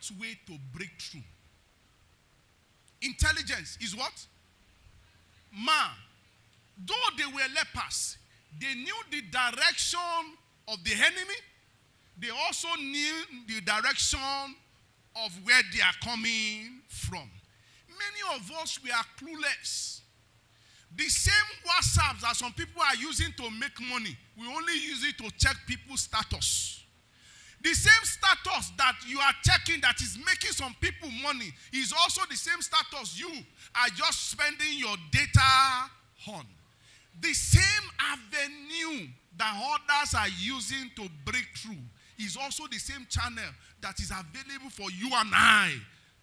pathway to breakthrough. Intelligence is what? Man. Though they were lepers, they knew the direction of the enemy. They also knew the direction of where they are coming from. Many of us, we are clueless. The same WhatsApps that some people are using to make money, we only use it to check people's status. The same status that you are checking that is making some people money is also the same status you are just spending your data on. The same avenue that others are using to break through is also the same channel that is available for you and I.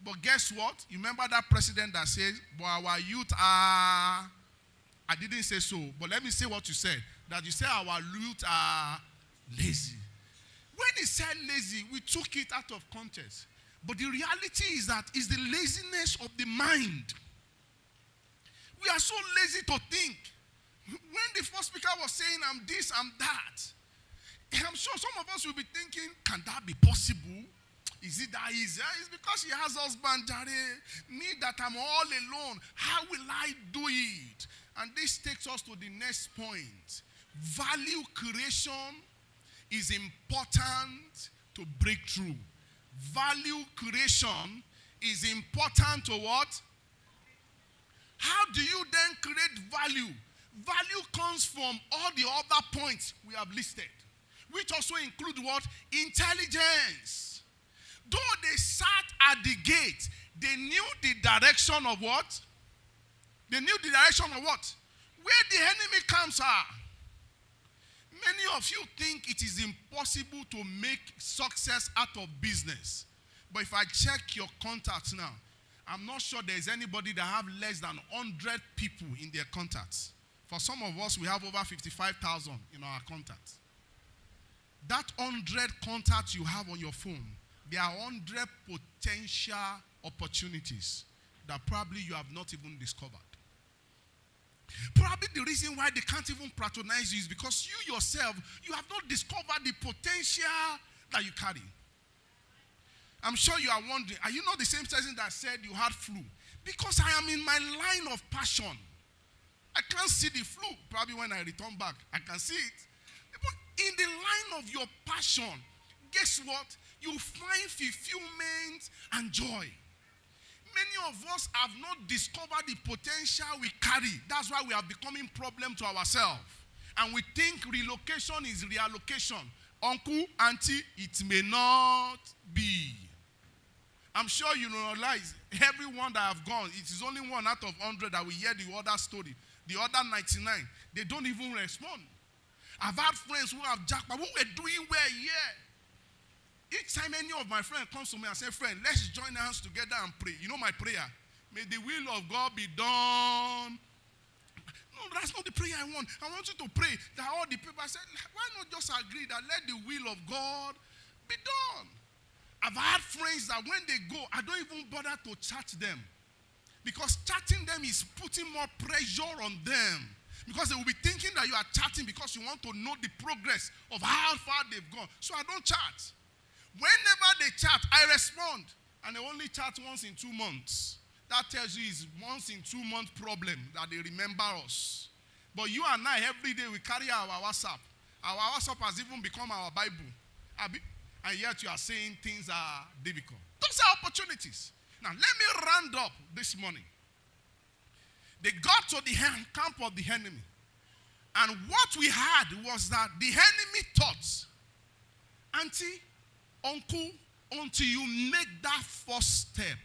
But guess what? You remember that president that says, but our youth are... I didn't say so, but let me say what you said. That you said our youth are lazy. When he said lazy, we took it out of context. But the reality is that it's the laziness of the mind. We are so lazy to think. When the first speaker was saying, I'm this, I'm that, I'm sure some of us will be thinking, can that be possible? Is it that easy? It's because he has husband, Jare. Me that I'm all alone. How will I do it? And this takes us to the next point. Value creation is important to break through. Value creation is important to what? How do you then create value? Value comes from all the other points we have listed, which also include what? Intelligence. Though they sat at the gate, they knew the direction of what? They knew the direction of what? Where the enemy camps are. Many of you think it is impossible to make success out of business. But if I check your contacts now, I'm not sure there's anybody that have less than 100 people in their contacts. For some of us, we have over 55,000 in our contacts. That 100 contacts you have on your phone, there are 100 potential opportunities that probably you have not even discovered. Probably the reason why they can't even patronize you is because you yourself, you have not discovered the potential that you carry. I'm sure you are wondering, are you not the same person that said you had flu? Because I am in my line of passion. I can't see the flu. Probably when I return back, I can see it. But in the line of your passion, guess what? You find fulfillment and joy. Many of us have not discovered the potential we carry. That's why we are becoming problem to ourselves. And we think relocation is reallocation. Uncle, auntie, it may not be. I'm sure you realize everyone that have gone, it is only 1 out of 100 that will hear the other story. The other 99, they don't even respond. I've had friends who have jackpot, who were doing well here. Each time any of my friends comes to me and say, friend, let's join hands together and pray. You know my prayer? May the will of God be done. No, that's not the prayer I want. I want you to pray that all the people said, why not just agree that let the will of God be done? I've had friends that when they go, I don't even bother to chat them. Because chatting them is putting more pressure on them. Because they will be thinking that you are chatting because you want to know the progress of how far they've gone. So I don't chat. Whenever they chat, I respond. And they only chat once in 2 months. That tells you it's once in 2 month problem that they remember us. But you and I, every day, we carry our WhatsApp. Our WhatsApp has even become our Bible. And yet you are saying things are difficult. Those are opportunities. Now, let me round up this morning. They got to the camp of the enemy. And what we had was that the enemy thought, auntie, uncle, until you make that first step,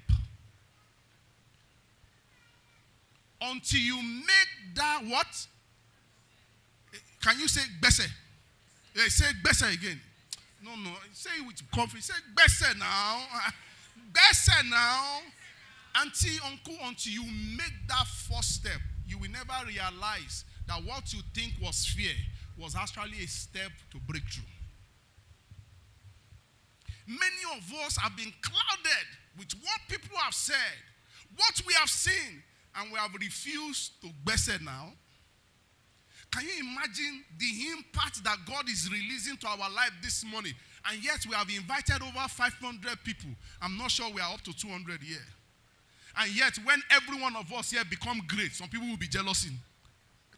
until you make that what? Can you say bese? Yeah, say bese again. No, say it with confidence. Say bese now. Bese now. Auntie, uncle, until you make that first step, you will never realize that what you think was fear was actually a step to breakthrough. Many of us have been clouded with what people have said, what we have seen, and we have refused to bese now. Can you imagine the impact that God is releasing to our life this morning? And yet we have invited over 500 people. I'm not sure we are up to 200 here. And yet when every one of us here become great, some people will be jealous.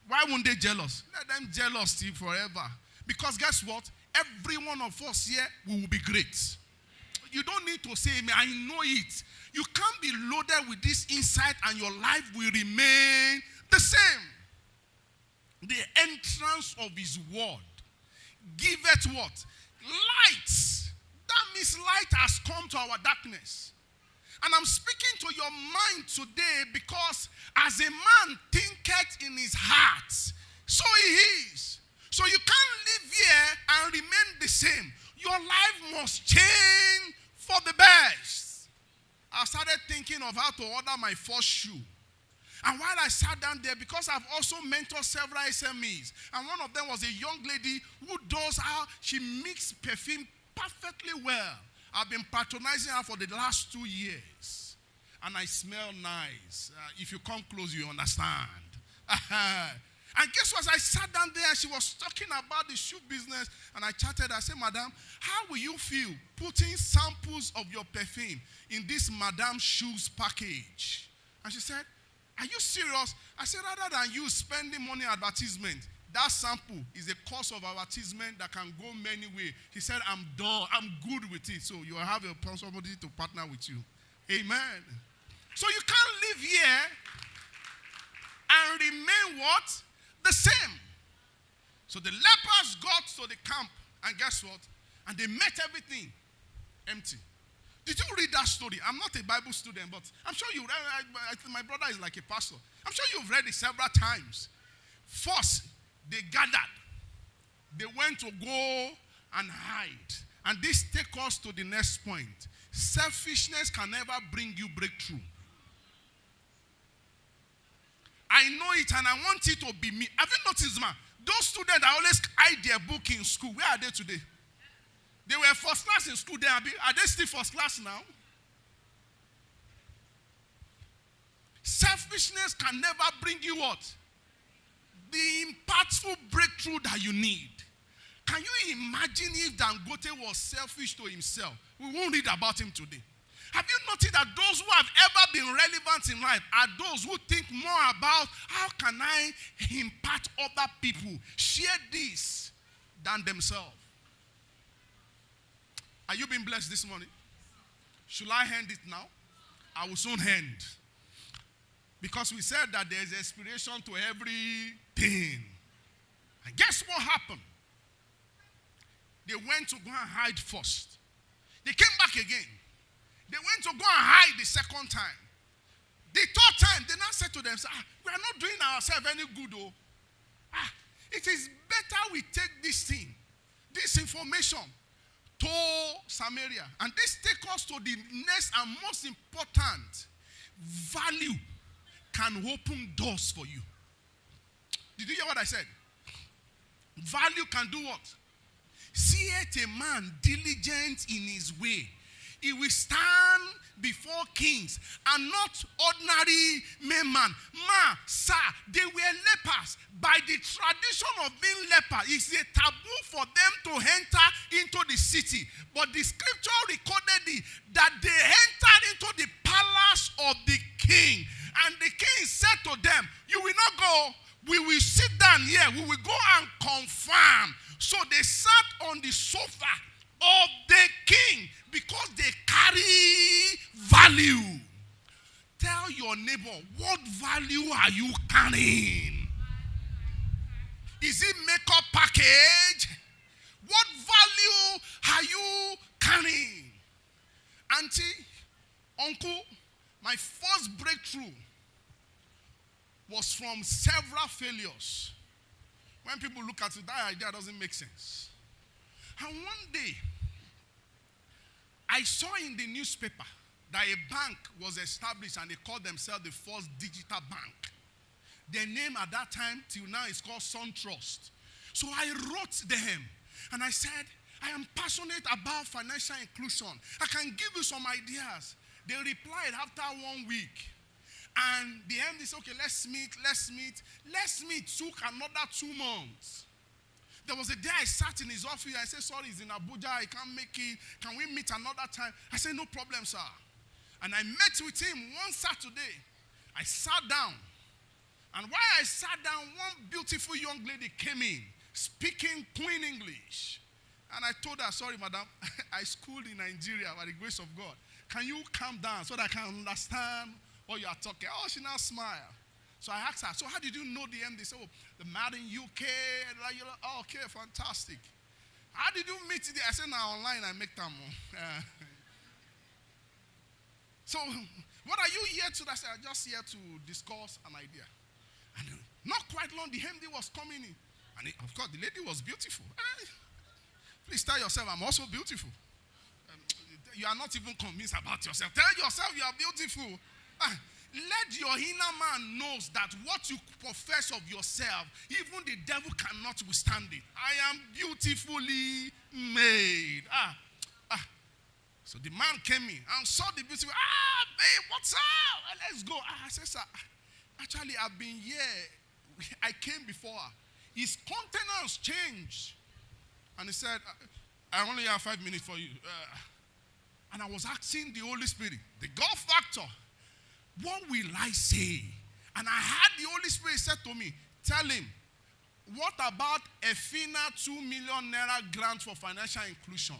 Why won't they jealous? Let them jealous forever. Because guess what? Every one of us here will be great. You don't need to say, I know it. You can't be loaded with this insight and your life will remain the same. The entrance of his word giveth what? Light. That means light has come to our darkness. And I'm speaking to your mind today because as a man thinketh in his heart, so he is. So you can't live here and remain the same. Your life must change for the best. I started thinking of how to order my first shoe. And while I sat down there, because I've also mentored several SMEs, and one of them was a young lady who does how she mixes perfume perfectly well. I've been patronizing her for the last 2 years. And I smell nice. If you come close, you understand. And guess what? I sat down there and she was talking about the shoe business. And I chatted. I said, Madam, how will you feel putting samples of your perfume in this Madame Shoes package? And she said, are you serious? I said, rather than you spending money on advertisement, that sample is a course of advertisement that can go many ways. He said, I'm done. I'm good with it. So you have a possibility to partner with you. Amen. So you can't live here and remain what? The same. So the lepers got to the camp, and guess what? And they met everything empty. Did you read that story? I'm not a Bible student, but I'm sure you read. My brother is like a pastor. I'm sure you've read it several times. First, they gathered. They went to go and hide. And this takes us to the next point. Selfishness can never bring you breakthrough. I know it and I want it to be me. Have you noticed, man? Those students that always hide their book in school, where are they today? They were first class in school. Are they still first class now? Selfishness can never bring you what? The impactful breakthrough that you need. Can you imagine if Dangote was selfish to himself? We won't read about him today. Have you noticed that those who have ever been relevant in life are those who think more about how can I impact other people, share this, than themselves? Are you being blessed this morning? Should I end it now? I will soon end. Because we said that there is expiration to everything. And guess what happened? They went to go and hide first. They came back again. They went to go and hide the second time. The third time, they now said to themselves, we are not doing ourselves any good, oh. It is better we take this thing, this information, to Samaria. And this takes us to the next and most important. Value can open doors for you. Did you hear what I said? Value can do what? Seeth a man diligent in his way, he will stand before kings and not ordinary men. Sir, they were lepers. By the tradition of being leper, it's a taboo for them to enter into the city. But the scripture recorded that they entered into the palace of the king. And the king said to them, you will not go. We will sit down here. We will go and confirm. So they sat on the sofa of the king because they carry value. Tell your neighbor, what value are you carrying? Is it makeup package? What value are you carrying? Auntie, uncle, my first breakthrough was from several failures. When people look at it, that idea doesn't make sense. And one day, I saw in the newspaper that a bank was established and they called themselves the first digital bank. Their name at that time till now is called SunTrust. So I wrote them and I said, I am passionate about financial inclusion. I can give you some ideas. They replied after 1 week. And the MD said, okay, let's meet. Let's meet took another 2 months. There was a day I sat in his office. I said, sorry, he's in Abuja. I can't make it. Can we meet another time? I said, no problem, sir. And I met with him one Saturday. I sat down. And while I sat down, one beautiful young lady came in, speaking Queen English. And I told her, sorry, madam, I schooled in Nigeria by the grace of God. Can you calm down so that I can understand what you are talking? Oh, she now smiled. So I asked her, so how did you know the MD? So, the man in UK. Oh, okay, fantastic. How did you meet it? I said, now online I make them. So, what are you here to? I said, I'm just here to discuss an idea. And not quite long, the MD was coming in. And of course, the lady was beautiful. Please tell yourself, I'm also beautiful. You are not even convinced about yourself. Tell yourself you are beautiful. Let your inner man knows that what you profess of yourself, even the devil cannot withstand it. I am beautifully made. So the man came in and saw the beautiful. Babe, what's up? Let's go. I said, sir, actually, I've been here. I came before her. His countenance changed. And he said, I only have 5 minutes for you. And I was asking the Holy Spirit, the God factor, what will I say? And I had the Holy Spirit said to me, tell him, what about a FINA 2 million naira grant for financial inclusion?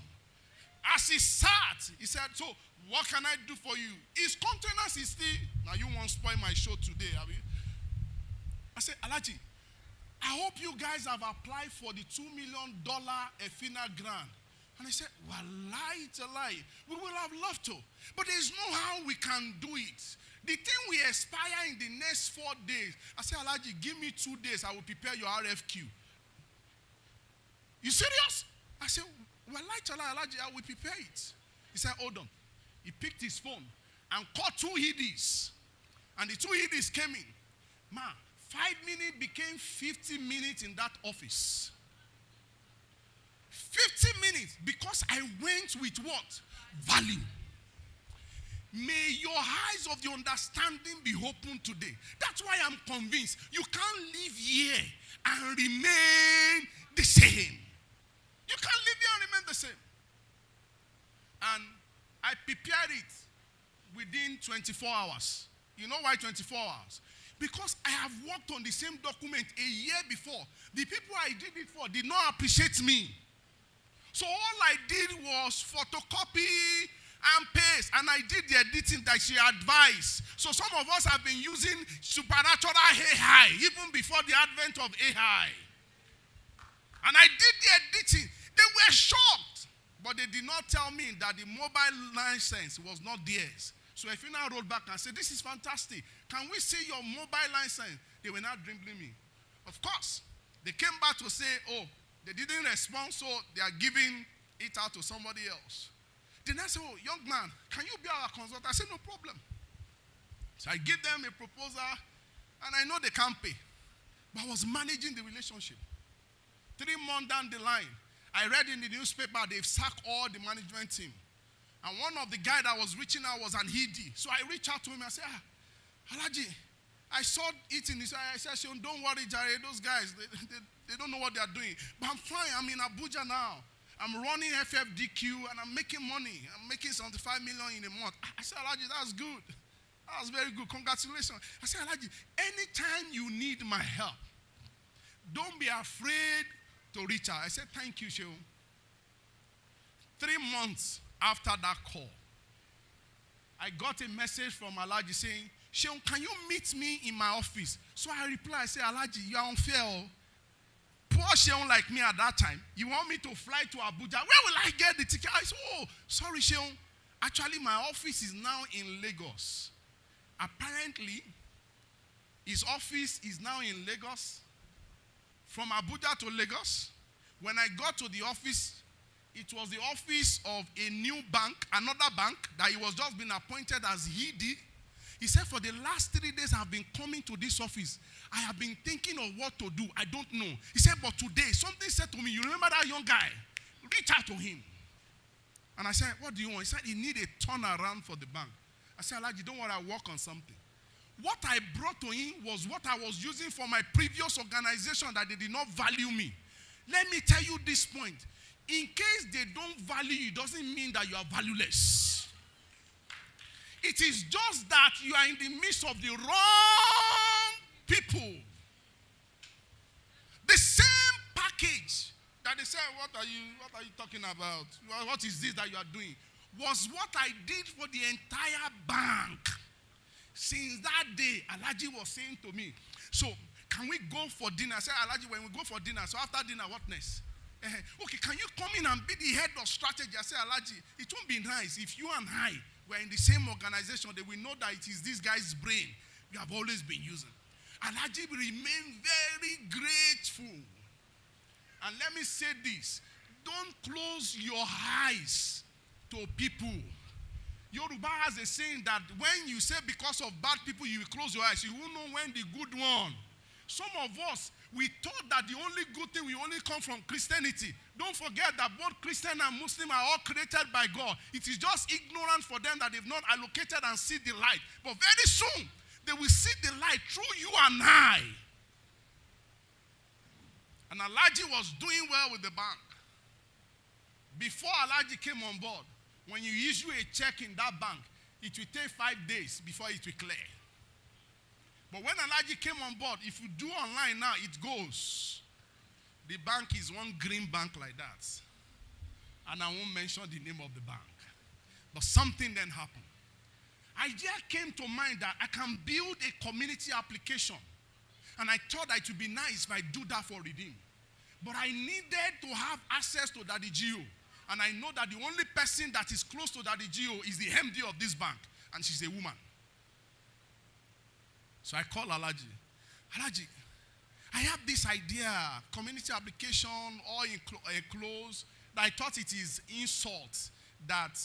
As he sat, he said, so what can I do for you? His countenance is still, now you won't spoil my show today, have you? I said, Alaji, I hope you guys have applied for the $2 million FINA grant. And I said, well, it's a lie. We will have loved to. But there's no how we can do it. The thing will expire in the next 4 days. I said, Alaji, give me 2 days. I will prepare your RFQ. You serious? I said, well, Alaji, I will prepare it. He said, hold on. He picked his phone and called 2 EDs. And the 2 EDs came in. Man, 5 minutes became 50 minutes in that office. 50 minutes because I went with what? Value. May your eyes of the understanding be open today. That's why I'm convinced you can't live here and remain the same. You can't live here and remain the same. And I prepared it within 24 hours. You know why 24 hours? Because I have worked on the same document a year before. The people I did it for did not appreciate me. So all I did was photocopy and paste, and I did the editing that she advised. So some of us have been using supernatural AI even before the advent of AI. And I did the editing. They were shocked, but they did not tell me that the mobile license was not theirs. So if you now roll back and say, this is fantastic, can we see your mobile license? They were not dribbling me. Of course, they came back to say, oh, they didn't respond, so they are giving it out to somebody else. Then I said, oh, young man, can you be our consultant? I said, no problem. So I gave them a proposal, and I know they can't pay. But I was managing the relationship. 3 months down the line, I read in the newspaper they've sacked all the management team. And one of the guys that was reaching out was an ED. So I reached out to him and I said, Alaji, I saw it in this. I said, don't worry, Jared, those guys, they don't know what they are doing. But I'm fine. I'm in Abuja now. I'm running FFDQ and I'm making money. I'm making 75 million in a month. I said, Alaji, that's good. That was very good. Congratulations. I said, Alaji, anytime you need my help, don't be afraid to reach out. I said, thank you, Shehu. 3 months after that call, I got a message from Alaji saying, Shehu, can you meet me in my office? So I replied, I said, Alaji, you are unfair. Poor Shehu like me at that time. You want me to fly to Abuja? Where will I get the ticket? I said, oh, sorry, Shehu. Actually, my office is now in Lagos. Apparently, his office is now in Lagos. From Abuja to Lagos. When I got to the office, it was the office of a new bank, another bank, that he was just been appointed as ED. He said, for the last 3 days I've been coming to this office. I have been thinking of what to do. I don't know. He said, but today, something said to me, you remember that young guy? Reach out to him. And I said, what do you want? He said, he need a turnaround for the bank. I said, Alaji, don't worry, I'll work on something. What I brought to him was what I was using for my previous organization that they did not value me. Let me tell you this point. In case they don't value you, doesn't mean that you are valueless. It is just that you are in the midst of the wrong people. The same package that they said, what are you talking about? What is this that you are doing? Was what I did for the entire bank. Since that day, Alaji was saying to me, so can we go for dinner? I said, Alaji, when we go for dinner, so after dinner, what next? Okay, can you come in and be the head of strategy? I said, Alaji, it won't be nice if you and I were in the same organization. They will know that it is this guy's brain we have always been using. Alaji will remain very grateful. And let me say this. Don't close your eyes to people. Yoruba has a saying that when you say because of bad people, you will close your eyes. You won't know when the good one. Some of us, we thought that the only good thing will only come from Christianity. Don't forget that both Christian and Muslim are all created by God. It is just ignorance for them that they've not allocated and see the light. But very soon, they will see the light through you and I. And Alaji was doing well with the bank. Before Alaji came on board, when you issue a check in that bank, it will take 5 days before it will clear. But when Alaji came on board, if you do online now, it goes. The bank is one green bank like that. And I won't mention the name of the bank. But something then happened. Idea came to mind that I can build a community application. And I thought that it would be nice if I do that for Redeem. But I needed to have access to Daddy Gio. And I know that the only person that is close to Daddy Gio is the MD of this bank. And she's a woman. So I called Alaji. Alaji, I have this idea, community application, all enclosed, that I thought it is insult that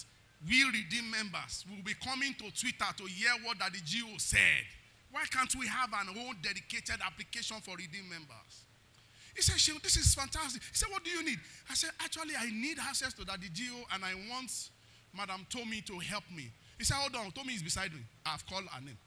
we Redeem members will be coming to Twitter to hear what Daddy Gio said. Why can't we have an own dedicated application for Redeem members? He said, Sheil, this is fantastic. He said, what do you need? I said, actually, I need access to Daddy Gio and I want Madam Tommy to help me. He said, hold on, Tommy is beside me. I've called her name.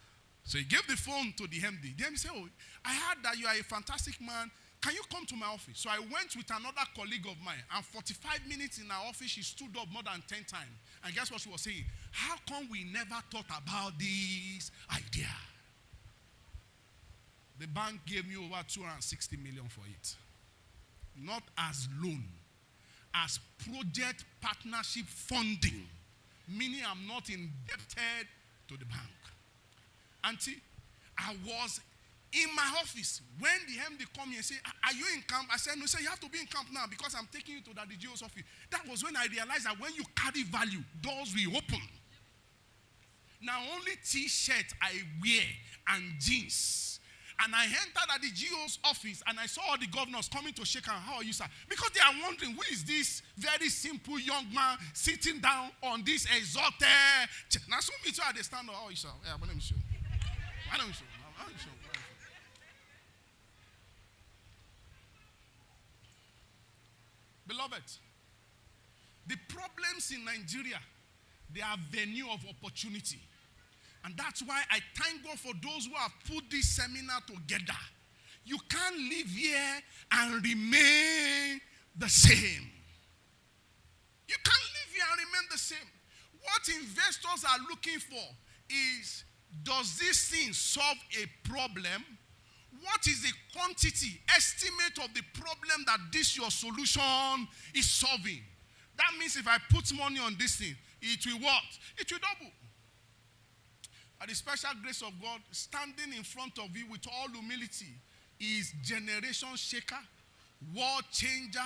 So he gave the phone to the MD. The MD said, oh, I heard that you are a fantastic man. Can you come to my office? So I went with another colleague of mine. And 45 minutes in our office, she stood up more than 10 times. And guess what she was saying? How come we never thought about this idea? The bank gave me over 260 million for it. Not as loan, as project partnership funding. Meaning I'm not indebted to the bank. Auntie, I was in my office when the MD come here and say, are you in camp? I said, no, sir, you have to be in camp now because I'm taking you to Daddy Gio's office. That was when I realized that when you carry value, doors will open. Now only t-shirt I wear and jeans. And I entered Daddy Gio's office and I saw all the governors coming to shake hands. How are you, sir? Because they are wondering, who is this very simple young man sitting down on this exalted chair? Now some people they stand up. How are you, sir? Yeah, my name is Sheil. My name is Sheil. Beloved, the problems in Nigeria, they are venue of opportunity. And that's why I thank God for those who have put this seminar together. You can't live here and remain the same. You can't live here and remain the same. What investors are looking for is, does this thing solve a problem? What is the quantity, estimate of the problem that this your solution is solving? That means if I put money on this thing, it will what? It will double. By the special grace of God, standing in front of you with all humility is generation shaker, world changer,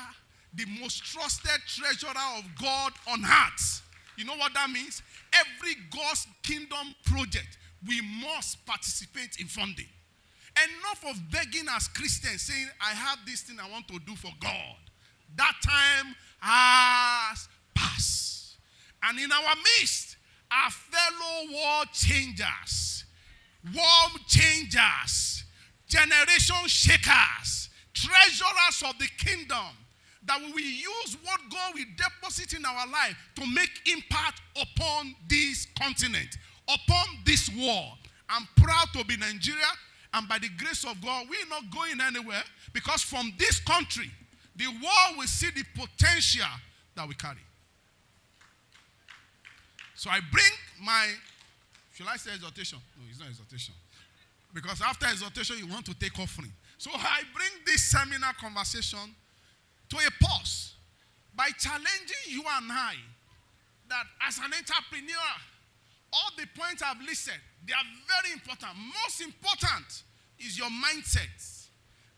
the most trusted treasurer of God on earth. You know what that means? Every God's kingdom project, we must participate in funding. Enough of begging as Christians saying, I have this thing I want to do for God. That time has passed. And in our midst are fellow world changers, world changers, generation shakers, treasurers of the kingdom, that we will use what God will deposit in our life to make impact upon this continent, upon this world. I'm proud to be Nigeria. And by the grace of God, we're not going anywhere, because from this country, the world will see the potential that we carry. So I bring my, shall I say exhortation? No, it's not exhortation. Because after exhortation, you want to take offering. So I bring this seminar conversation to a pause by challenging you and I that as an entrepreneur, all the points I've listed, they are very important. Most important is your mindset.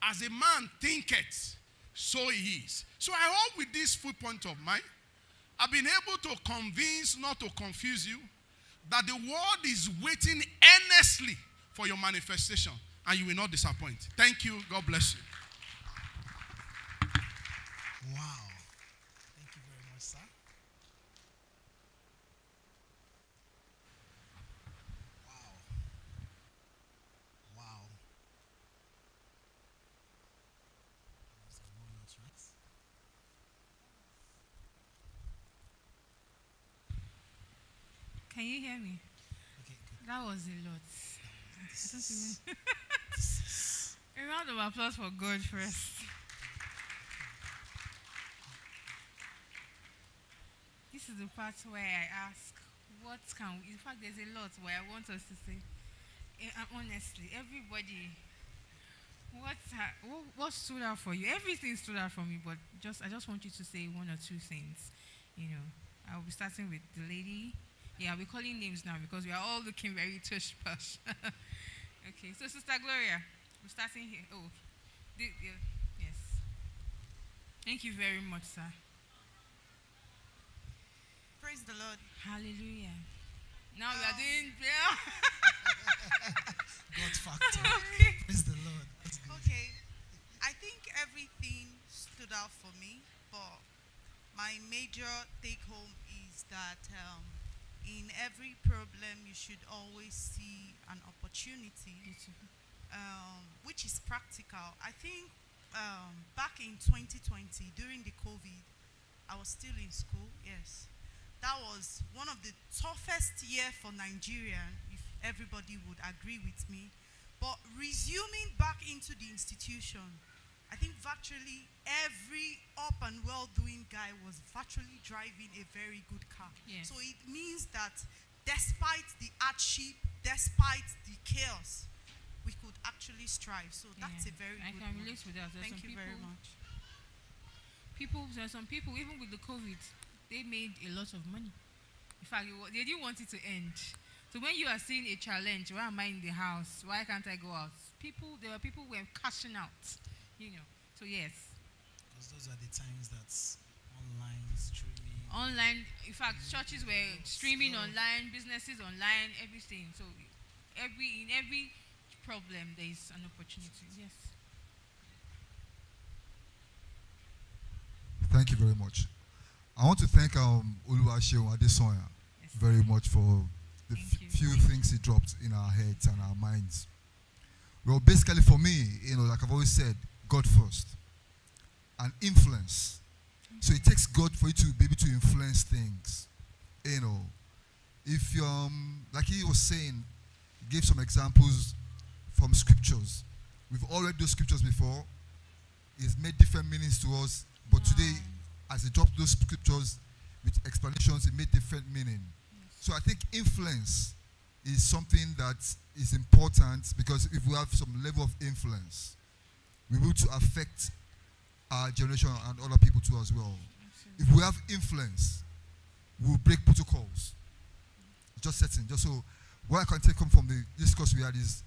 As a man thinketh, so he is. So I hope with this full point of mind, I've been able to convince, not to confuse you, that the world is waiting earnestly for your manifestation, and you will not disappoint. Thank you. God bless you. Wow. Thank you very much, sir. Wow. Wow. Some more notes, right? Can you hear me? Okay, good. That was a lot. This I don't is, even- this is, A round of applause for God first. This is the part where I ask, what can we, in fact, there's a lot where I want us to say, honestly, everybody, what stood out for you? Everything stood out for me, but I just want you to say one or two things. I'll be starting with the lady. Yeah, we're calling names now because we are all looking very tush-push. Okay, so Sister Gloria, we're starting here. Oh, yes. Thank you very much, sir. Praise the Lord. Hallelujah. Now we are doing God factor. Okay. Praise the Lord. That's good. Okay, I think everything stood out for me, but my major take home is that in every problem you should always see an opportunity, Beautiful. which is practical. I think back in 2020 during the COVID, I was still in school. Yes, that was one of the toughest year for Nigeria, if everybody would agree with me. But resuming back into the institution, I think virtually every up and well-doing guy was virtually driving a very good car. Yes. So it means that despite the hardship, despite the chaos, we could actually strive. So that's a very I good can one. relate with that. Thank you very much. There's some people, even with the COVID, they made a lot of money. In fact, they didn't want it to end. So when you are seeing a challenge, why am I in the house? Why can't I go out? There were people who were cashing out, So yes, Because those are the times that's online streaming. online. In fact, churches were streaming online, businesses online, everything. So in every problem, there is an opportunity. Yes. Thank you very much. I want to thank Oluwaseun Adesonya Yes. very much for the Thank you. few things he dropped in our heads and our minds. Well, basically for me, like I've always said, God first and influence. So it takes God for you to be able to influence things. If like he was saying, he gave some examples from scriptures. We've all read those scriptures before. It's made different meanings to us, but today, as he dropped those scriptures with explanations, it made different meaning. So I think influence is something that is important, because if we have some level of influence, we will to affect our generation and other people too as well. Absolutely. If we have influence, we will break protocols. Just setting. Just so what I can take home from the discourse we had is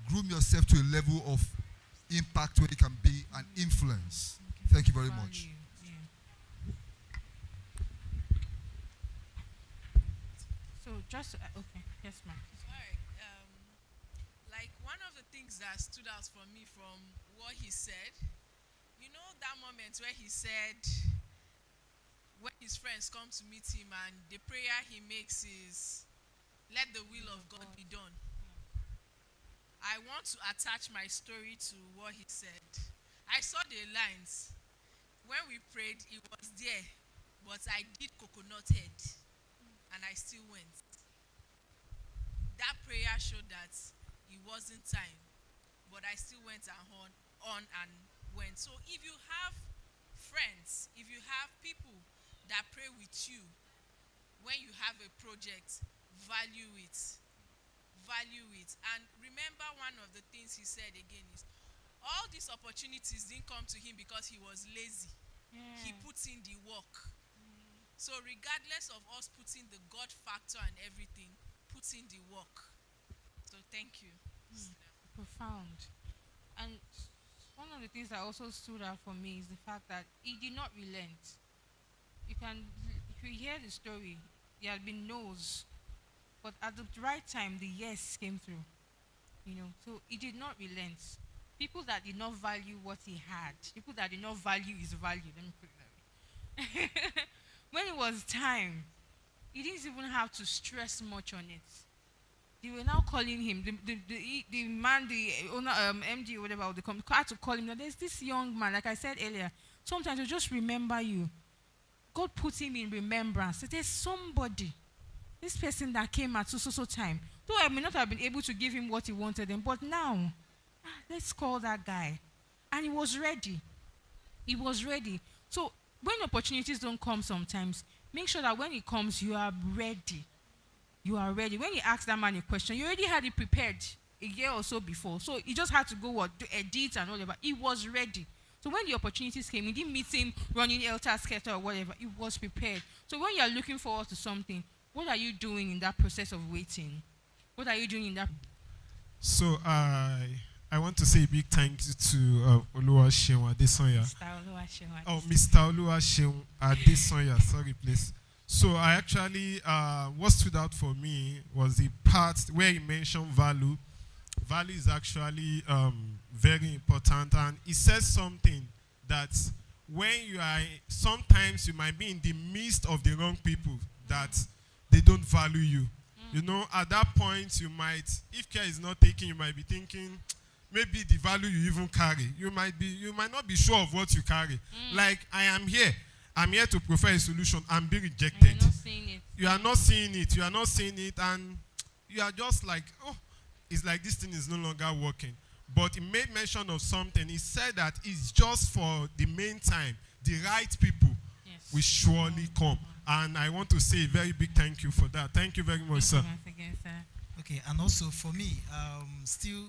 groom yourself to a level of impact where you can be an influence. Thank you very much. Value, yeah. So just okay, yes, ma'am. Alright, like one of the things that stood out for me from what he said, that moment where he said when his friends come to meet him and the prayer he makes is, let the will of God be done. I want to attach my story to what he said. I saw the lines. When we prayed, it was there, but I did coconut head and I still went. That prayer showed that it wasn't time, but I still went on and went. So if you have friends, if you have people that pray with you when you have a project, value it. Value it. And remember, one of the things he said again is, all these opportunities didn't come to him because he was lazy. He puts in the work. So regardless of us putting the God factor and everything, put in the work. So thank you. Profound. And one of the things that also stood out for me is the fact that he did not relent. If you hear the story, there had been no's, but at the right time, the yes came through. So he did not relent. People that did not value what he had, people that did not value his value, let me put it that way. When it was time, he didn't even have to stress much on it. They were now calling him, the man, the owner, MD or whatever, the company had to call him. Now, there's this young man, like I said earlier, sometimes you just remember you. God put him in remembrance. So there's somebody, this person that came at so time. Though I may not have been able to give him what he wanted him, but now, let's call that guy. And he was ready. He was ready. So when opportunities don't come sometimes, make sure that when it comes, you are ready. You are ready. When you ask that man a question, you already had it prepared a year or so before. So you just had to go to edit and whatever. He was ready. So when the opportunities came, you didn't meet him running helter-skelter or whatever. He was prepared. So when you are looking forward to something, what are you doing in that process of waiting? What are you doing in that? So I want to say a big thank you to Oluwaseun Adesanya. Mr. Oluwaseun. Oh, Mr. Oluwaseun Adesanya. Sorry, please. So I actually, what stood out for me was the part where he mentioned value. Value is actually very important, and he says something that when you are, sometimes you might be in the midst of the wrong people that they don't value you. At that point you might, if care is not taken, you might be thinking, maybe the value you even carry, you might not be sure of what you carry. Like, I'm here to provide a solution and be rejected. And you're not seeing it. You are not seeing it. You are not seeing it, and you are just like, oh, it's like this thing is no longer working. But he made mention of something. He said that it's just for the main time. The right people will surely come. And I want to say a very big thank you for that. Thank you very much, sir. Once again, sir. Okay, and also for me, still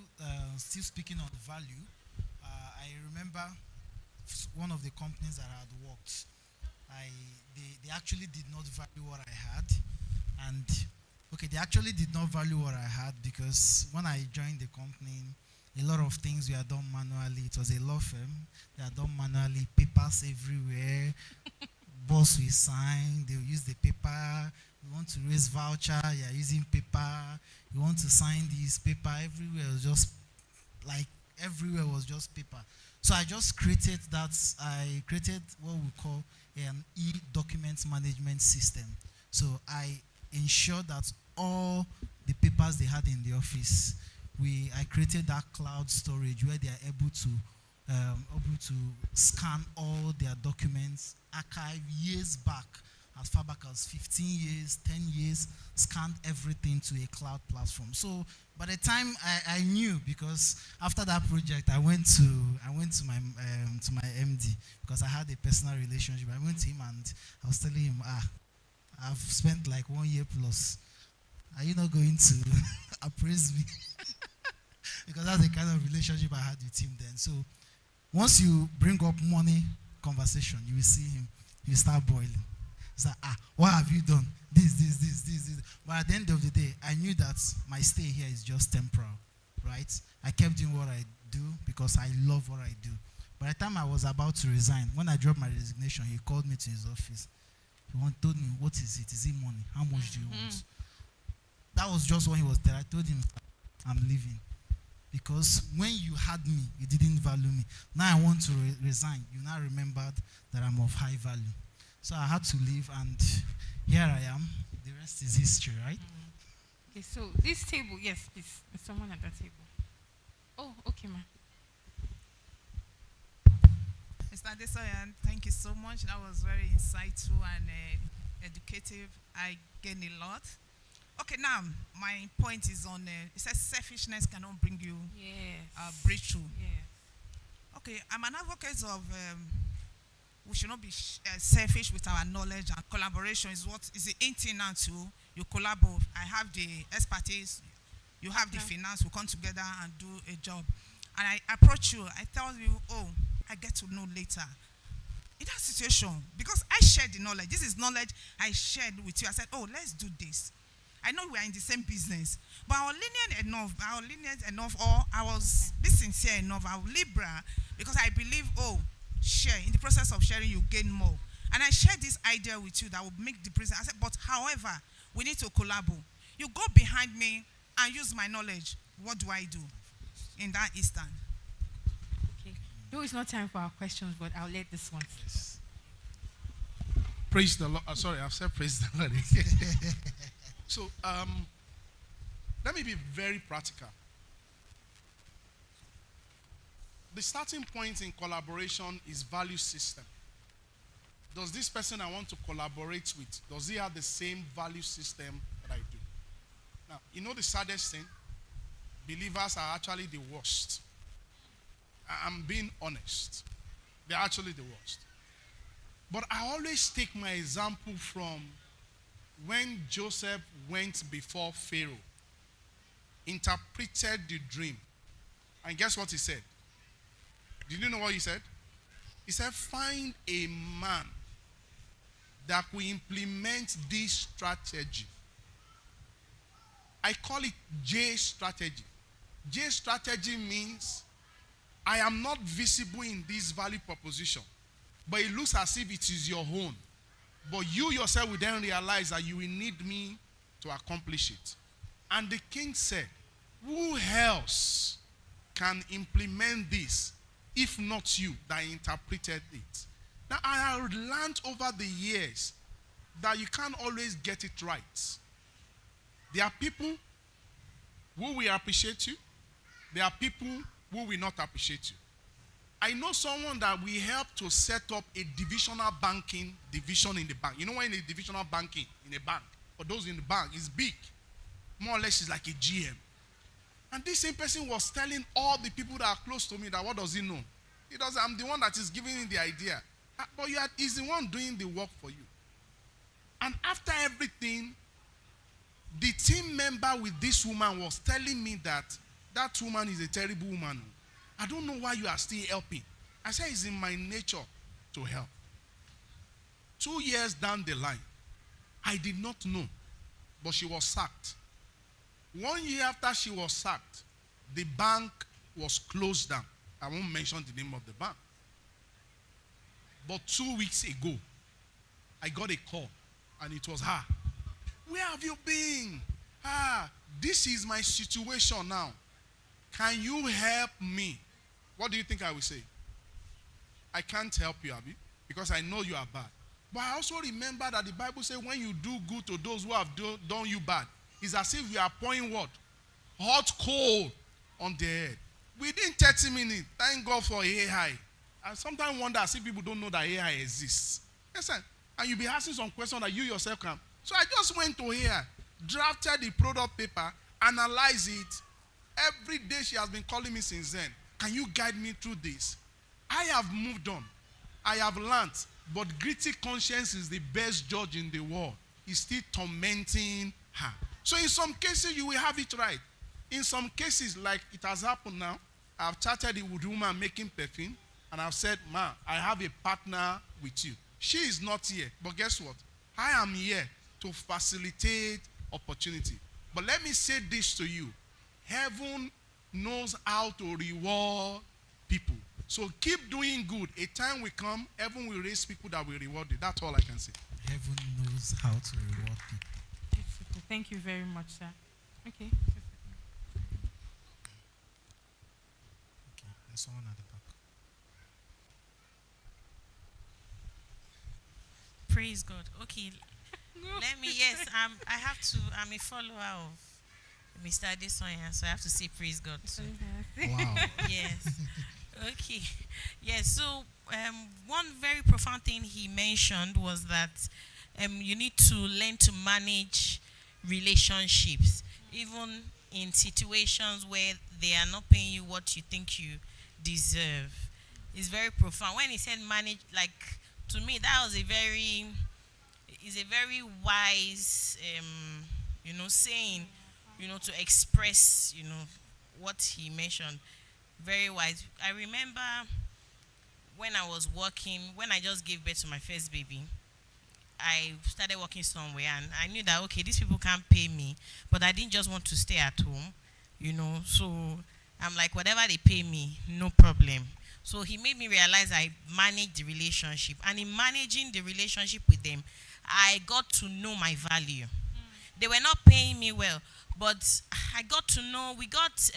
speaking on value, I remember one of the companies that I had worked. They actually did not value what I had, and they actually did not value what I had because when I joined the company, a lot of things were done manually. It was a law firm. They are done manually, papers everywhere. Boss will sign, they will use the paper. You want to raise voucher, you are using paper. You want to sign this paper, everywhere was just paper. So I just created I created what we call an e-document management system. So I ensured that all the papers they had in the office, I created that cloud storage where they are able to scan all their documents, archive years back, as far back as 15 years, 10 years, scanned everything to a cloud platform. So by the time I knew, because after that project, I went to my MD because I had a personal relationship. I went to him and I was telling him, I've spent like 1 year plus. Are you not going to appraise me? Because that's the kind of relationship I had with him then. So once you bring up money conversation, you will see him, you start boiling. It's like, what have you done? This. But at the end of the day, I knew that my stay here is just temporal, right? I kept doing what I do because I love what I do. By the time I was about to resign, when I dropped my resignation, he called me to his office. He told me, what is it? Is it money? How much do you want? That was just when he was there. I told him, I'm leaving. Because when you had me, you didn't value me. Now I want to resign. You now remembered that I'm of high value. So I had to leave, and here I am. The rest is history, right? Okay, so this table, yes, please. There's someone at that table. Oh, okay, ma'am. Mr. Adesanya, thank you so much. That was very insightful and educative. I gained a lot. Okay, now my point is on. It says selfishness cannot bring you breakthrough. Yes. Okay, I'm an advocate of we should not be selfish with our knowledge, and collaboration is what is the in thing now too. You collaborate. I have the expertise, you have the finance, we come together and do a job. And I approach you, I tell you, oh, I get to know later. In that situation, because I shared the knowledge, this is knowledge I shared with you. I said, oh, let's do this. I know we are in the same business, but I was lenient enough, or I was be sincere enough, I was liberal, because I believe, oh, share. In the process of sharing, you gain more. And I shared this idea with you that would make the business. I said, but however, we need to collaborate. You go behind me and use my knowledge. What do I do in that instant? Okay. Though it's not time for our questions, but I'll let this one. Yes. Praise the Lord. Sorry, I've said praise the Lord. So, let me be very practical. The starting point in collaboration is value system. Does this person I want to collaborate with, does he have the same value system that I do? Now, you know the saddest thing? Believers are actually the worst. I'm being honest. They're actually the worst. But I always take my example from when Joseph went before Pharaoh, interpreted the dream, and guess what he said? Did you know what he said? He said, find a man that will implement this strategy. I call it J strategy. J strategy means I am not visible in this value proposition, but it looks as if it is your own. But you yourself will then realize that you will need me to accomplish it. And the king said, who else can implement this if not you that interpreted it? Now, I have learned over the years that you can't always get it right. There are people who will appreciate you. There are people who will not appreciate you. I know someone that we help to set up a divisional banking division in the bank. You know when a divisional banking in a bank, for those in the bank, is big. More or less it's like a GM. And this same person was telling all the people that are close to me that what does he know? He doesn't. I'm the one that is giving him the idea. But he's the one doing the work for you. And after everything, the team member with this woman was telling me that that woman is a terrible woman. I don't know why you are still helping. I said it's in my nature to help. 2 years down the line, I did not know, but she was sacked. 1 year after she was sacked, the bank was closed down. I won't mention the name of the bank. But 2 weeks ago, I got a call, and it was her. Where have you been? This is my situation now. Can you help me? What do you think I will say? I can't help you, Abi, because I know you are bad. But I also remember that the Bible says when you do good to those who have done you bad, it's as if you are pouring what? Hot coal on their head. Within 30 minutes, thank God for AI. I sometimes wonder as if people don't know that AI exists. Listen, and you'll be asking some questions that you yourself can. So I just went to AI, drafted the product paper, analyzed it. Every day she has been calling me since then. Can you guide me through this? I have moved on. I have learned. But guilty conscience is the best judge in the world. He's still tormenting her. So in some cases, you will have it right. In some cases, like it has happened now, I've chatted with a woman making perfume, and I've said, ma, I have a partner with you. She is not here. But guess what? I am here to facilitate opportunity. But let me say this to you. Heaven knows how to reward people. So keep doing good. A time will come, heaven will raise people that will reward you. That's all I can say. Heaven knows how to reward people. Thank you very much, sir. Okay. Okay, there's someone at the back. Praise God. Okay. Let me, yes, I'm a follower of Mr. Adesonya, so I have to say praise God too. Wow. Yes. Okay. Yes, so one very profound thing he mentioned was that you need to learn to manage relationships, even in situations where they are not paying you what you think you deserve. It's very profound. When he said manage, like to me, that was is a very wise, saying, to express, what he mentioned. Very wise. I remember when I was working, when I just gave birth to my first baby, I started working somewhere and I knew that, okay, these people can't pay me, but I didn't just want to stay at home. So I'm like, whatever they pay me, no problem. So he made me realize I managed the relationship. And in managing the relationship with them, I got to know my value. They were not paying me well, but I got to know, we got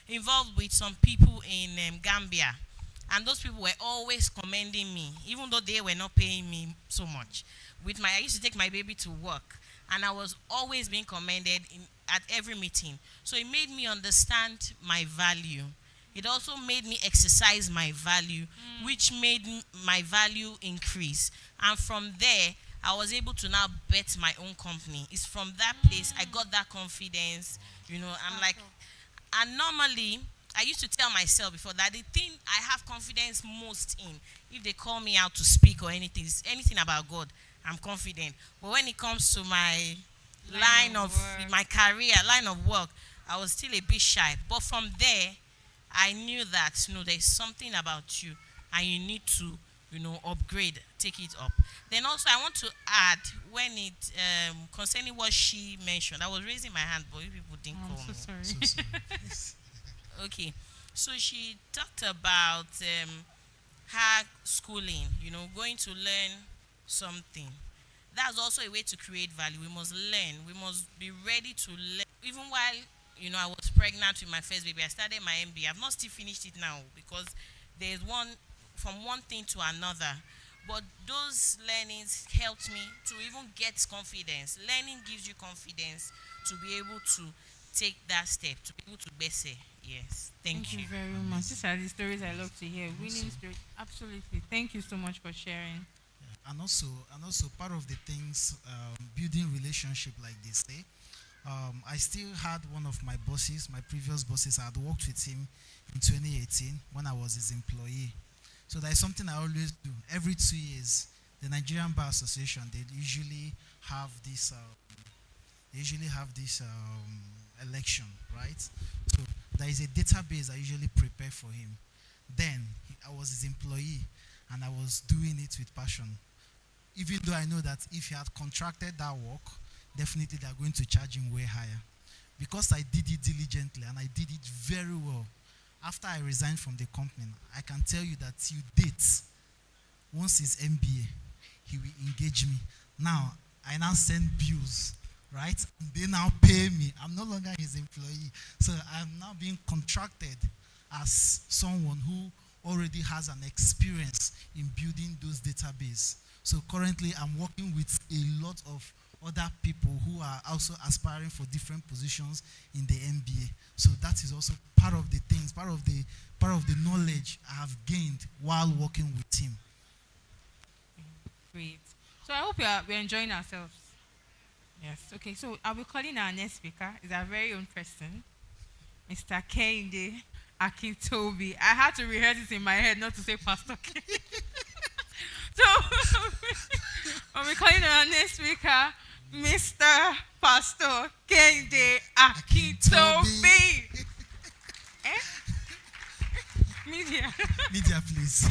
involved with some people in Gambia. And those people were always commending me, even though they were not paying me so much. I used to take my baby to work, and I was always being commended at every meeting. So it made me understand my value. It also made me exercise my value, which made my value increase. And from there, I was able to now bet my own company. It's from that place I got that confidence. I'm like, and normally, I used to tell myself before that the thing I have confidence most in, if they call me out to speak or anything about God, I'm confident. But when it comes to my line of my career, line of work, I was still a bit shy. But from there, I knew that there's something about you, and you need to, upgrade, take it up. Then also, I want to add when it concerning what she mentioned. I was raising my hand, but you people didn't call me. Sorry. So sorry. Okay, so she talked about her schooling, going to learn something. That's also a way to create value. We must learn. We must be ready to learn. Even while, I was pregnant with my first baby, I started my MBA. I've not still finished it now because there's from one thing to another. But those learnings helped me to even get confidence. Learning gives you confidence to be able to take that step, to be able to bese. Yes. Thank you. Thank you very much. These are the stories I love to hear. Winning stories. Absolutely. Thank you so much for sharing. And also part of the things, building relationship like this, I still had one of my bosses, my previous bosses. I had worked with him in 2018 when I was his employee. So there is something I always do. Every 2 years, the Nigerian Bar Association, they usually have this election, right? So there is a database I usually prepare for him. Then I was his employee, and I was doing it with passion. Even though I know that if he had contracted that work, definitely they are going to charge him way higher. Because I did it diligently and I did it very well. After I resigned from the company, I can tell you that till date, once his MBA, he will engage me. Now, I now send bills, right? They now pay me. I'm no longer his employee. So I'm now being contracted as someone who already has an experience in building those databases. So currently, I'm working with a lot of other people who are also aspiring for different positions in the MBA. So that is also part of the things, part of the knowledge I have gained while working with him. Great. So I hope we're enjoying ourselves. Yes. Okay. So I'll be calling our next speaker. Is our very own person, Mr. Kehinde Akintobi. I had to rehearse this in my head, not to say Pastor K. So I'll be calling our next speaker, Mr. Pastor Kehinde Akintobi. Media. Media, please.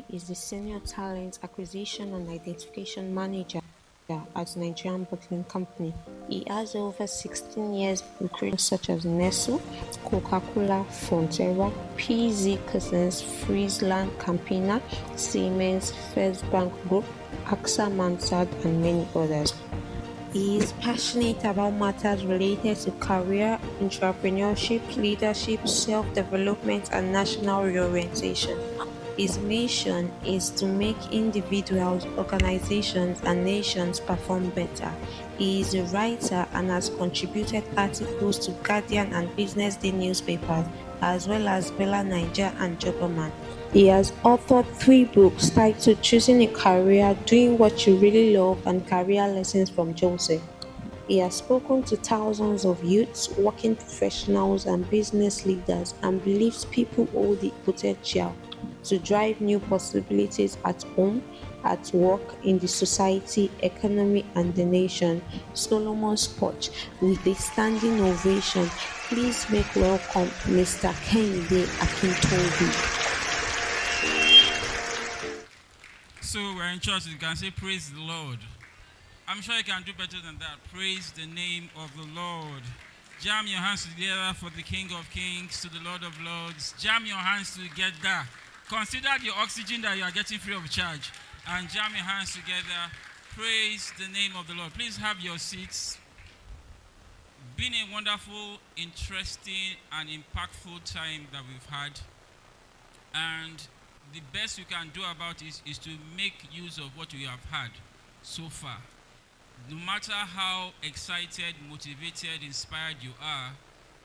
Is the Senior Talent Acquisition and Identification Manager at Nigerian Bottling Company. He has over 16 years with creators such as Nestle, Coca-Cola, Fonterra, PZ Cousins, Friesland, Campina, Siemens, First Bank Group, AXA Mansard, and many others. He is passionate about matters related to career, entrepreneurship, leadership, self-development, and national reorientation. His mission is to make individuals, organizations, and nations perform better. He is a writer and has contributed articles to Guardian and Business Day newspapers, as well as Bella Niger and Jobberman. He has authored 3 books titled Choosing a Career, Doing What You Really Love, and Career Lessons from Joseph. He has spoken to thousands of youths, working professionals, and business leaders, and believes people hold the potential to drive new possibilities at home, at work, in the society, economy, and the nation. Solomon's Porch, with a standing ovation, please make welcome Mr. Kehinde Akintobi. So we're in church, you can say, praise the Lord. I'm sure you can do better than that. Praise the name of the Lord. Jam your hands together for the King of Kings, to the Lord of Lords. Jam your hands together. Consider the oxygen that you are getting free of charge. And jam your hands together. Praise the name of the Lord. Please have your seats. Been a wonderful, interesting, and impactful time that we've had. And the best you can do about it is to make use of what we have had so far. No matter how excited, motivated, inspired you are,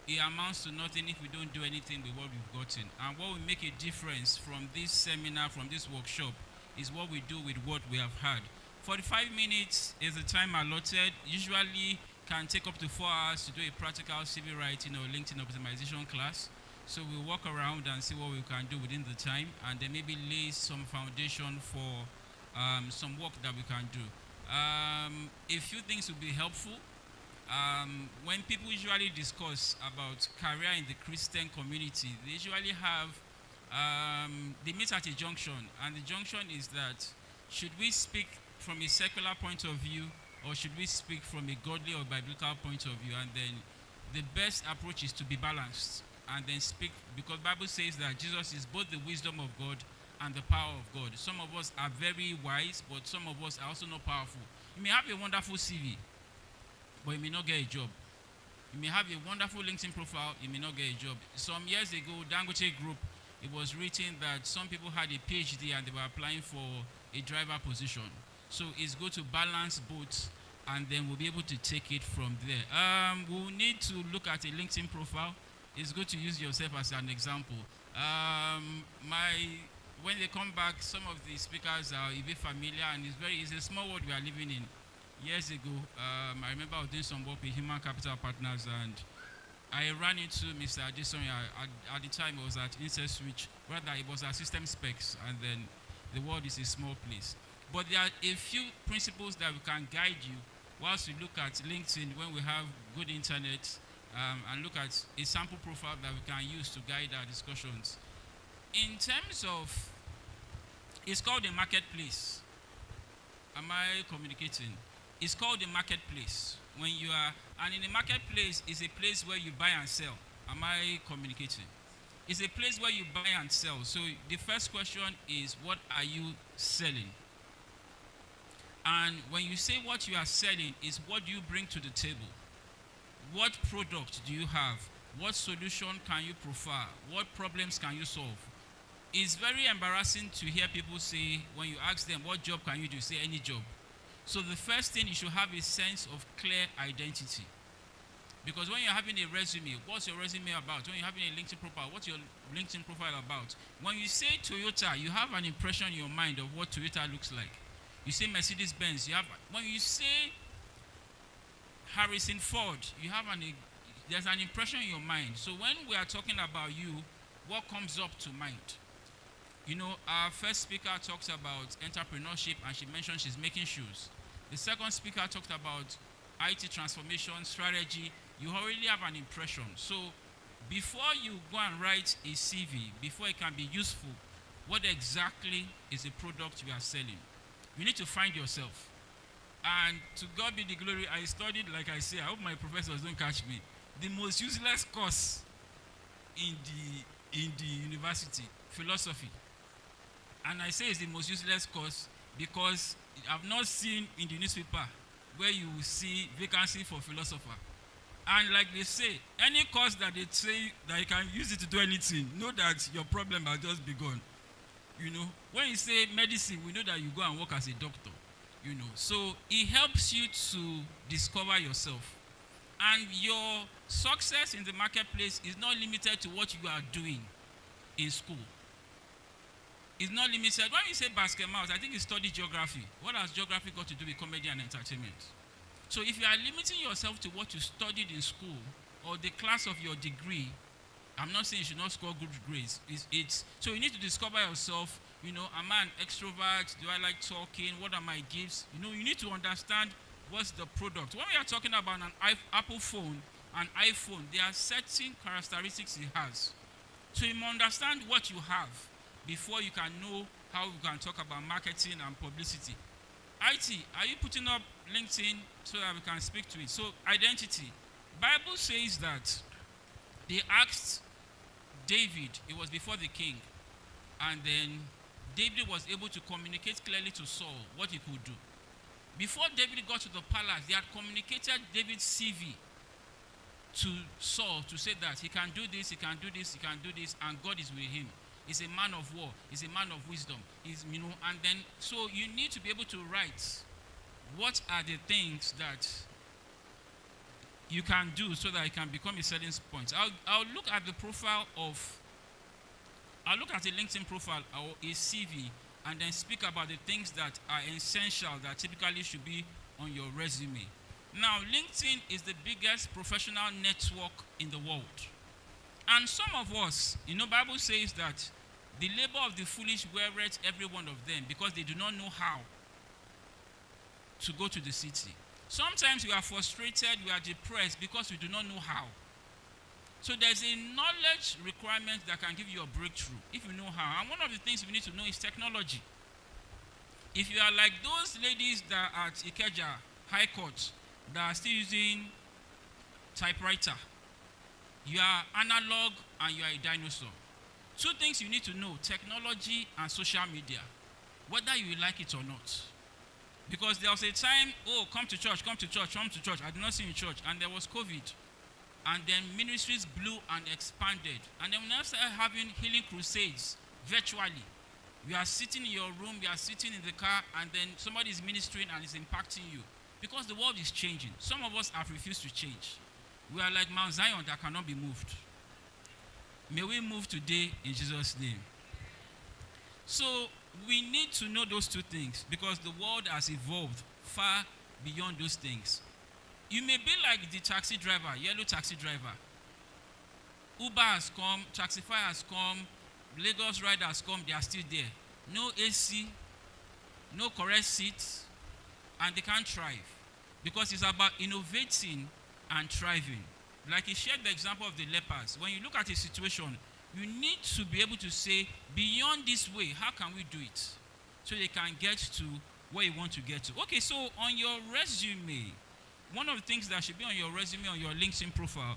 it amounts to nothing if we don't do anything with what we've gotten. And what will make a difference from this seminar, from this workshop, is what we do with what we have had. 45 minutes is the time allotted. Usually can take up to 4 hours to do a practical CV writing or LinkedIn optimization class. So we'll walk around and see what we can do within the time, and then maybe lay some foundation for some work that we can do. A few things will be helpful. When people usually discuss about career in the Christian community, they usually have, they meet at a junction, and the junction is that, should we speak from a secular point of view, or should we speak from a godly or biblical point of view? And then the best approach is to be balanced, and then speak, because the Bible says that Jesus is both the wisdom of God and the power of God. Some of us are very wise, but some of us are also not powerful. You may have a wonderful CV, but you may not get a job. You may have a wonderful LinkedIn profile, you may not get a job. Some years ago, Dangote Group, it was written that some people had a PhD and they were applying for a driver position. So it's good to balance both, and then we'll be able to take it from there. We'll need to look at a LinkedIn profile. It's good to use yourself as an example. When they come back, some of the speakers are a bit familiar, and it's a small world we are living in. Years ago, I remember I was doing some work with Human Capital Partners, and I ran into Mr. Adesanya. At the time, it was at Insert Switch. Rather, it was at System Specs, and then the world is a small place. But there are a few principles that we can guide you whilst we look at LinkedIn when we have good internet, and look at a sample profile that we can use to guide our discussions. In terms of, it's called a marketplace. Am I communicating? It's called a marketplace. When you are, and in a marketplace is a place where you buy and sell. Am I communicating? It's a place where you buy and sell. So the first question is, what are you selling? And when you say what you are selling, is what do you bring to the table? What product do you have? What solution can you prefer? What problems can you solve? It's very embarrassing to hear people say, when you ask them, what job can you do? Say, any job. So the first thing, you should have a sense of clear identity. Because when you're having a resume, what's your resume about? When you're having a LinkedIn profile, what's your LinkedIn profile about? When you say Toyota, you have an impression in your mind of what Toyota looks like. You say Mercedes-Benz, when you say Harrison Ford, there's an impression in your mind. So when we are talking about you, what comes up to mind? You know, our first speaker talks about entrepreneurship, and she mentioned she's making shoes. The second speaker talked about IT transformation, strategy. You already have an impression. So before you go and write a CV, before it can be useful, what exactly is the product you are selling? You need to find yourself. And to God be the glory, I studied, like I say, I hope my professors don't catch me, the most useless course in the university, philosophy. And I say it's the most useless course because I've not seen in the newspaper where you will see vacancy for philosopher. And like they say, any course that they say that you can use it to do anything, know that your problem has just begun. You know, when you say medicine, we know that you go and work as a doctor. You know, so it helps you to discover yourself. And your success in the marketplace is not limited to what you are doing in school. It's not limited. When you say basket mouse, I think you study geography. What has geography got to do with comedy and entertainment? So if you are limiting yourself to what you studied in school or the class of your degree, I'm not saying you should not score good grades. So you need to discover yourself. Am I an extrovert? Do I like talking? What are my gifts? You need to understand what's the product. When we are talking about an Apple phone, an iPhone, there are certain characteristics it has. So you must understand what you have before you can know how you can talk about marketing and publicity. IT, are you putting up LinkedIn so that we can speak to it? So identity. Bible says that they asked David, it was before the king, and then David was able to communicate clearly to Saul what he could do. Before David got to the palace, they had communicated David's CV to Saul to say that he can do this, he can do this, he can do this, and God is with him. He's a man of war, he's a man of wisdom. And then so you need to be able to write what are the things that you can do so that it can become a selling point. I'll look at the profile I'll look at a LinkedIn profile or a CV and then speak about the things that are essential that typically should be on your resume. Now, LinkedIn is the biggest professional network in the world. And some of us, Bible says that the labor of the foolish weareth every one of them because they do not know how to go to the city. Sometimes we are frustrated, we are depressed because we do not know how. So there's a knowledge requirement that can give you a breakthrough if you know how. And one of the things we need to know is technology. If you are like those ladies that are at Ikeja High Court that are still using typewriter, you are analog and you are a dinosaur. Two things you need to know: technology and social media, whether you like it or not. Because there was a time, come to church, come to church, come to church. I did not see you in church. And there was COVID. And then ministries blew and expanded. And then we now started having healing crusades virtually. You are sitting in your room, you are sitting in the car, and then somebody is ministering and is impacting you. Because the world is changing. Some of us have refused to change. We are like Mount Zion that cannot be moved. May we move today in Jesus' name. So we need to know those two things because the world has evolved far beyond those things. You may be like the taxi driver, yellow taxi driver. Uber has come, Taxify has come, Lagos Ride has come, they are still there. No AC, no correct seats, and they can't thrive. Because it's about innovating and thriving. Like he shared the example of the lepers. When you look at a situation, you need to be able to say, beyond this way, how can we do it? So they can get to where you want to get to. Okay, so on your resume, one of the things that should be on your resume, on your LinkedIn profile,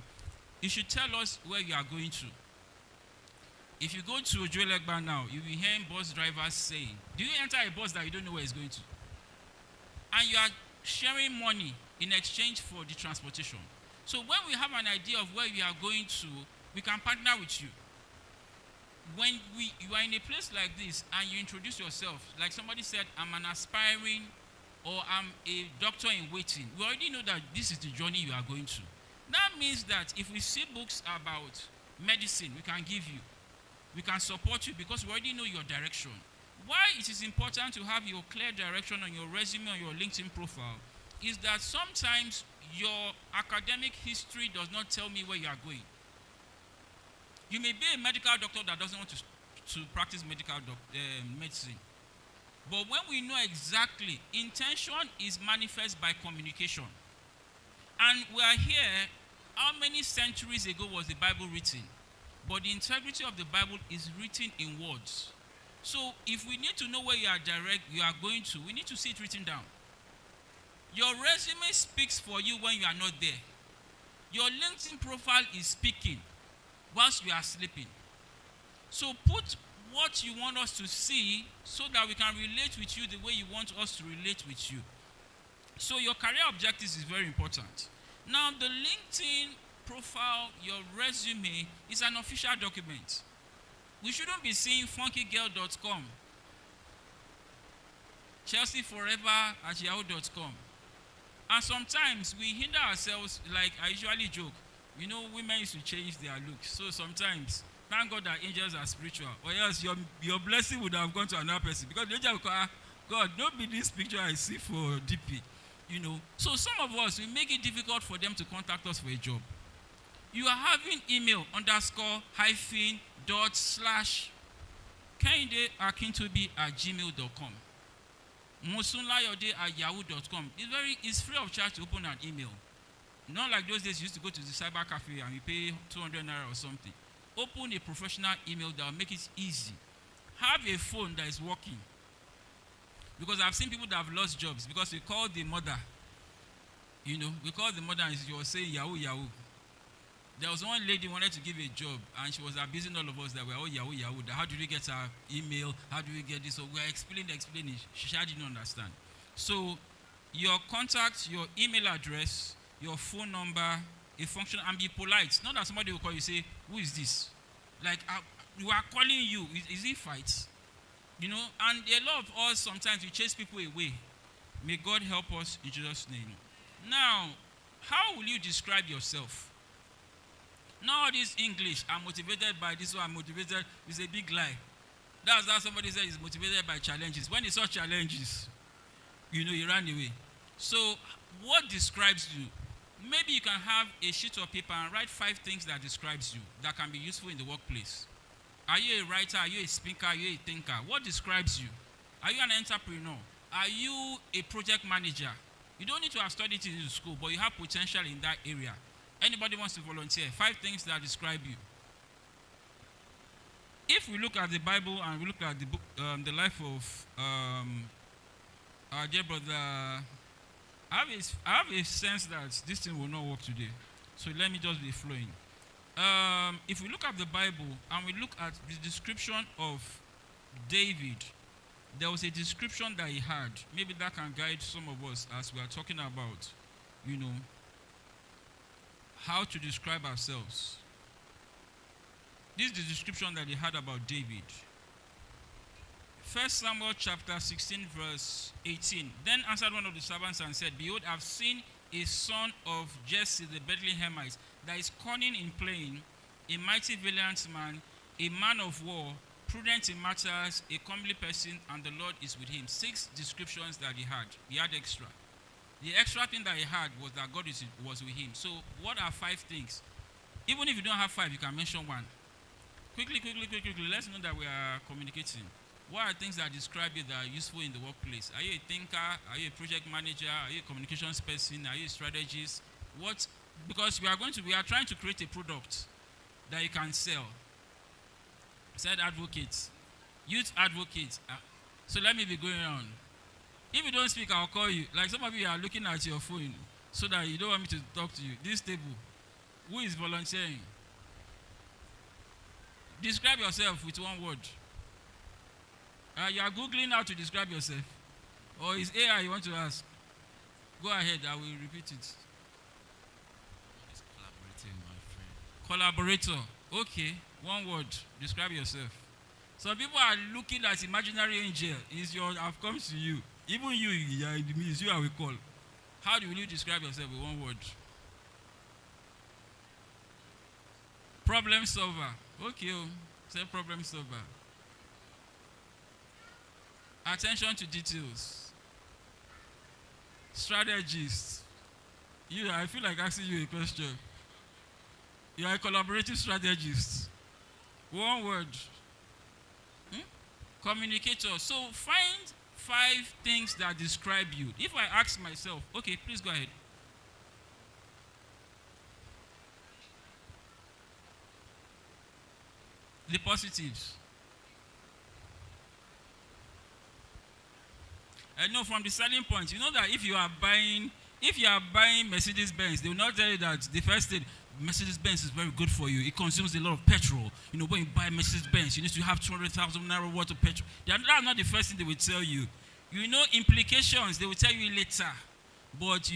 you should tell us where you are going to. If you go to Joel Egba now, you'll be hearing bus drivers saying, do you enter a bus that you don't know where it's going to? And you are sharing money in exchange for the transportation. So when we have an idea of where we are going to, we can partner with you. When you are in a place like this and you introduce yourself, like somebody said, I'm an aspiring or I'm a doctor in waiting, we already know that this is the journey you are going to. That means that if we see books about medicine, we can give you. We can support you because we already know your direction. Why it is important to have your clear direction on your resume, on your LinkedIn profile, is that sometimes your academic history does not tell me where you are going. You may be a medical doctor that doesn't want to practice medicine. But when we know exactly, intention is manifest by communication. And we are here, how many centuries ago was the Bible written? But the integrity of the Bible is written in words. So if we need to know where you are going to, we need to see it written down. Your resume speaks for you when you are not there. Your LinkedIn profile is speaking whilst you are sleeping. So put what you want us to see so that we can relate with you the way you want us to relate with you. So your career objectives is very important. Now the LinkedIn profile, your resume is an official document. We shouldn't be seeing funkygirl.com, chelseaforever@yahoo.com. And sometimes we hinder ourselves, like I usually joke, women used to change their looks. So sometimes, thank God that angels are spiritual, or else your blessing would have gone to another person. Because the angel will call, God, don't be this picture I see for DP. So some of us, we make it difficult for them to contact us for a job. You are having email _hyphen dot slash kendeakintobi@gmail.com, mosunlayode@yahoo.com. It's free of charge to open an email. Not like those days you used to go to the cyber cafe and you pay 200 naira or something. Open a professional email that will make it easy. Have a phone that is working. Because I've seen people that have lost jobs because we called the mother. We called the mother and she was saying Yahoo, Yahoo. There was one lady who wanted to give a job and she was abusing all of us that we are all Yahoo, Yahoo. That how do we get our email? How do we get this? So we are explaining. She didn't understand. So your contact, your email address, your phone number, a function, and be polite. Not that somebody will call you say, who is this? Like, we are calling you. Is it fight? And a lot of us, sometimes we chase people away. May God help us in Jesus' name. Now, how will you describe yourself? Now, this English, I'm motivated by this one, I'm motivated, is a big lie. That's how somebody says he's motivated by challenges. When he saw challenges, he ran away. So, what describes you? Maybe you can have a sheet of paper and write 5 things that describes you that can be useful in the workplace. Are you a writer? Are you a speaker? Are you a thinker? What describes you? Are you an entrepreneur? Are you a project manager? You don't need to have studied it in school, but you have potential in that area. Anybody wants to volunteer? 5 things that describe you. If we look at the Bible and we look at the book, the life of our dear brother, I have a sense that this thing will not work today. So let me just be flowing. If we look at the Bible and we look at the description of David, there was a description that he had. Maybe that can guide some of us as we are talking about, how to describe ourselves. This is the description that he had about David. 1 Samuel chapter 16 verse 18. Then answered one of the servants and said, Behold, I have seen a son of Jesse the Bethlehemite, that is cunning in playing, a mighty valiant man, a man of war, prudent in matters, a comely person, and the Lord is with him. 6 descriptions that he had. He had extra. The extra thing that he had was that God was with him. So what are 5 things? Even if you don't have 5, you can mention 1. Quickly, let's know that we are communicating. What are things that describe you that are useful in the workplace? Are you a thinker? Are you a project manager? Are you a communications person? Are you a strategist? What? Because we are trying to create a product that you can sell. Said advocate, youth advocate. So let me be going on. If you don't speak, I'll call you. Like some of you are looking at your phone so that you don't want me to talk to you. This table, who is volunteering? Describe yourself with 1 word. You are Googling how to describe yourself. Or is AI you want to ask? Go ahead, I will repeat it. Collaborating, my friend. Collaborator. Okay, 1 word. Describe yourself. Some people are looking at imaginary angel. I've come to you. Even you, it's you I will call. How do you describe yourself with 1 word? Problem solver. Okay, say problem solver. Attention to details. Strategist. I feel like asking you a question. You are a collaborative strategist. 1 word. Communicator. So find 5 things that describe you. If I ask myself, okay, please go ahead. The positives. I know from the selling point, you know that if you are buying Mercedes Benz, they will not tell you that the first thing, Mercedes Benz is very good for you. It consumes a lot of petrol. When you buy Mercedes Benz, you need to have 200,000 naira worth of petrol. That's not the first thing they will tell you. Implications, they will tell you later. But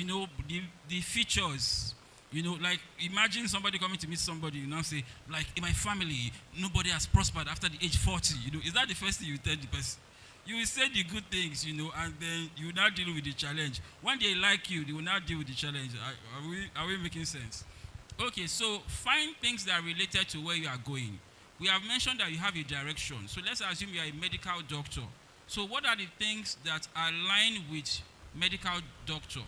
the features, like imagine somebody coming to meet somebody, say, like in my family, nobody has prospered after the age 40. Is that the first thing you tell the person? You will say the good things, and then you will now deal with the challenge. When they like you, they will now deal with the challenge. Are we making sense? Okay, so find things that are related to where you are going. We have mentioned that you have a direction. So let's assume you are a medical doctor. So what are the things that align with medical doctor?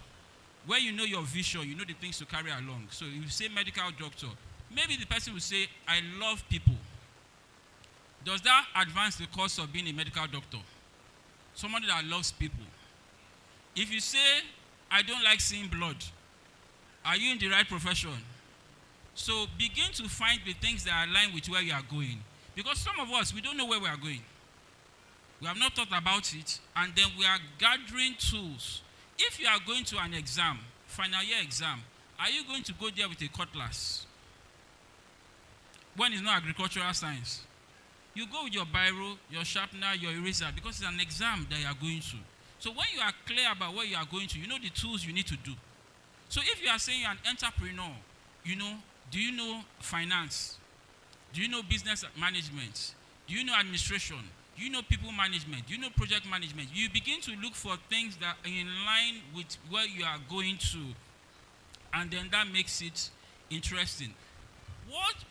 Where you know your vision, you know the things to carry along. So you say medical doctor. Maybe the person will say, I love people. Does that advance the course of being a medical doctor? Somebody that loves people. If you say, I don't like seeing blood, are you in the right profession? So begin to find the things that align with where you are going. Because some of us, we don't know where we are going. We have not thought about it, and then we are gathering tools. If you are going to an exam, final year exam, are you going to go there with a cutlass? When it's not agricultural science. You go with your biro, your sharpener, your eraser, because it's an exam that you are going to. So when you are clear about where you are going to, you know the tools you need to do. So if you are saying you're an entrepreneur, do you know finance? Do you know business management? Do you know administration? Do you know people management? Do you know project management? You begin to look for things that are in line with where you are going to, and then that makes it interesting.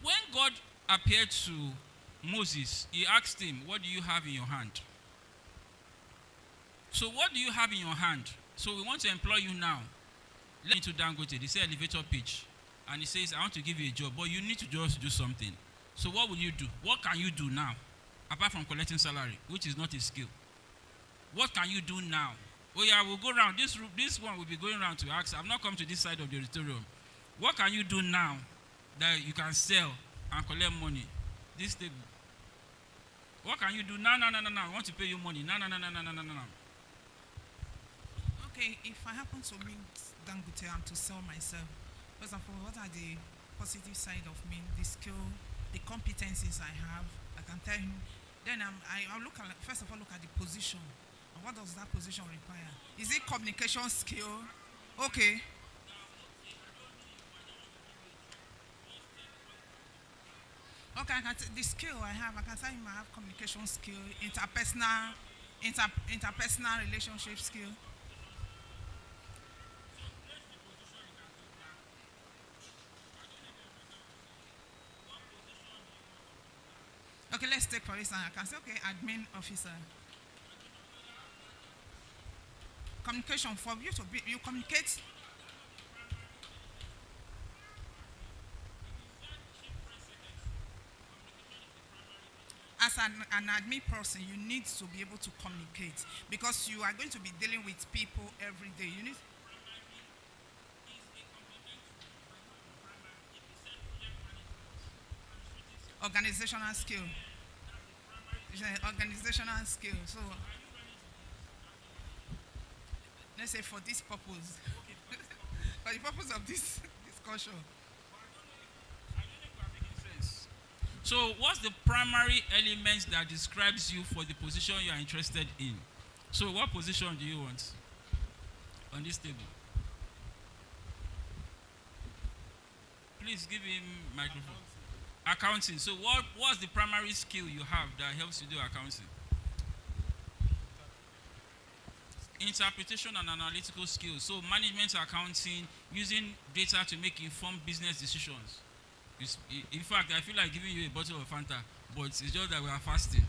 When God appeared to Moses, he asked him, what do you have in your hand? So what do you have in your hand? So we want to employ you now. Let me to Dangote. They say elevator pitch. And he says, I want to give you a job, but you need to just do something. So what will you do? What can you do now? Apart from collecting salary, which is not a skill. What can you do now? Oh yeah, we'll go around. This one will be going around to ask. I've not come to this side of the auditorium. What can you do now that you can sell and collect money? This table. What can you do? No. I want to pay you money. No. Okay, if I happen to meet Dangote and to sell myself, first of all, what are the positive side of me, the skill, the competencies I have? I can tell him. Then I'll look at, first of all, look at the position. And what does that position require? Is it communication skill? Okay. Okay, the skill I have, I can tell him I have communication skill, interpersonal relationship skill. Okay, let's take for instance, I can say, okay, admin officer. Communication, for you to be, you communicate. As an admin person, you need to be able to communicate because you are going to be dealing with people every day. You need organizational skill. Organizational skill. So let's say for this purpose, for the purpose of this discussion. So what's the primary element that describes you for the position you are interested in? So what position do you want on this table? Please give him microphone. Accounting. So what's the primary skill you have that helps you do accounting? Interpretation and analytical skills. So management accounting, using data to make informed business decisions. In fact, I feel like giving you a bottle of Fanta, but it's just that we are fasting.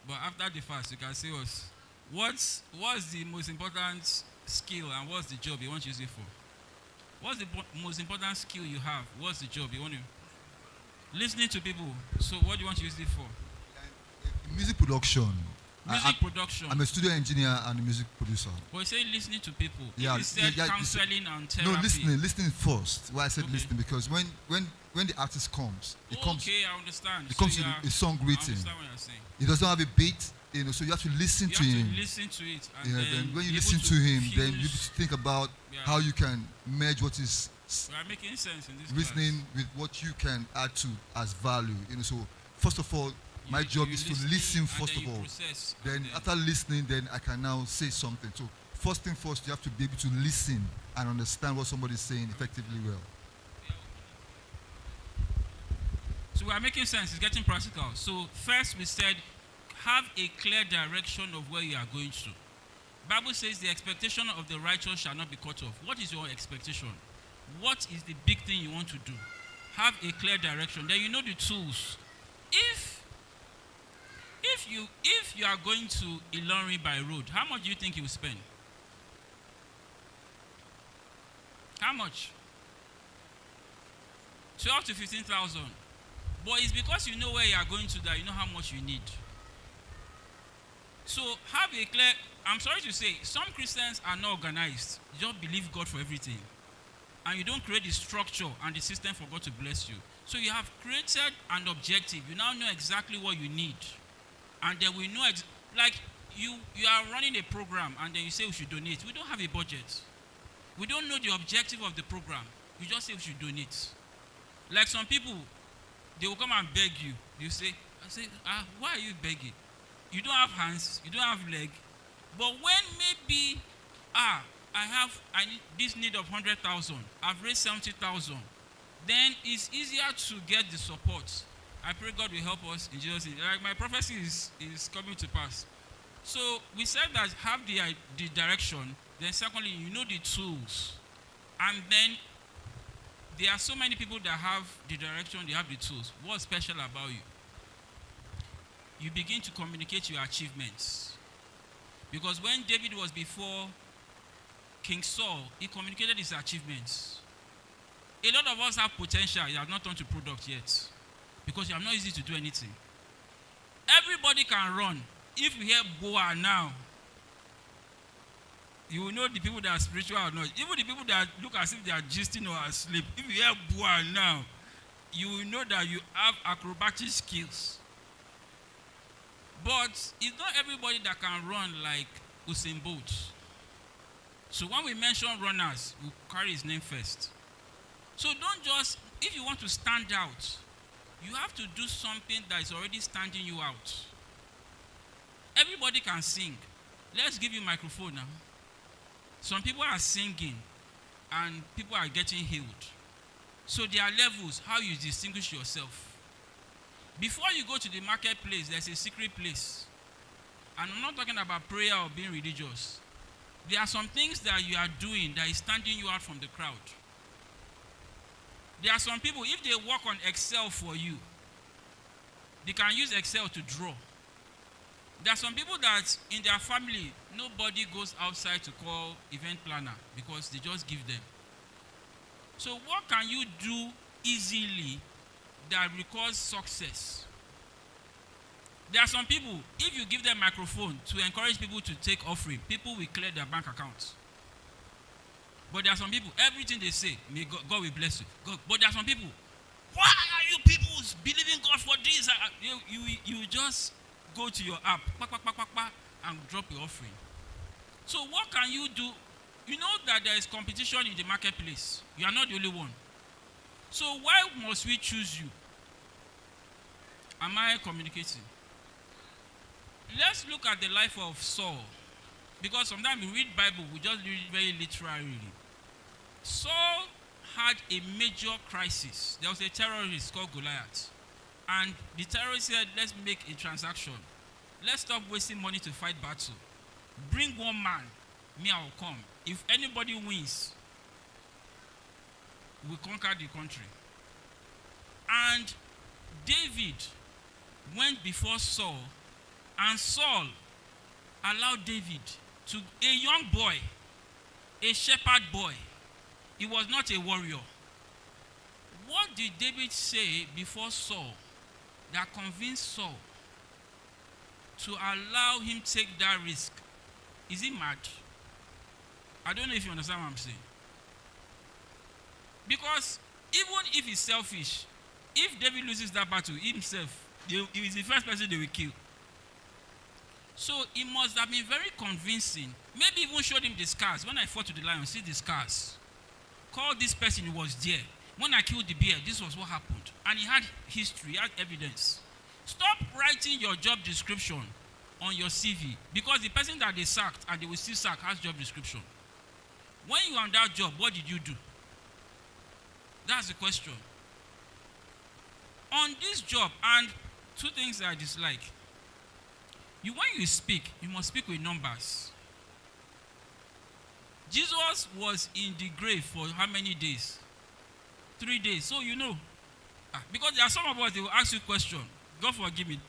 But after the fast, you can say us, what's the most important skill and what's the job you want to use it for? What's the most important skill you have? What's the job you want to? Listening to people. So what do you want to use it for? Music production. Production. I'm a studio engineer and a music producer. But you say listening to people. Yeah, you said counseling and therapy. No, listening first. Why I said listening, because when the artist comes, comes. Okay, I understand. It comes with a song written. I understand what you're saying. It doesn't have a beat, so you have to listen to him. You have to listen to it. And then when you listen to him, then you think about how you can merge what is we are making sense in this listening class. with what you can add to as value. So first of all, my job is to listen first of all. Then after listening, then I can now say something. So first thing first, you have to be able to listen and understand what somebody is saying effectively well. So we are making sense. It's getting practical. So first we said, have a clear direction of where you are going to. Bible says the expectation of the righteous shall not be cut off. What is your expectation? What is the big thing you want to do? Have a clear direction. Then you know the tools. If you are going to Ilorin by road, how much do you think you will spend? How much? 12 to 15,000. But it's because you know where you are going to that you know how much you need. So have a clear, I'm sorry to say, some Christians are not organized. You don't believe God for everything. And you don't create the structure and the system for God to bless you. So you have created an objective. You now know exactly what you need. And then we know, like you are running a program and then you say we should donate. We don't have a budget. We don't know the objective of the program. You just say we should donate. Like some people, they will come and beg you. You say, why are you begging? You don't have hands, you don't have leg. But when maybe, I need this need of 100,000, I've raised 70,000, then it's easier to get the support. I pray God will help us in Jesus' name. Like my prophecy is coming to pass. So we said that have the direction, then secondly, you know the tools. And then there are so many people that have the direction, they have the tools. What's special about you? You begin to communicate your achievements. Because when David was before King Saul, he communicated his achievements. A lot of us have potential, you have not turned to product yet. Because you are not easy to do anything. Everybody can run. If you hear boa now, you will know the people that are spiritual or not. Even the people that look as if they are gisting or asleep. If you hear boa now, you will know that you have acrobatic skills. But it's not everybody that can run like Usain Bolt. So when we mention runners, we'll carry his name first. So don't just, if you want to stand out, you have to do something that is already standing you out. Everybody can sing. Let's give you a microphone now. Some people are singing and people are getting healed. So there are levels, how you distinguish yourself. Before you go to the marketplace, there's a secret place. And I'm not talking about prayer or being religious. There are some things that you are doing that is standing you out from the crowd. There are some people, if they work on Excel for you, they can use Excel to draw. There are some people that in their family, nobody goes outside to call event planner because they just give them. So what can you do easily that records success? There are some people, if you give them a microphone to encourage people to take offering, people will clear their bank accounts. But there are some people, everything they say, may God will bless you. But there are some people, why are you people believing God for this? You just go to your app, and drop your offering. So what can you do? You know that there is competition in the marketplace. You are not the only one. So why must we choose you? Am I communicating? Let's look at the life of Saul. Because sometimes we read Bible, we just read it very literally. Saul had a major crisis. There was a terrorist called Goliath. And the terrorist said, let's make a transaction. Let's stop wasting money to fight battle. Bring one man, me I will come. If anybody wins, we conquer the country. And David went before Saul, and Saul allowed David to, a young boy, a shepherd boy. He was not a warrior. What did David say before Saul that convinced Saul to allow him take that risk? Is he mad? I don't know if you understand what I'm saying. Because even if he's selfish, if David loses that battle himself, he is the first person they will kill. So it must have been very convincing. Maybe even showed him the scars. When I fought to the lion, see the scars. Call this person who was there. When I killed the bear, this was what happened. And he had history, he had evidence. Stop writing your job description on your CV, because the person that they sacked and they will still sack has job description. When you are on that job, what did you do? That's the question. On this job, and two things I dislike. When you speak, you must speak with numbers. Jesus was in the grave for how many days? 3 days. So you know. Because there are some of us, they will ask you a question. God forgive me.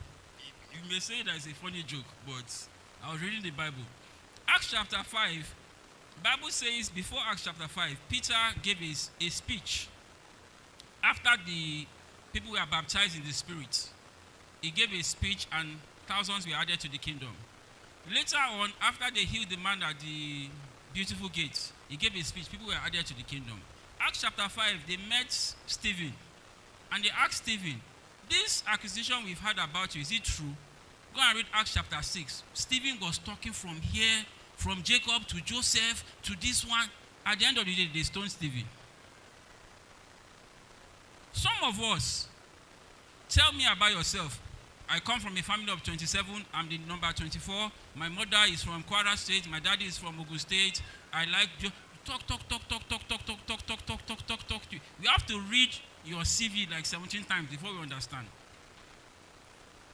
You may say that it's a funny joke, but I was reading the Bible. Acts chapter 5, Bible says before Acts chapter 5, Peter gave a speech after the people were baptized in the Spirit. He gave a speech and thousands were added to the kingdom. Later on, after they healed the man at the beautiful gate, he gave a speech. People were added to the kingdom. Acts chapter 5, they met Stephen. And they asked Stephen, this accusation we've heard about you, is it true? Go and read Acts chapter 6. Stephen was talking from here, from Jacob to Joseph to this one. At the end of the day, they stoned Stephen. Some of us, tell me about yourself. I come from a family of 27. I'm the number 24. My mother is from Kwara State. My daddy is from Ogun State. I like talk. We have to read your CV like 17 times before we understand.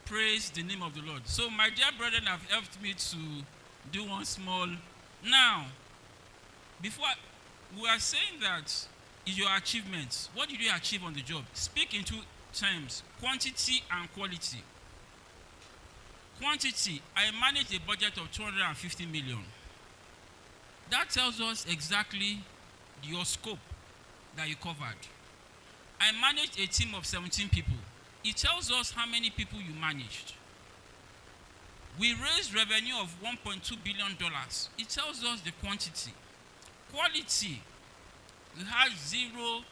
Praise the name of the Lord. So my dear brethren have helped me to do one small. Now, before we are saying that is your achievements. What did you achieve on the job? Speak in two terms, quantity and quality. Quantity, I managed a budget of 250 million. That tells us exactly your scope that you covered. I managed a team of 17 people. It tells us how many people you managed. We raised revenue of $1.2 billion. It tells us the quantity. Quality, we had 0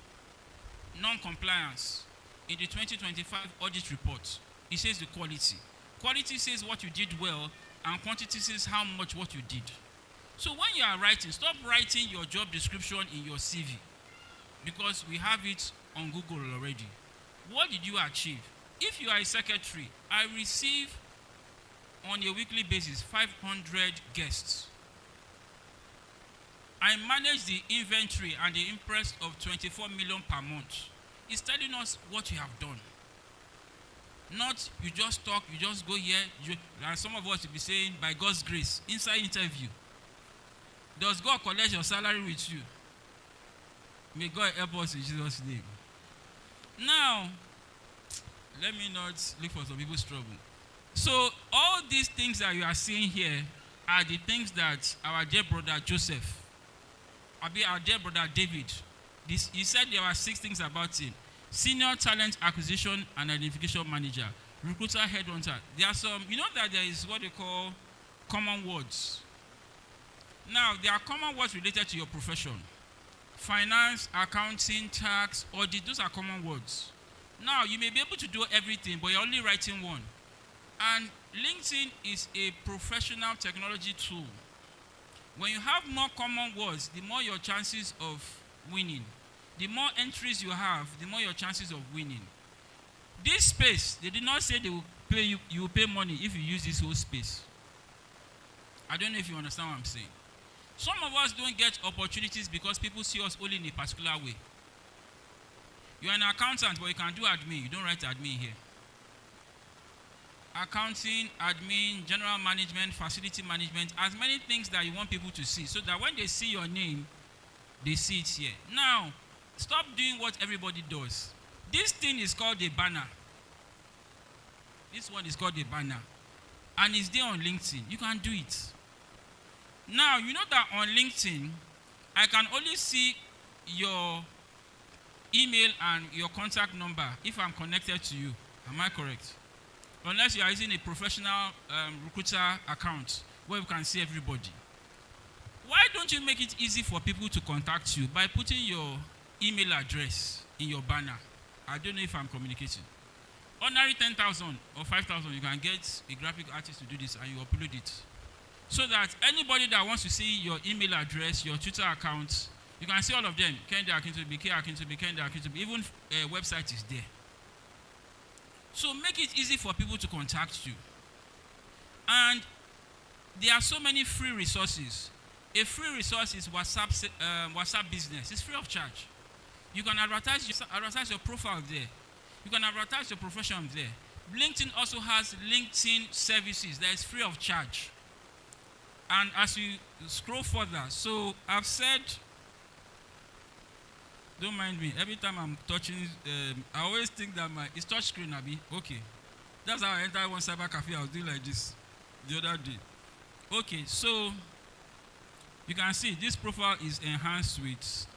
non-compliance in the 2025 audit report. It says the quality. Quality says what you did well, and quantity says how much what you did. So when you are writing, stop writing your job description in your CV, because we have it on Google already. What did you achieve? If you are a secretary, I receive on a weekly basis 500 guests. I manage the inventory and the interest of 24 million per month. It's telling us what you have done. Not you just talk, you just go here. And some of us will be saying, by God's grace, inside interview. Does God collect your salary with you? May God help us in Jesus' name. Now, let me not look for some people's trouble. So, all these things that you are seeing here are the things that our dear brother Joseph, our dear brother David, he said there were 6 things about him. Senior talent acquisition and identification manager, recruiter, headhunter. There are some, you know that there is what they call common words. Now, there are common words related to your profession. Finance, accounting, tax, audit, those are common words. Now, you may be able to do everything, but you're only writing one. And LinkedIn is a professional technology tool. When you have more common words, the more your chances of winning. The more entries you have, the more your chances of winning. This space, they did not say they will pay you will pay money if you use this whole space. I don't know if you understand what I'm saying. Some of us don't get opportunities because people see us only in a particular way. You're an accountant, but you can do admin. You don't write admin here. Accounting, admin, general management, facility management, as many things that you want people to see, so that when they see your name, they see it here. Now, stop doing what everybody does. This thing is called a banner. This one is called a banner. And it's there on LinkedIn. You can do it. Now, you know that on LinkedIn, I can only see your email and your contact number if I'm connected to you. Am I correct? Unless you are using a professional recruiter account where you can see everybody. Why don't you make it easy for people to contact you by putting your email address in your banner? I don't know if I'm communicating. Ordinary 10,000 or 5,000, you can get a graphic artist to do this and you upload it. So that anybody that wants to see your email address, your Twitter account, you can see all of them. Kendi Akintobi, K Akintobi, Kendi Akintobi. Even website is there. So make it easy for people to contact you. And there are so many free resources. A free resource is WhatsApp Business. It's free of charge. You can advertise your profile there. You can advertise your profession there. LinkedIn also has LinkedIn services that is free of charge. And as you scroll further, so I've said, don't mind me, every time I'm touching, I always think that it's touch screen, Abi. Okay. That's how I entered one cyber cafe. I was doing like this the other day. Okay, so You can see this profile is enhanced with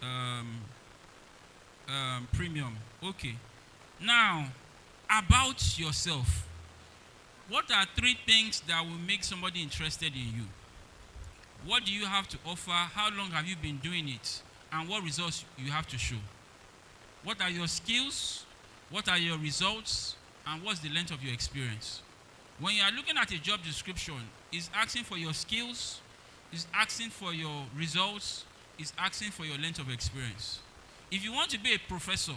premium. Okay. Now, about yourself. What are 3 things that will make somebody interested in you? What do you have to offer? How long have you been doing it? And what results you have to show? What are your skills? What are your results? And what's the length of your experience? When you are looking at a job description, it's asking for your skills, it's asking for your results, it's asking for your length of experience. If you want to be a professor,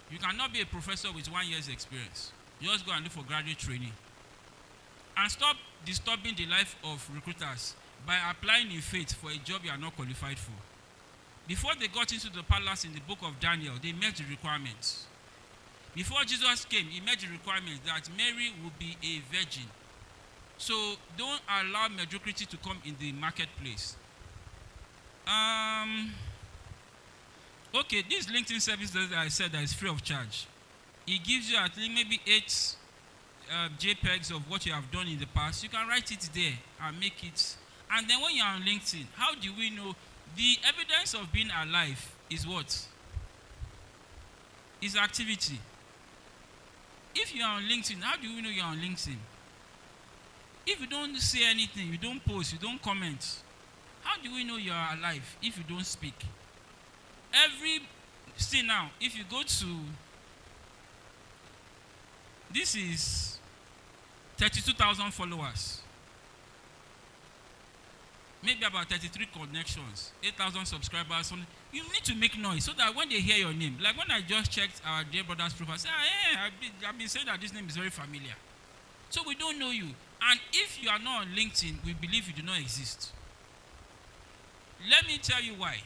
you cannot be a professor with 1 year's experience. You just go and look for graduate training. And stop disturbing the life of recruiters by applying in faith for a job you are not qualified for. Before they got into the palace in the book of Daniel, they met the requirements. Before Jesus came, he met the requirements that Mary would be a virgin. So don't allow mediocrity to come in the marketplace. Okay, this LinkedIn service that I said that is free of charge. It gives you, I think, maybe 8 JPEGs of what you have done in the past. You can write it there and make it. And then when you're on LinkedIn, how do we know? The evidence of being alive is what? Is activity. If you are on LinkedIn, how do we know you're on LinkedIn? If you don't say anything, you don't post, you don't comment, how do we know you are alive if you don't speak? See now, if you go to, this is 32,000 followers, maybe about 33 connections, 8,000 subscribers. You need to make noise so that when they hear your name, like when I just checked our dear brother's profile, I said, I've been saying that this name is very familiar. So we don't know you. And if you are not on LinkedIn, we believe you do not exist. Let me tell you why.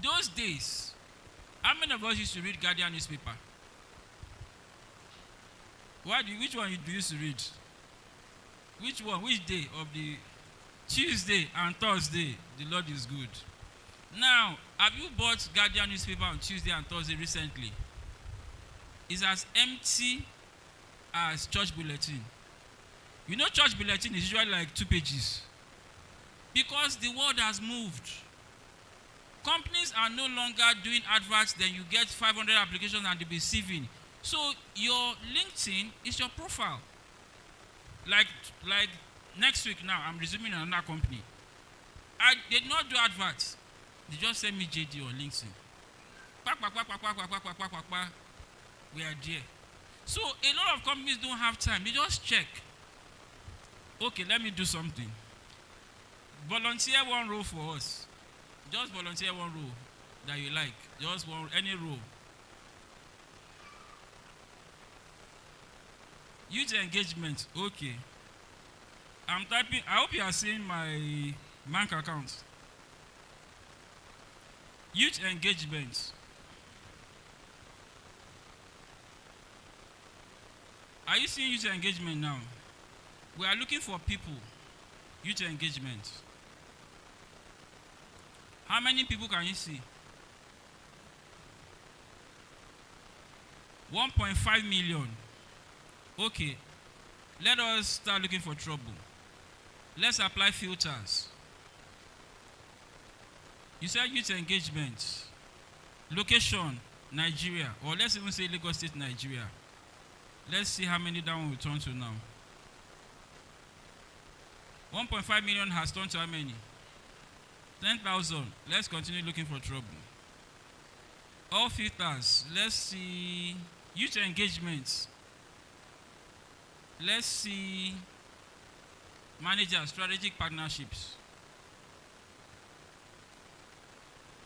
Those days, how many of us used to read Guardian newspaper? Which one do you used to read? Which one? Which day of the Tuesday and Thursday? The Lord is good. Now, have you bought Guardian newspaper on Tuesday and Thursday recently? It's as empty as church bulletin. You know, church bulletin is usually like 2 pages. Because the world has moved. Companies are no longer doing adverts, then you get 500 applications and they'll be receiving. So your LinkedIn is your profile. Like next week now, I'm resuming another company. I did not do adverts. They just send me JD on LinkedIn. We are there. So a lot of companies don't have time. They just check. Okay, let me do something. Volunteer 1 role for us. Just volunteer 1 role that you like. Just any role. Youth engagement. Okay. I'm typing. I hope you are seeing my bank account. Youth engagement. Are you seeing youth engagement now? We are looking for people. Youth engagement. How many people can you see? 1.5 million. Okay. Let us start looking for trouble. Let's apply filters. You said youth engagement. Location, Nigeria. Or let's even say Lagos State, Nigeria. Let's see how many that one will turn to now. 1.5 million has turned to how many? 10,000. Let's continue looking for trouble. All filters. Let's see. Youth engagement. Let's see. Manager, strategic partnerships.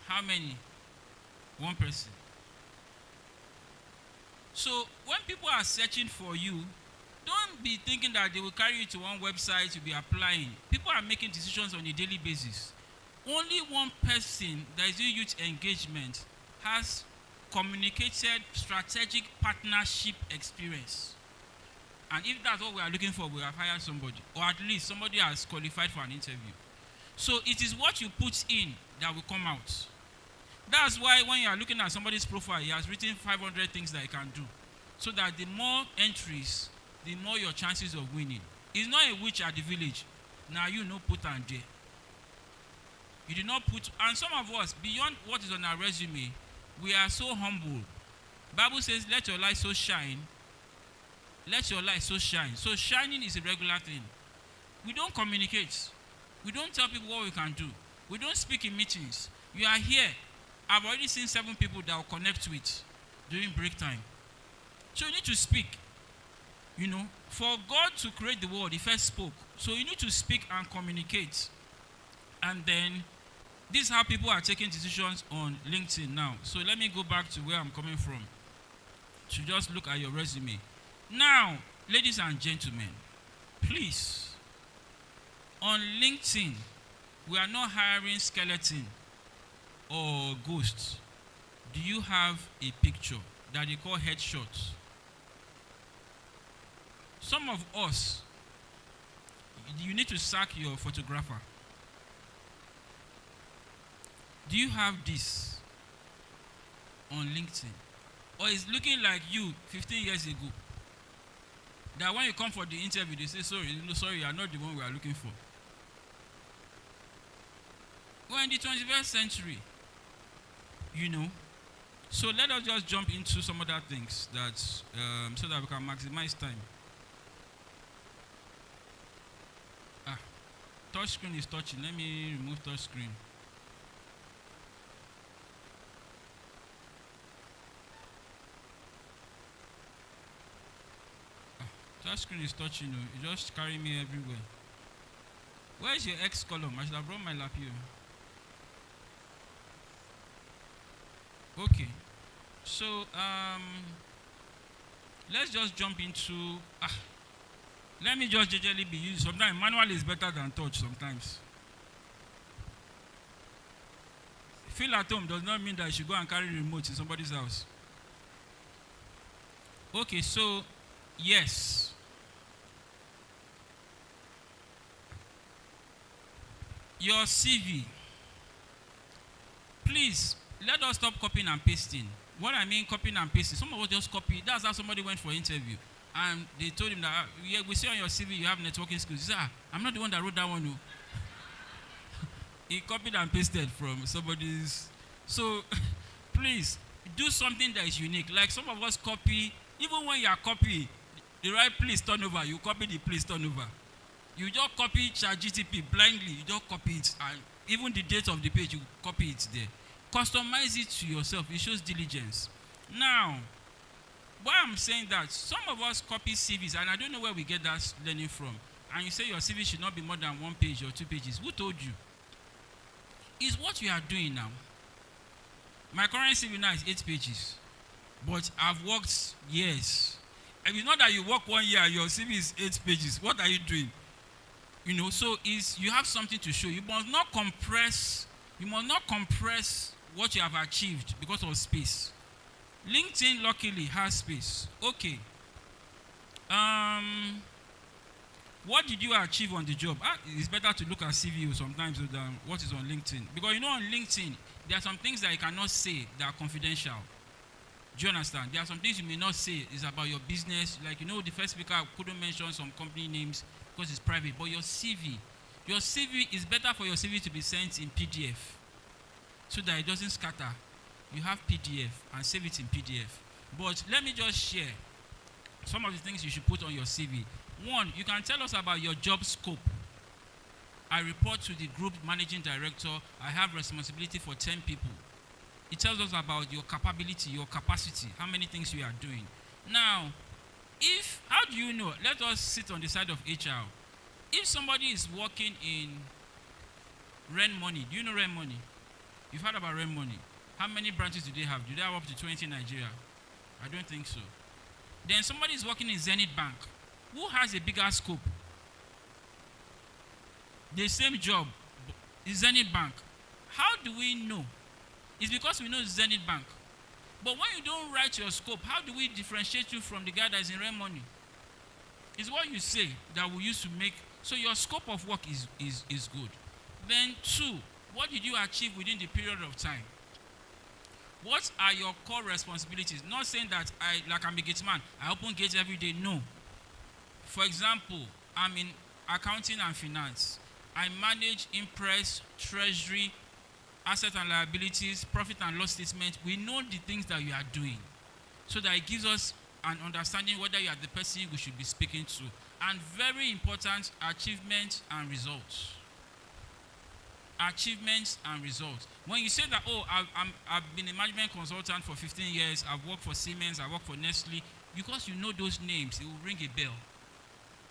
How many? 1 person. So when people are searching for you, don't be thinking that they will carry you to one website to be applying. People are making decisions on a daily basis. Only 1 person that is doing youth engagement has communicated strategic partnership experience. And if that's what we are looking for, we have hired somebody. Or at least somebody has qualified for an interview. So it is what you put in that will come out. That's why when you are looking at somebody's profile, he has written 500 things that he can do. So that the more entries, the more your chances of winning. It's not a witch at the village. Now you know put and there. You did not put, and some of us, beyond what is on our resume, we are so humble. Bible says, let your light so shine. Let your light so shine. So shining is a regular thing. We don't communicate. We don't tell people what we can do. We don't speak in meetings. You are here. I've already seen 7 people that will connect with during break time. So you need to speak. You know, for God to create the world, He first spoke. So you need to speak and communicate. And then, this is how people are taking decisions on LinkedIn now. So let me go back to where I'm coming from. To just look at your resume. Now, ladies and gentlemen, please, on LinkedIn, we are not hiring skeleton or ghosts. Do you have a picture that they call headshots? Some of us, you need to sack your photographer. Do you have this on LinkedIn? Or it's looking like you 15 years ago? That when you come for the interview, they say, sorry, no, sorry, you are not the one we are looking for. We're in the 21st century, you know. So let us just jump into some other things that, so that we can maximize time. Touch screen is touching. Let me remove touch screen. Touch screen is touching. You just carry me everywhere. Where is your X column? I should have brought my lap here. Okay. So let's just jump into let me just generally be used. Sometimes manual is better than touch sometimes. Feel at home does not mean that you should go and carry remote in somebody's house. Okay, so yes. Your CV. Please, let us stop copying and pasting. What I mean copying and pasting, some of us just copy. That's how somebody went for interview. And they told him that, yeah, we see on your CV you have networking skills. He said, I'm not the one that wrote that one. No. He copied and pasted from somebody's. So, please, do something that is unique. Like some of us copy, even when you are copying, the right please turn over, you copy the please turn over. You just copy ChatGPT blindly, you just copy it. And even the date of the page, you copy it there. Customize it to yourself. It shows diligence. Now, why I'm saying that, some of us copy CVs, and I don't know where we get that learning from. And you say your CV should not be more than 1 page or 2 pages. Who told you? It's what you are doing now. My current CV now is 8 pages. But I've worked years. And it's not that you work 1 year and your CV is 8 pages. What are you doing? You know, so you have something to show. You must not compress what you have achieved because of space. LinkedIn luckily has space. Okay. What did you achieve on the job? It's better to look at CV sometimes than what is on LinkedIn. Because you know on LinkedIn, there are some things that you cannot say that are confidential. Do you understand? There are some things you may not say is about your business. Like, you know, the first speaker couldn't mention some company names because it's private. But your CV is better for your CV to be sent in PDF so that it doesn't scatter. You have PDF and save it in PDF. But let me just share some of the things you should put on your CV. One, you can tell us about your job scope. I report to the group managing director. I have responsibility for 10 people. It tells us about your capability, your capacity, how many things you are doing. Now, how do you know? Let us sit on the side of HR. If somebody is working in rent money, do you know rent money? You've heard about rent money. How many branches do they have? Do they have up to 20 in Nigeria? I don't think so. Then somebody is working in Zenith Bank. Who has a bigger scope? The same job is Zenith Bank. How do we know? It's because we know Zenith Bank. But when you don't write your scope, how do we differentiate you from the guy that is in rent money? It's what you say that we use to make. So your scope of work is good. Then 2, what did you achieve within the period of time? What are your core responsibilities? Not saying that I'm a gate man, I open gates every day. No. For example, I'm in accounting and finance. I manage impress, treasury, asset and liabilities, profit and loss statement. We know the things that you are doing, so that it gives us an understanding whether you are the person we should be speaking to. And very important, achievements and results. Achievements and results. When you say that, oh, I've been a management consultant for 15 years, I've worked for Siemens, I worked for Nestle, because you know those names, it will ring a bell.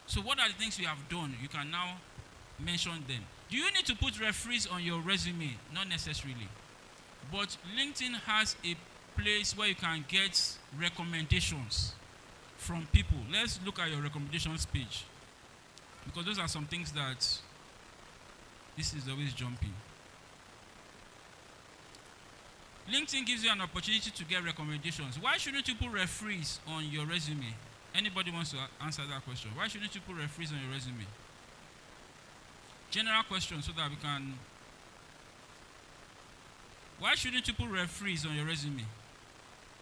So what are the things you have done? You can now mention them. Do you need to put referees on your resume? Not necessarily. But LinkedIn has a place where you can get recommendations from people. Let's look at your recommendations page, because those are some things that this is always jumping. LinkedIn gives you an opportunity to get recommendations. Why shouldn't you put referees on your resume? Anybody wants to answer that question? Why shouldn't you put referees on your resume? General question so that we can. Why shouldn't you put referees on your resume?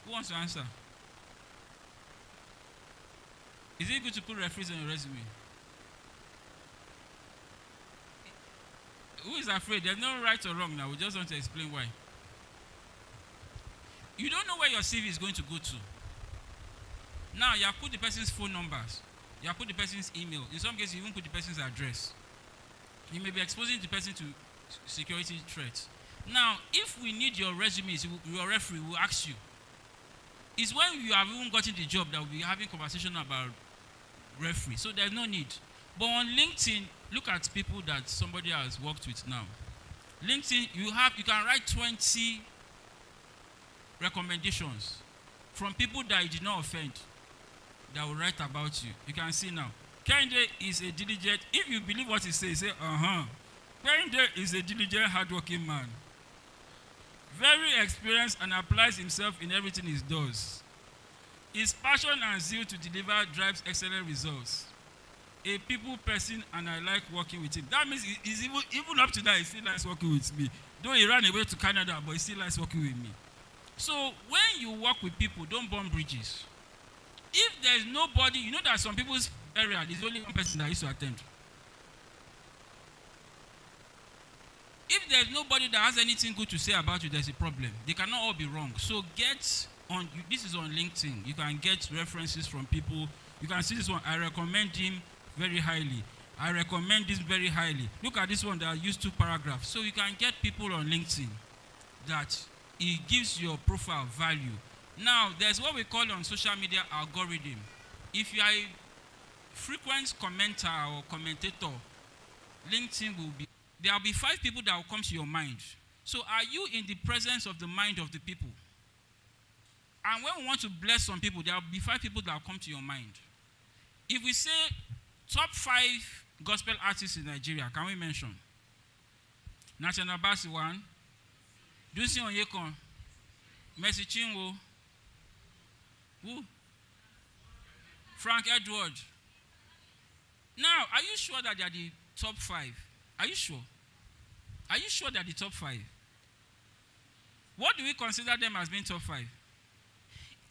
Who wants to answer? Is it good to put referees on your resume? Who is afraid? There's no right or wrong now. We just want to explain why. You don't know where your CV is going to go to. Now, you have put the person's phone numbers. You have put the person's email. In some cases, you even put the person's address. You may be exposing the person to security threats. Now, if we need your resumes, your referee will ask you. It's when you have even gotten the job that we'll be having conversation about referee. So there's no need. But on LinkedIn, look at people that somebody has worked with now. LinkedIn, you can write 20 recommendations from people that you did not offend, that will write about you. You can see now. Kende is a diligent, if you believe what he says, say, Kende is a diligent, hardworking man. Very experienced and applies himself in everything he does. His passion and zeal to deliver drives excellent results. A people person, and I like working with him. That means he's even up to now, he still likes working with me. Though he ran away to Canada, but he still likes working with me. So when you work with people, don't burn bridges. If there's nobody, you know that some people's area, there's only one person that used to attend. If there's nobody that has anything good to say about you, there's a problem. They cannot all be wrong. So get on, this is on LinkedIn. You can get references from people. You can see this one. I recommend him very highly. I recommend this very highly. Look at this one that I used 2 paragraphs. So you can get people on LinkedIn that it gives your profile value. Now, there's what we call on social media algorithm. If you are a frequent commenter or commentator, LinkedIn will be, there will be 5 people that will come to your mind. So are you in the presence of the mind of the people? And when we want to bless some people, there will be 5 people that will come to your mind. If we say top 5 gospel artists in Nigeria, can we mention? National Bassi 1, Dunsin Oyekon, Mercy Chinwo, who? Frank Edward. Now, are you sure that they are the top 5? Are you sure? Are you sure they are the top 5? What do we consider them as being top 5?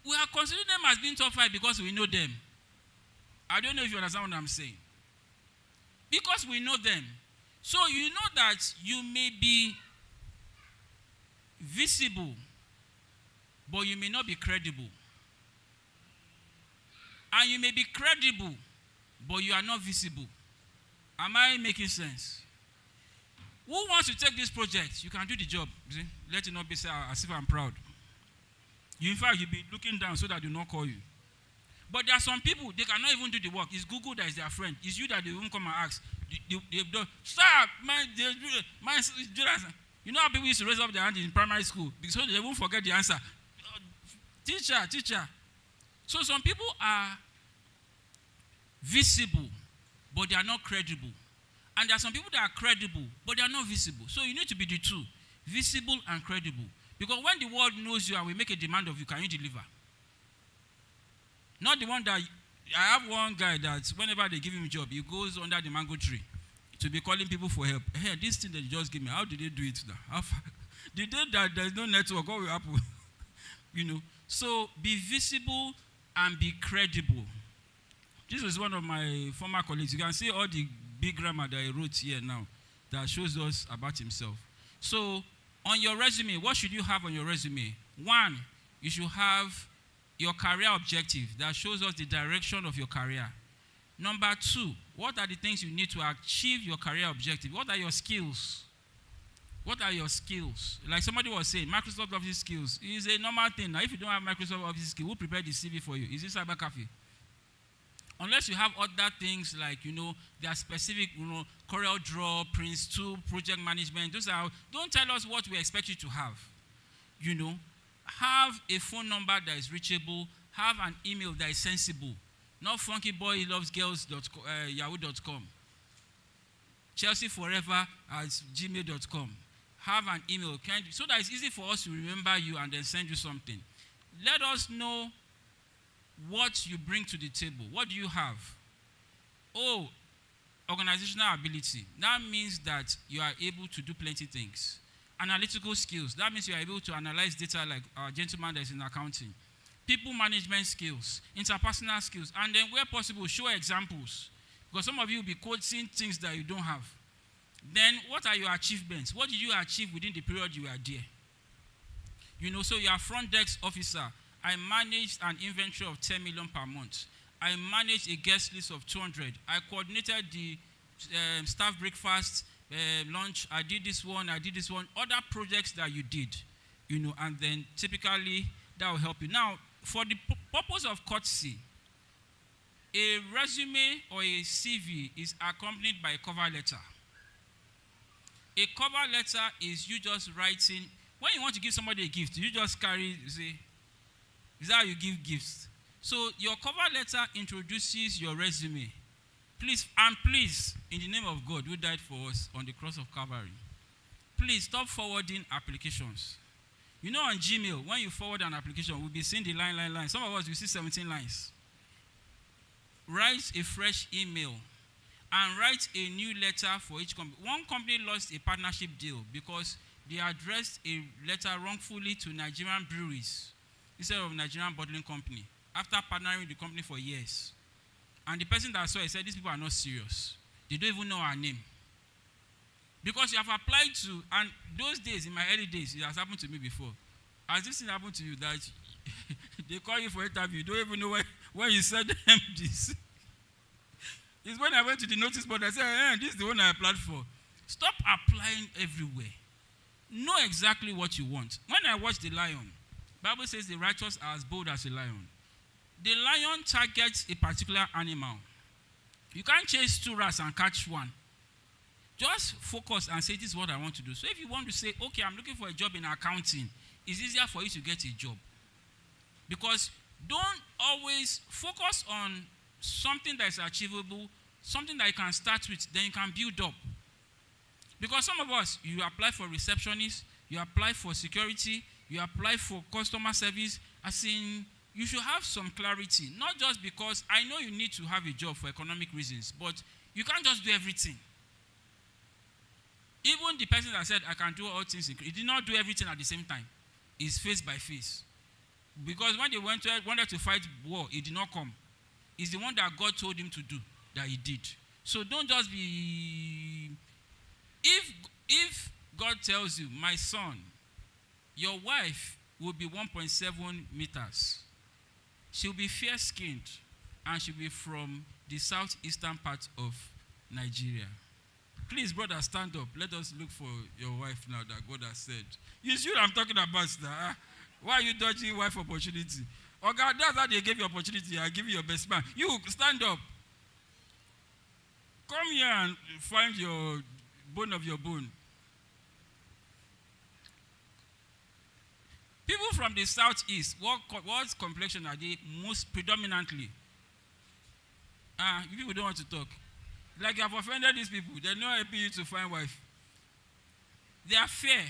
We are considering them as being top 5 because we know them. I don't know if you understand what I'm saying. Because we know them. So you know that you may be visible, but you may not be credible. And you may be credible, but you are not visible. Am I making sense? Who wants to take this project? You can do the job. See? Let it not be said as if I'm proud. You, in fact, you'll be looking down so that they will not call you. But there are some people, they cannot even do the work. It's Google that is their friend. It's you that they won't come and ask. They've done, stop, man, you know how people used to raise up their hand in primary school? Because they won't forget the answer. Teacher. So some people are visible, but they are not credible. And there are some people that are credible, but they are not visible. So you need to be the two, visible and credible. Because when the world knows you and we make a demand of you, can you deliver? Not the one that, I have one guy that whenever they give him a job, he goes under the mango tree to be calling people for help. Hey, this thing that you just gave me, how did they do it now? The day that there's no network, what will happen? You know. So be visible and be credible. This is one of my former colleagues. You can see all the big grammar that I wrote here now. that shows us about himself. So, on your resume, what should you have on your resume? 1, you should have your career objective that shows us the direction of your career. Number 2, what are the things you need to achieve your career objective? What are your skills? What are your skills? Like somebody was saying, Microsoft Office skills is a normal thing. Now, if you don't have Microsoft Office skills, who prepared the CV for you? Is it Cyber Cafe? Unless you have other things like, there are specific, Corel Draw, Prince 2, project management. Don't tell us what we expect you to have. Have a phone number that is reachable. Have an email that is sensible. Not funkyboylovesgirls.yahoo.com. chelseaforever@gmail.com. Have an email so that it's easy for us to remember you and then send you something. Let us know what you bring to the table. What do you have? Oh, organizational ability. That means that you are able to do plenty of things. Analytical skills. That means you are able to analyze data like our gentleman that is in accounting. People management skills. Interpersonal skills. And then where possible, show examples. Because some of you will be quoting things that you don't have. Then what are your achievements? What did you achieve within the period you were there? So you are front desk officer. I managed an inventory of 10 million per month. I managed a guest list of 200. I coordinated the staff breakfast, lunch. I did this one. Other projects that you did, and then typically that will help you. Now, for the purpose of courtesy, a resume or a CV is accompanied by a cover letter. A cover letter is you just writing. When you want to give somebody a gift, you just carry, is that how you give gifts? So your cover letter introduces your resume. Please, in the name of God who died for us on the cross of Calvary, please stop forwarding applications. On Gmail, when you forward an application, we'll be seeing the line. Some of us will see 17 lines. Write a fresh email and write a new letter for each company. One company lost a partnership deal because they addressed a letter wrongfully to Nigerian breweries instead of Nigerian bottling company after partnering with the company for years. And the person that saw it said, these people are not serious. They don't even know our name. Because you have applied to, and those days, in my early days, it has happened to me before. Has this thing happened to you that they call you for interview, you don't even know when you said them this? It's when I went to the notice board, I said, this is the one I applied for. Stop applying everywhere. Know exactly what you want. When I watched the lion, Bible says the righteous are as bold as a lion. The lion targets a particular animal. You can't chase 2 rats and catch one. Just focus and say, this is what I want to do. So if you want to say, okay, I'm looking for a job in accounting, it's easier for you to get a job. Because don't always focus on something that is achievable, something that you can start with, then you can build up. Because some of us, you apply for receptionist, you apply for security, you apply for customer service, as in, you should have some clarity. Not just because I know you need to have a job for economic reasons, but you can't just do everything. Even the person that said, I can do all things, he did not do everything at the same time. It's face by face. Because when they wanted to fight war, he did not come. It's the one that God told him to do that he did. So don't just be... If God tells you, my son, your wife will be 1.7 meters. She'll be fair-skinned, and she'll be from the southeastern part of Nigeria. Please, brother, stand up. Let us look for your wife now that God has said. You see what I'm talking about, sir? Why are you dodging wife opportunity? Oh God, that's how they gave you opportunity. I give you your best man. You, stand up. Come here and find your bone of your bone. People from the southeast, what complexion are they most predominantly? You people don't want to talk. Like you have offended these people. They're not helping you to find wife. They are fair.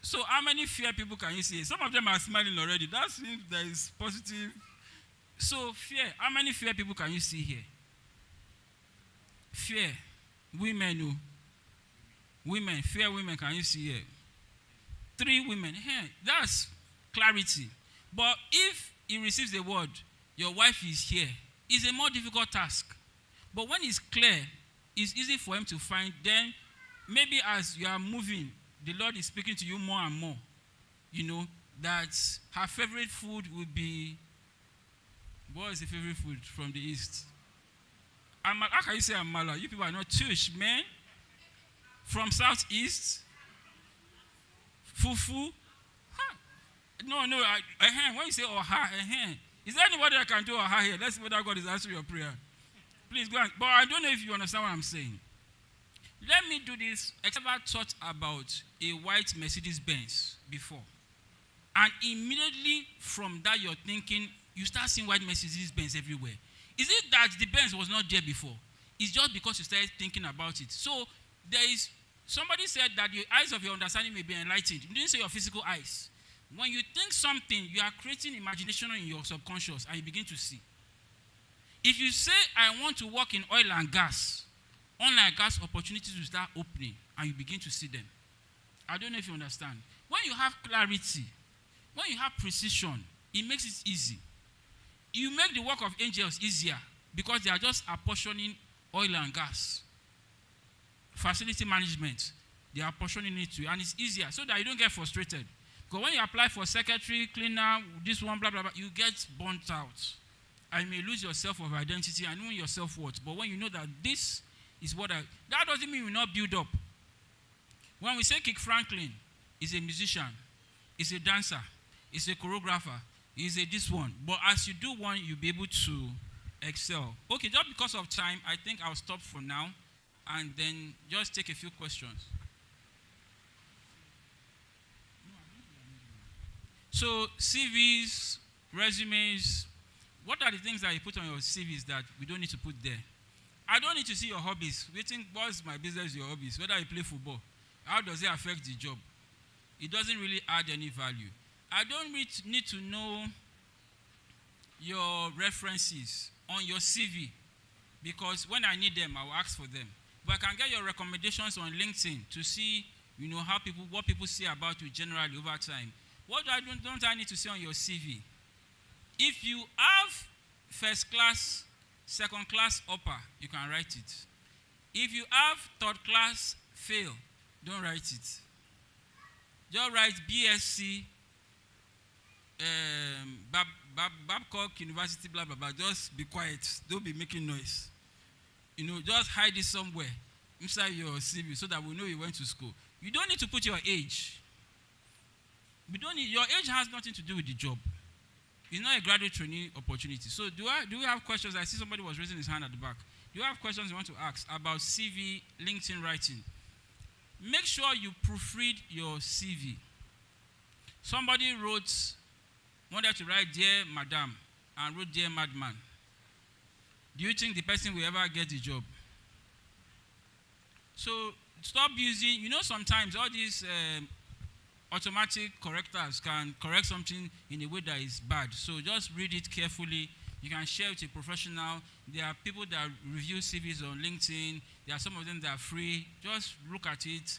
So how many fair people can you see? Some of them are smiling already. That seems that is positive. So fair. How many fair people can you see here? Fair. Women. Women. Fair women can you see here? 3 women. Here. That's clarity. But if he receives the word, your wife is here, it's a more difficult task. But when it's clear, it's easy for him to find. Then maybe as you are moving, the Lord is speaking to you more and more. You know, that her favorite food would be, what is the favorite food from the East? How can you say Amala? You people are not Tush, man. From Southeast? Fufu? Huh. No, when you say Oha, is there anybody that can do Oha here? Let's see whether God is answering your prayer. Please go on. But I don't know if you understand what I'm saying. Let me do this. I never thought about a white Mercedes Benz before. And immediately from that you're thinking, you start seeing white Mercedes Benz everywhere. Is it that the Benz was not there before? It's just because you started thinking about it. So somebody said that the eyes of your understanding may be enlightened. You didn't say your physical eyes. When you think something, you are creating imagination in your subconscious and you begin to see. If you say, I want to work in oil and gas opportunities will start opening and you begin to see them. I don't know if you understand. When you have clarity, when you have precision, it makes it easy. You make the work of angels easier because they are just apportioning oil and gas. Facility management, they are apportioning it to you, and it's easier so that you don't get frustrated. Because when you apply for secretary, cleaner, this one, blah, blah, blah, you get burnt out. And you may lose your self of identity and even your self-worth. But when you know that this is that doesn't mean you will not build up. When we say Kirk Franklin is a musician, is a dancer, is a choreographer, is a this one. But as you do one, you'll be able to excel. Okay, just because of time, I think I'll stop for now and then just take a few questions. So, CVs, resumes, what are the things that you put on your CVs that we don't need to put there? I don't need to see your hobbies. Waiting, what's my business, your hobbies? Whether you play football, how does it affect the job? It doesn't really add any value. I don't need to know your references on your CV because when I need them, I will ask for them. But I can get your recommendations on LinkedIn to see, what people say about you generally over time. What don't I need to see on your CV? If you have first class, second class upper, you can write it. If you have third class fail, don't write it. Just write BSc, Babcock University, blah, blah, blah. Just be quiet. Don't be making noise. Just hide it somewhere inside your CV so that we know you went to school. You don't need to put your age. Your age has nothing to do with the job. It's not a graduate training opportunity. So do we have questions? I see somebody was raising his hand at the back. Do you have questions you want to ask about CV, LinkedIn writing? Make sure you proofread your CV. Somebody wanted to write Dear Madam and wrote Dear Madman. Do you think the person will ever get the job? So stop using, sometimes all these automatic correctors can correct something in a way that is bad. So just read it carefully. You can share it with a professional. There are people that review CVs on LinkedIn. There are some of them that are free. Just look at it,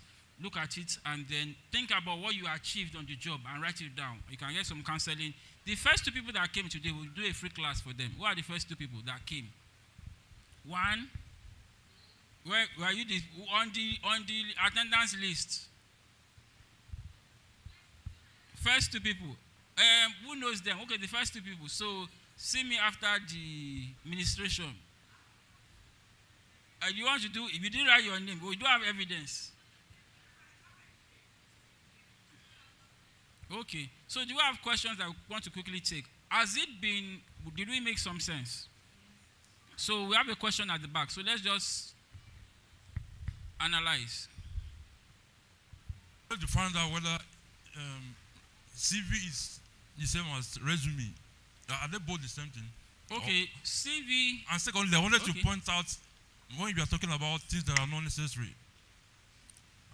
and then think about what you achieved on the job and write it down. You can get some counseling. The first two people that came today, we'll do a free class for them. Who are the first two people that came? One, where are you on the attendance list? First two people. Who knows them? Okay, the first two people. So see me after the ministration. You want to do, if you didn't write your name, but we do have evidence. Okay. So do you have questions that we want to quickly take? Did we make some sense? So we have a question at the back. So let's just analyze. To find out whether CV is the same as resume. Are they both the same thing? Okay, CV. And secondly, I wanted to point out when you are talking about things that are not necessary.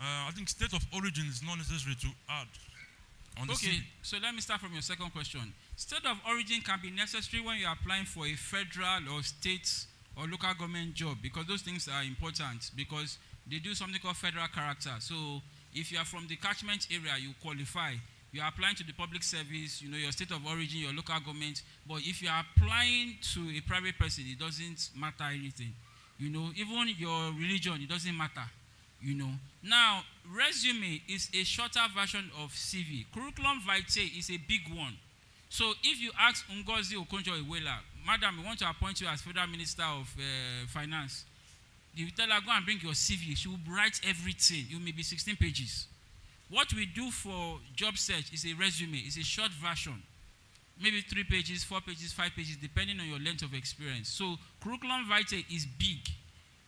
I think state of origin is not necessary to add on the CV. So let me start from your second question. State of origin can be necessary when you are applying for a federal or state or local government job because those things are important because they do something called federal character. So if you are from the catchment area, you qualify. You are applying to the public service, your state of origin, your local government. But if you are applying to a private person, it doesn't matter anything. Even your religion, it doesn't matter. Now, resume is a shorter version of CV. Curriculum vitae is a big one. So if you ask Ngozi Okonjo-Iweala, Madam, we want to appoint you as Federal Minister of Finance, you tell her, go and bring your CV. She will write everything. It may be 16 pages. What we do for job search is a resume. It's a short version. Maybe 3 pages, 4 pages, 5 pages, depending on your length of experience. So curriculum vitae is big.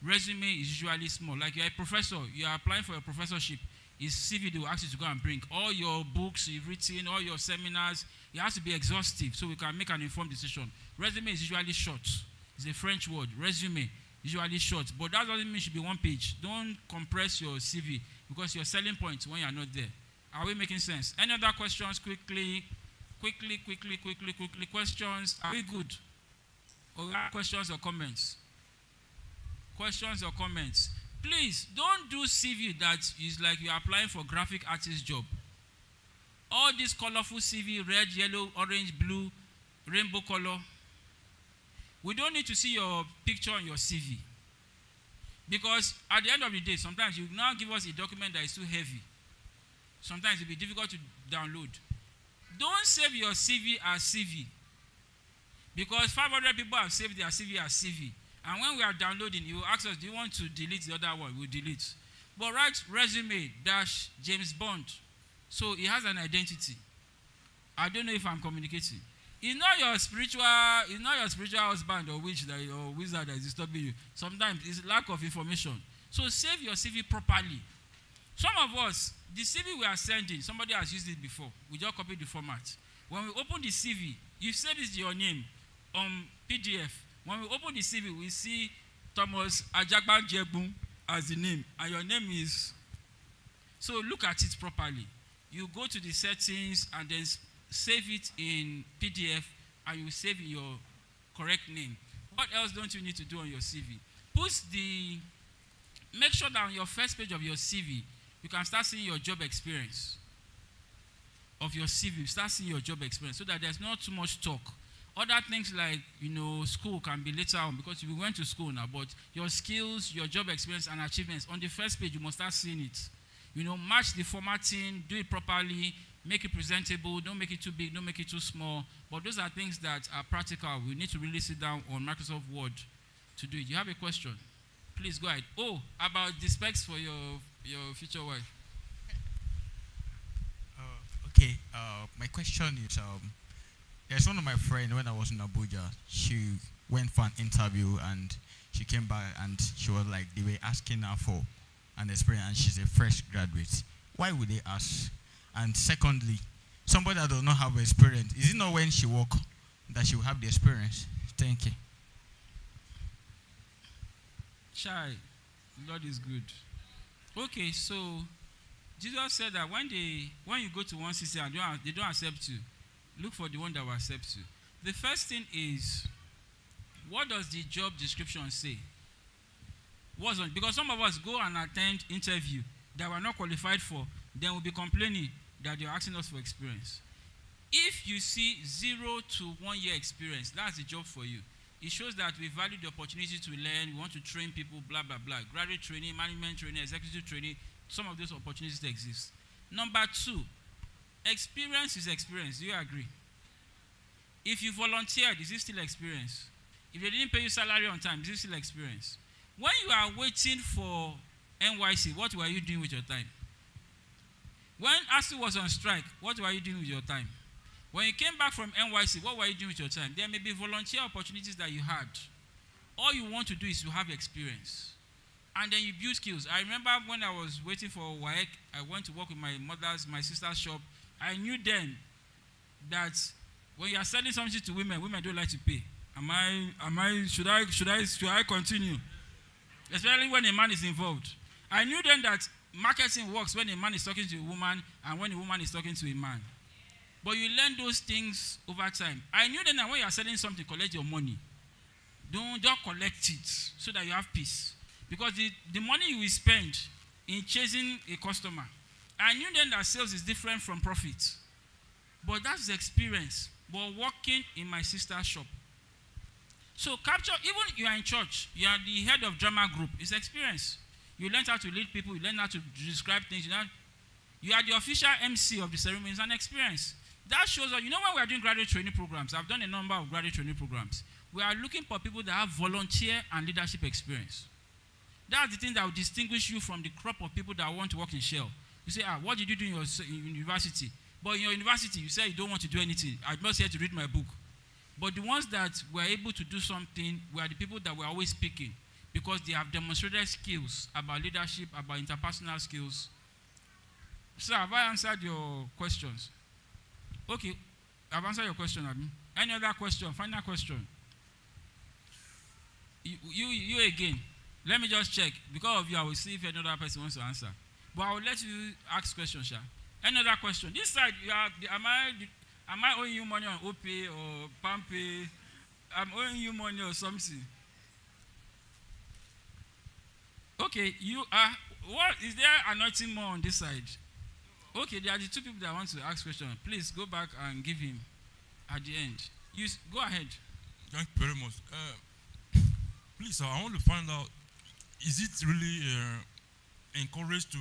Resume is usually small. Like you're a professor, you are applying for a professorship. It's CV they will ask you to go and bring. All your books you've written, all your seminars, it has to be exhaustive so we can make an informed decision. Resume is usually short. It's a French word. Resume, usually short. But that doesn't mean it should be 1 page. Don't compress your CV because your selling point when you're not there. Are we making sense? Any other questions quickly? Quickly. Questions? Are we good? Or questions or comments? Questions or comments? Please, don't do CV that is like you're applying for graphic artist job. All this colorful CV, red, yellow, orange, blue, rainbow color. We don't need to see your picture on your CV. Because at the end of the day, sometimes you now give us a document that is too heavy. Sometimes it will be difficult to download. Don't save your CV as CV. Because 500 people have saved their CV as CV. And when we are downloading, you will ask us, do you want to delete the other one? We'll delete. But write resume - James Bond. So he has an identity. I don't know if I'm communicating. It's not your spiritual husband or wizard that is disturbing you. Sometimes it's lack of information. So save your CV properly. Some of us, the CV we are sending, somebody has used it before. We just copy the format. When we open the CV, you say this is your name on PDF. When we open the CV, we see Thomas Ajagban Jegbun as the name, and your name is. So look at it properly. You go to the settings and then save it in PDF, and you save your correct name. What else don't you need to do on your CV? Make sure that on your first page of your CV, you can start seeing your job experience. Of your CV, start seeing your job experience so that there's not too much talk. Other things like, school can be later on because you went to school now, but your skills, your job experience, and achievements, on the first page, you must start seeing it. Match the formatting, do it properly, make it presentable, don't make it too big, don't make it too small. But those are things that are practical. We need to really sit down on Microsoft Word to do it. You have a question? Please go ahead. Oh, about the specs for your future wife. Okay, my question is, there's one of my friends when I was in Abuja. She went for an interview and she came back and she was like, they were asking her for an experience and she's a fresh graduate. Why would they ask? And secondly, somebody that does not have experience, is it not when she work that she will have the experience? Thank you. Chai, Lord is good. Okay, so Jesus said that when you go to one city and they don't accept you, look for the one that will accept you. The first thing is, what does the job description say? Because some of us go and attend interview that we're not qualified for, then we'll be complaining that they're asking us for experience. If you see 0 to 1 year experience, that's the job for you. It shows that we value the opportunity to learn, we want to train people, blah, blah, blah. Graduate training, management training, executive training, some of those opportunities exist. Number 2, experience is experience. Do you agree? If you volunteered, is it still experience? If they didn't pay you salary on time, is it still experience? When you are waiting for NYC, what were you doing with your time? When ASU was on strike, what were you doing with your time? When you came back from NYC, what were you doing with your time? There may be volunteer opportunities that you had. All you want to do is to have experience. And then you build skills. I remember when I was waiting for WAEC, I went to work with my sister's shop. I knew then that when you are selling something to women don't like to pay. Should I continue? Especially when a man is involved. I knew then that marketing works when a man is talking to a woman and when a woman is talking to a man. But you learn those things over time. I knew then that when you are selling something, collect your money. Don't just collect it so that you have peace. Because the money you will spend in chasing a customer, I knew then that sales is different from profit. But that's the experience. But working in my sister's shop. So capture, even you are in church, you are the head of drama group, it's experience. You learn how to lead people. You learn how to describe things. You are the official MC of the ceremony. It's an experience. That shows that, when we are doing graduate training programs, I've done a number of graduate training programs. We are looking for people that have volunteer and leadership experience. That's the thing that will distinguish you from the crop of people that want to work in Shell. You say, what did you do in your university? But in your university, you say you don't want to do anything. I'm not here to read my book. But the ones that were able to do something were the people that were always speaking, because they have demonstrated skills about leadership, about interpersonal skills. Sir, have I answered your questions? Okay, I've answered your question, Abi. Any other question? Final question. You again. Let me just check. Because of you, I will see if another person wants to answer. But I will let you ask questions, Sha. Any other question? This side, am I owing you money on OPay or PAMPay? I'm owing you money or something. Okay, what is there anointing more on this side? Okay, there are the two people that want to ask questions. Please go back and give him at the end. Go ahead. Thank you very much. Please, sir, I want to find out, is it really encouraged to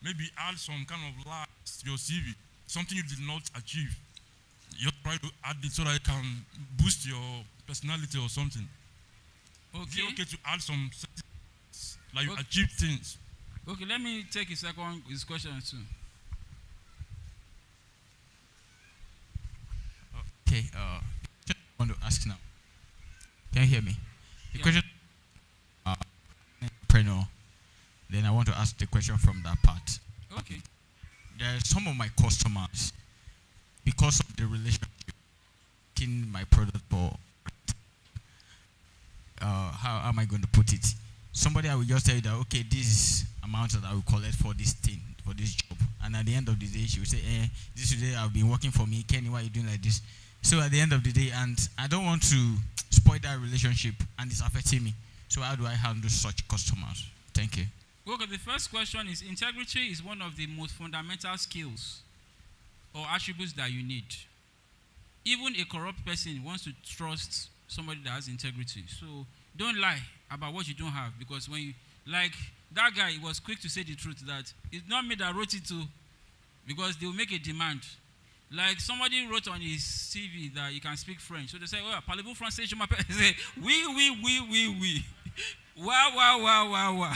maybe add some kind of lies to your CV, something you did not achieve? You try to add it so that it can boost your personality or something. Okay. Is it okay to add some like you achieve things? Okay, let me take his question too. Okay, I want to ask now. Can you hear me? The question, entrepreneur. Then I want to ask the question from that part. Okay. There are some of my customers, because of the relationship, in my product for, how am I going to put it? Somebody, I will just tell you that, okay, this is amount that I will collect for this thing, for this job. And at the end of the day, she will say, this today I've been working for me. Kenny, why are you doing like this? So at the end of the day, and I don't want to spoil that relationship, and it's affecting me. So how do I handle such customers? Thank you. Okay, the first question is, integrity is one of the most fundamental skills or attributes that you need. Even a corrupt person wants to trust somebody that has integrity. So don't lie about what you don't have, because when you, like that guy, he was quick to say the truth that it's not me that wrote it to, because they will make a demand. Like somebody wrote on his CV that he can speak French. So they say, oh, parlez-vous français? Je m'appelle. They say, oui. Wow.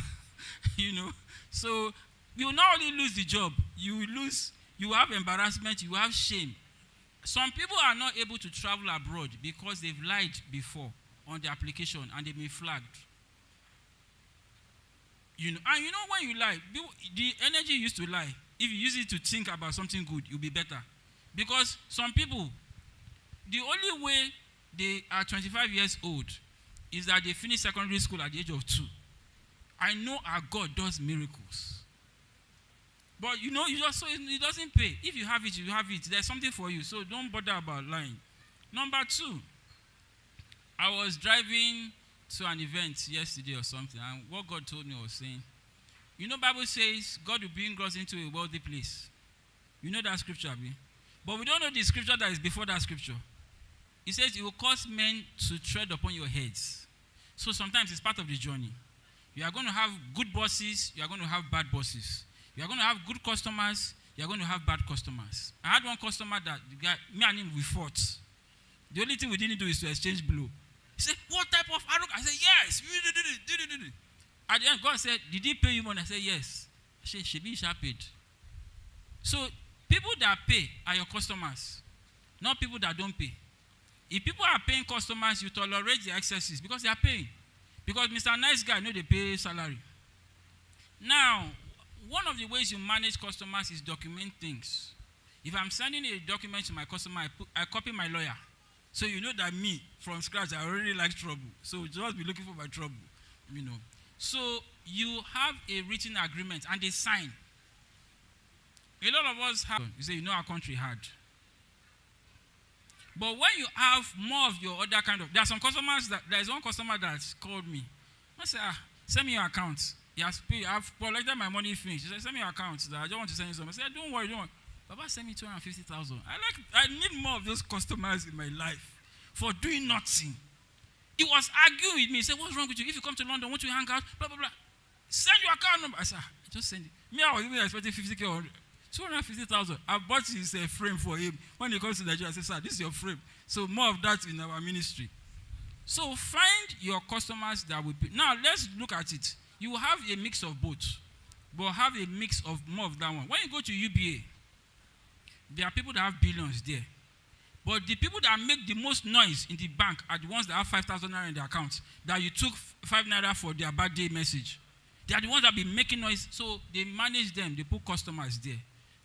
So you will not only lose the job, you have embarrassment, you have shame. Some people are not able to travel abroad because they've lied before on the application and they've been flagged. And when you lie, the energy you used to lie, if you use it to think about something good, you'll be better. Because some people, the only way they are 25 years old is that they finish secondary school at the age of 2. I know our God does miracles. But it doesn't pay. If you have it, you have it. There's something for you. So don't bother about lying. Number 2, I was driving to an event yesterday or something, and what God told me was saying, Bible says God will bring us into a wealthy place. You know that scripture, Abi? But we don't know the scripture that is before that scripture. It says it will cause men to tread upon your heads. So sometimes it's part of the journey. You are going to have good bosses, you are going to have bad bosses. You are going to have good customers, you are going to have bad customers. I had one customer that the guy, me and him, we fought. The only thing we didn't do is to exchange blow. He said, what type of arrogance? I said, yes. At the end, God said, did he pay you money? I said, yes. I said, Shebi shall paid. So people that pay are your customers, not people that don't pay. If people are paying customers, you tolerate the excesses because they are paying. Because Mr. Nice Guy, they pay salary. Now, one of the ways you manage customers is document things. If I'm sending a document to my customer, I copy my lawyer. So you know that me, from scratch, I already like trouble. So just be looking for my trouble, So you have a written agreement and they sign. A lot of us have, you say, our country hard. But when you have more of your other kind of, there are some customers there is one customer that called me. I said, send me your account. He has paid, I've collected my money finished. He said, send me your account. I don't want to send you something. I said, don't worry. Baba, send me 250,000. I need more of those customers in my life for doing nothing. He was arguing with me. He said, what's wrong with you? If you come to London, won't you hang out? Blah, blah, blah. Send your account number. I said, just send it. Me, I was even expecting 50K or 250,000. I bought his frame for him. When he comes to Nigeria, I said, sir, this is your frame. So more of that in our ministry. So find your customers that will be. Now let's look at it. You will have a mix of both, but have a mix of more of that one. When you go to UBA, there are people that have billions there. But the people that make the most noise in the bank are the ones that have 5,000 naira in their account, that you took 5 naira for their birthday message. They are the ones that be making noise, so they manage them. They put customers there.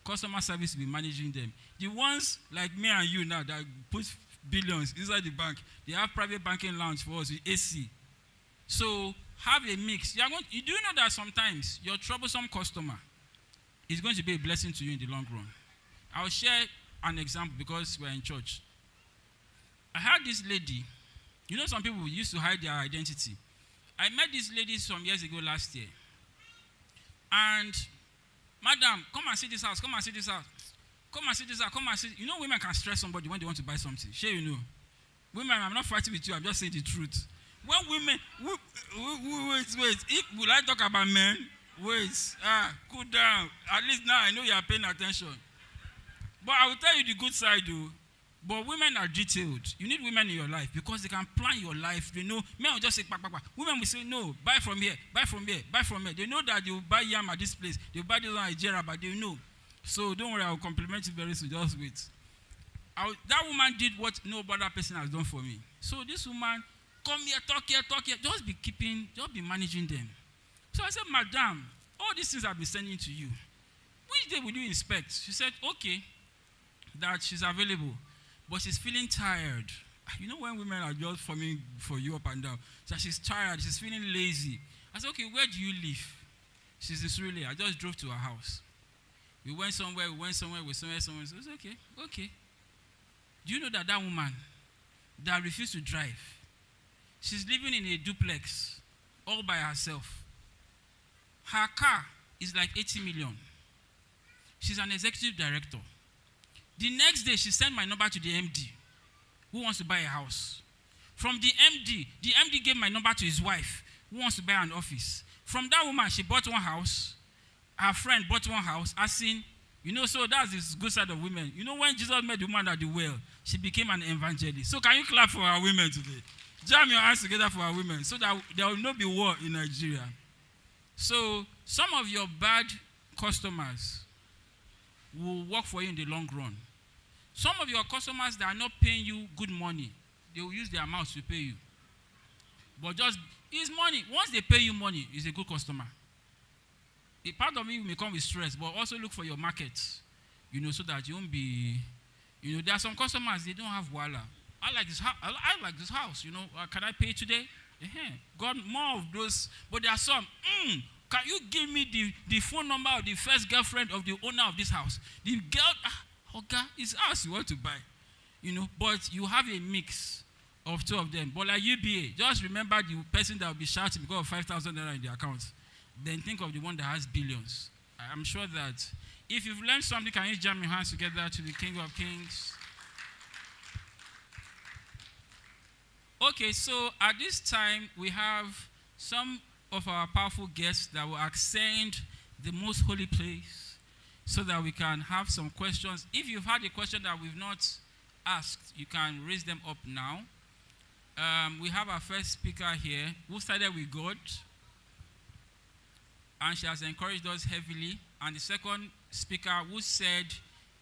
Customer service will be managing them. The ones like me and you now that put billions inside the bank, they have private banking lounge for us with AC. So have a mix. Do you know that sometimes your troublesome customer is going to be a blessing to you in the long run? I'll share an example because we're in church. I had this lady. You know, some people used to hide their identity. I met this lady some years ago last year. And, madam, come and see this house, come and see this house. Come and see this house, come and see. You know, women can stress somebody when they want to buy something. Sure, you know. Women, I'm not fighting with you, I'm just saying the truth. When women, wait. Will I talk about men? Wait, cool down. At least now I know you are paying attention. But I will tell you the good side, though. But women are detailed. You need women in your life because they can plan your life. They know, men will just say, bah. Women will say, no, buy from here, buy from here, buy from here. They know that they will buy yam at this place. They will buy this on Nigeria, but they know. So don't worry, I will compliment you very soon. Just wait. That woman did what no other person has done for me. So this woman, come here, talk here. Just be managing them. So I said, madam, all these things I've been sending to you, which day will you inspect? She said, okay, that she's available. But she's feeling tired. You know when women are just forming for you up and down. So she's tired. She's feeling lazy. I said, okay, where do you live? She's in SURULERE. I just drove to her house. We went somewhere. So I said, okay. Do you know that woman that refused to drive, she's living in a duplex all by herself. Her car is like 80 million. She's an executive director. The next day, she sent my number to the MD who wants to buy a house. From the MD gave my number to his wife who wants to buy an office. From that woman, she bought one house. Her friend bought one house. So that's the good side of women. You know, when Jesus met the woman at the well, she became an evangelist. So can you clap for our women today? Jam your hands together for our women so that there will not be war in Nigeria. So some of your bad customers will work for you in the long run. Some of your customers that are not paying you good money, they will use their mouth to pay you. But it's money. Once they pay you money, it's a good customer. A part of it may come with stress, but also look for your market, so that you won't be, there are some customers, they don't have wala. I like this house, can I pay today? Got more of those, but there are some, can you give me the phone number of the first girlfriend of the owner of this house? The girl, okay, it's us you want to buy, but you have a mix of two of them. But like UBA, just remember the person that will be shouting because of 5,000 naira in the account. Then think of the one that has billions. I'm sure that if you've learned something, can you jam your hands together to the King of Kings? Okay, so at this time, we have some of our powerful guests that will ascend the most holy place so that we can have some questions. If you've had a question that we've not asked, you can raise them up now. We have our first speaker here who started with God, and she has encouraged us heavily. And the second speaker who said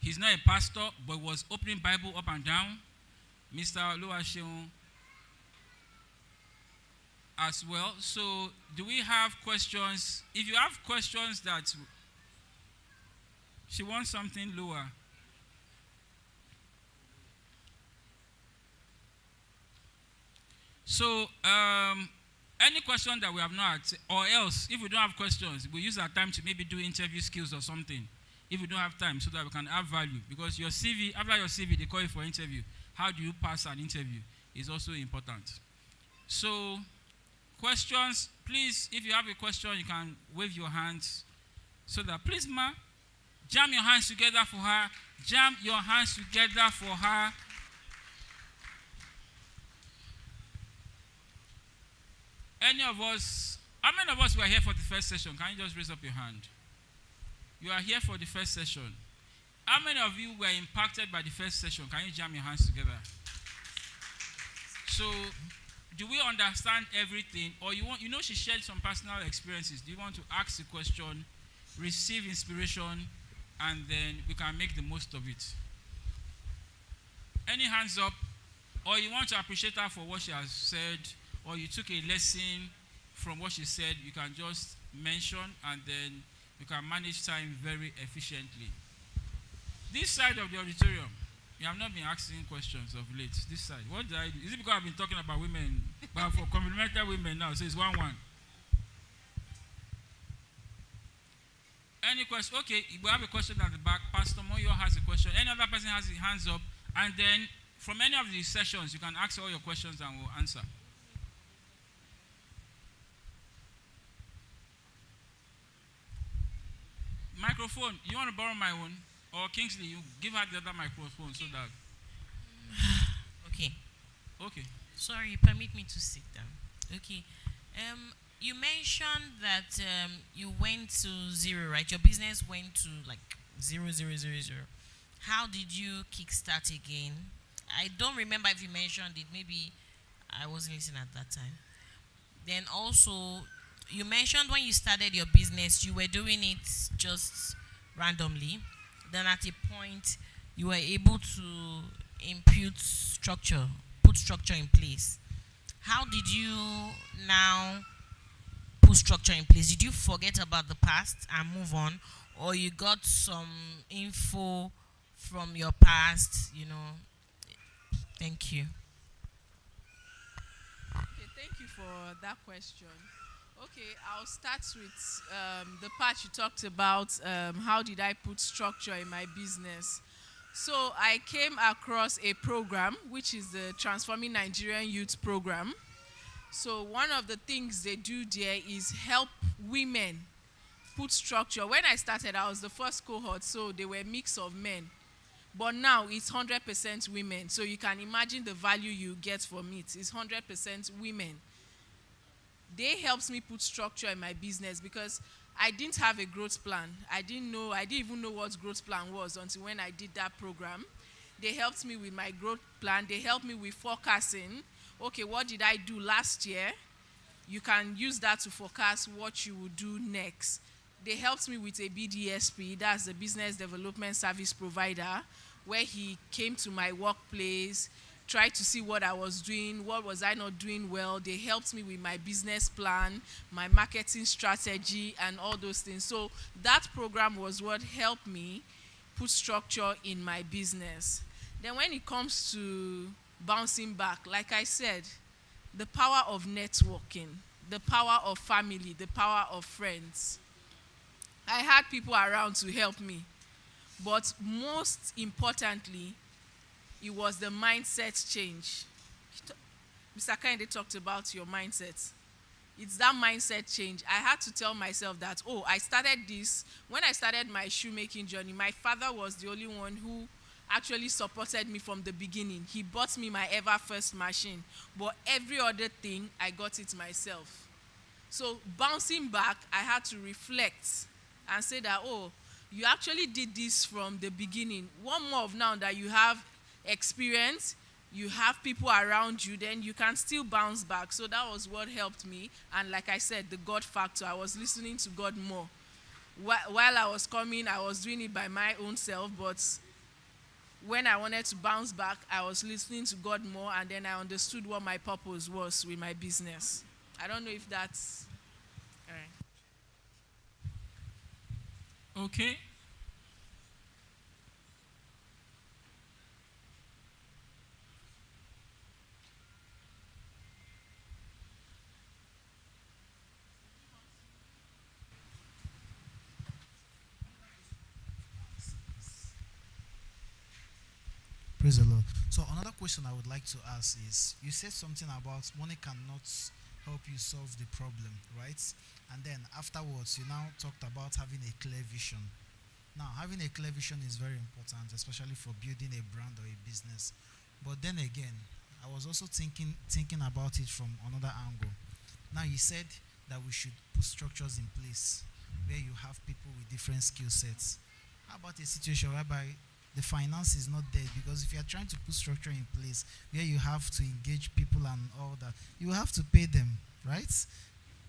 he's not a pastor, but was opening Bible up and down, Mr. Oluwaseun, as well. So do we have questions? If you have questions that she wants something lower. So any question that we have not, or else if we don't have questions, we use our time to maybe do interview skills or something. If we don't have time, so that we can add value. Because your CV, after your CV, they call you for interview. How do you pass an interview is also important. So questions, please, if you have a question, you can wave your hands so that, please, ma, jam your hands together for her. Jam your hands together for her. Any of us How many of us were here for the first session? Can you just raise up your hand? You are here for the first session. How many of you were impacted by the first session? Can you jam your hands together? So, do we understand everything? Or she shared some personal experiences. Do you want to ask a question, receive inspiration, and then we can make the most of it? Any hands up? Or you want to appreciate her for what she has said, or you took a lesson from what she said, you can just mention, and then you can manage time very efficiently. This side of the auditorium, you have not been asking questions of late. This side, what did I do? Is it because I've been talking about women, but for complementary women now, so it's 1-1. Any question? Okay, we have a question at the back. Pastor Moyo has a question. Any other person has his hands up, and then from any of these sessions, you can ask all your questions and we'll answer. Microphone, you want to borrow my own? Or Kingsley, you give her the other microphone so that. Okay. Okay. Sorry, permit me to sit down. Okay. You mentioned that you went to zero, right? Your business went to like 0, 0, 0, 0. How did you kickstart again? I don't remember if you mentioned it. Maybe I wasn't listening at that time. Then also, you mentioned when you started your business, you were doing it just randomly. Then at a point, you were able to put structure in place. How did you now put structure in place? Did you forget about the past and move on? Or you got some info from your past, Thank you. Okay, thank you for that question. Okay, I'll start with the part you talked about, how did I put structure in my business. So I came across a program, which is the Transforming Nigerian Youth Program. So one of the things they do there is help women put structure. When I started, I was the first cohort, so they were a mix of men. But now it's 100% women. So you can imagine the value you get from it. It's 100% women. They helped me put structure in my business because I didn't have a growth plan. I didn't even know what growth plan was until when I did that program. They helped me with my growth plan. They helped me with forecasting. Okay, what did I do last year? You can use that to forecast what you will do next. They helped me with a BDSP, that's the Business Development Service Provider, where he came to my workplace, tried to see what I was doing, what was I not doing well. They helped me with my business plan, my marketing strategy, and all those things. So that program was what helped me put structure in my business. Then when it comes to bouncing back, like I said, the power of networking, the power of family, the power of friends. I had people around to help me. But most importantly, it was the mindset change. Mr. Kende talked about your mindset. It's that mindset change. I had to tell myself that, I started this. When I started my shoemaking journey, my father was the only one who actually supported me from the beginning. He bought me my ever first machine. But every other thing, I got it myself. So bouncing back, I had to reflect and say that, you actually did this from the beginning. One more of now that you have experience, you have people around you, then you can still bounce back. So that was what helped me. And like I said, the God factor, I was listening to God more. While I was coming, I was doing it by my own self, but when I wanted to bounce back, I was listening to God more, and then I understood what my purpose was with my business. I don't know if that's all right. Okay. Praise the Lord. So another question I would like to ask is, you said something about money cannot help you solve the problem, right? And then afterwards, you now talked about having a clear vision. Now, having a clear vision is very important, especially for building a brand or a business. But then again, I was also thinking about it from another angle. Now, you said that we should put structures in place where you have people with different skill sets. How about a situation whereby the finance is not there? Because if you are trying to put structure in place where you have to engage people and all that, you have to pay them, right?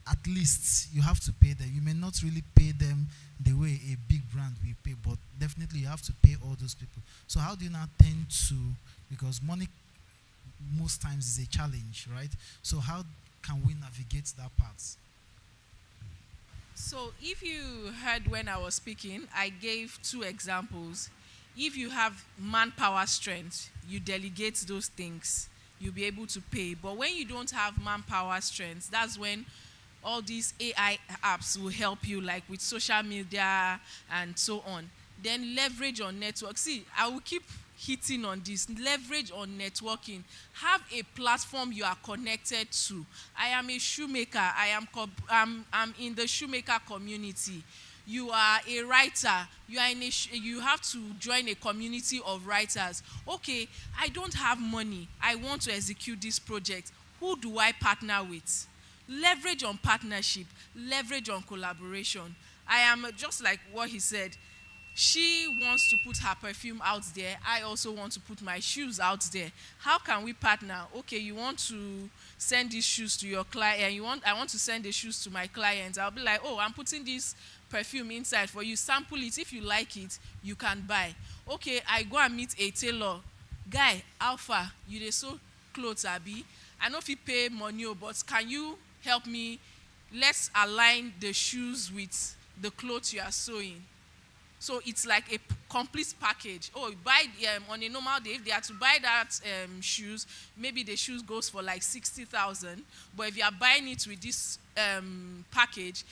At least you have to pay them. You may not really pay them the way a big brand will pay, but definitely you have to pay all those people. So how do you now tend to, because money most times is a challenge, right? So how can we navigate that part? So if you heard when I was speaking, I gave 2 examples. If you have manpower strength, you delegate those things, you'll be able to pay. But when you don't have manpower strength, that's when all these AI apps will help you, like with social media and so on. Then leverage on network. See, I will keep hitting on this. Leverage on networking. Have a platform you are connected to. I am a shoemaker. I'm in the shoemaker community. You are a writer. You have to join a community of writers. Okay, I don't have money. I want to execute this project. Who do I partner with? Leverage on partnership. Leverage on collaboration. I am just like what he said. She wants to put her perfume out there. I also want to put my shoes out there. How can we partner? Okay, you want to send these shoes to your client. I want to send the shoes to my clients. I'll be like, oh, I'm putting this perfume inside for you. Sample it. If you like it, you can buy. Okay, I go and meet a tailor. Guy, Alpha, you dey sew clothes, abi? I know if you pay money, but can you help me? Let's align the shoes with the clothes you are sewing. So it's like a complete package. Oh, buy on a normal day, if they are to buy that shoes, maybe the shoes goes for like 60,000. But if you are buying it with this package,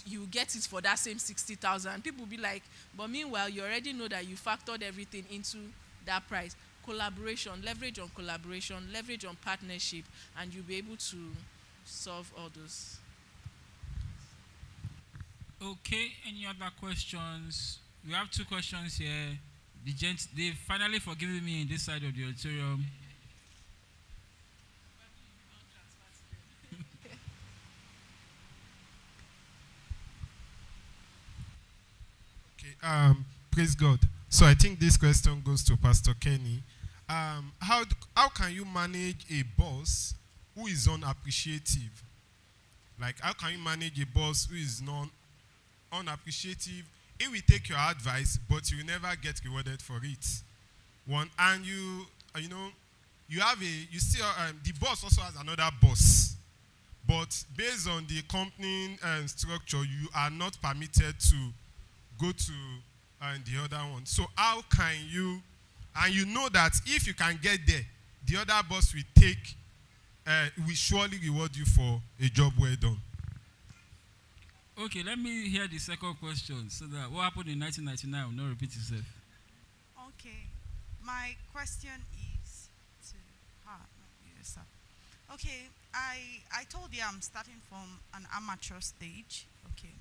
you get it for that same 60,000. People will be like, but meanwhile, you already know that you factored everything into that price. Collaboration, leverage on collaboration, leverage on partnership, and you'll be able to solve all those. Okay, any other questions? We have 2 questions here. The gents, they've finally forgiven me in this side of the auditorium. Okay, praise God. So I think this question goes to Pastor Kenny. How can you manage a boss who is unappreciative? Like, how can you manage a boss who is unappreciative? He will take your advice, but you will never get rewarded for it. One, and you the boss also has another boss, but based on the company structure, you are not permitted to go to the other one. So how can you? And you know that if you can get there, the other boss will surely reward you for a job well done. Okay, let me hear the second question so that what happened in 1999 will not repeat itself. Okay, my question is to her. Yes, sir. Okay, I told you I'm starting from an amateur stage. Okay,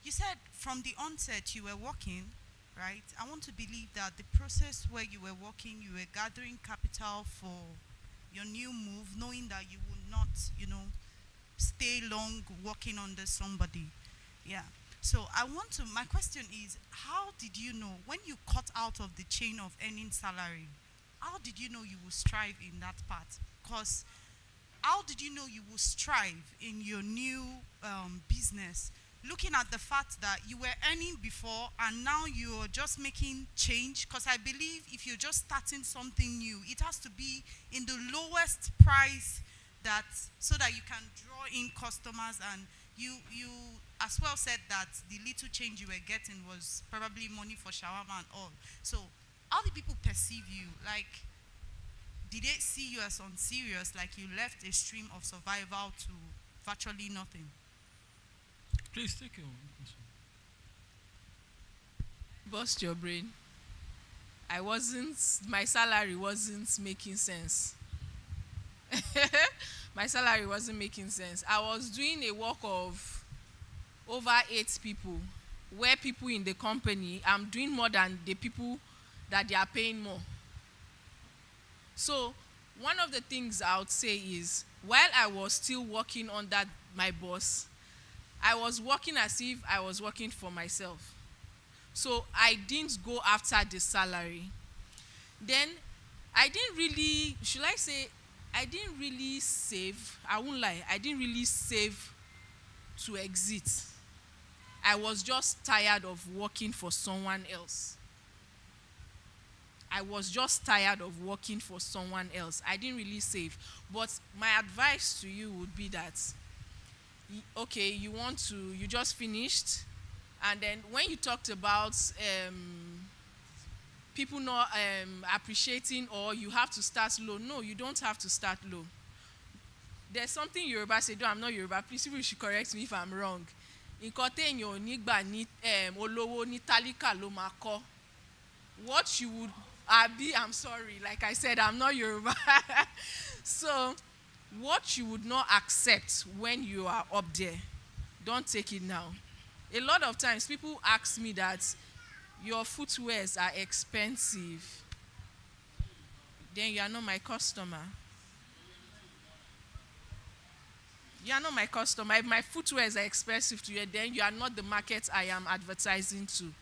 you said from the onset you were working, right? I want to believe that the process where you were working, you were gathering capital for your new move, knowing that you would not, stay long working under somebody. Yeah. So my question is, how did you know when you cut out of the chain of earning salary, how did you know you will strive in that part? Because how did you know you will strive in your new business? Looking at the fact that you were earning before and now you're just making change, because I believe if you're just starting something new, it has to be in the lowest price so that you can draw in customers, and you as well said that the little change you were getting was probably money for shawarma and all. So how do people perceive you? Like, did they see you as unserious, like you left a stream of survival to virtually nothing? Please take your question. Bust your brain. My salary wasn't making sense. My salary wasn't making sense. I was doing a work of over 8 people, where people in the company, I'm doing more than the people that they are paying more. So one of the things I would say is, while I was still working under my boss, I was working as if I was working for myself. So I didn't go after the salary. Then I didn't really, should I say, I didn't really save. I won't lie, I didn't really save to exit. I was just tired of working for someone else. I was just tired of working for someone else. I didn't really save. But my advice to you would be that, okay, you just finished. And then when you talked about people not appreciating, or you have to start low. No, you don't have to start low. There's something Yoruba say, no, I'm not Yoruba. Please, people should correct me if I'm wrong. What you would, I'm sorry, like I said, I'm not Yoruba. So, what you would not accept when you are up there, don't take it now. A lot of times, people ask me that your footwears are expensive. Then you are not my customer. You are not my customer. If my footwears are expensive to you, then you are not the market I am advertising to.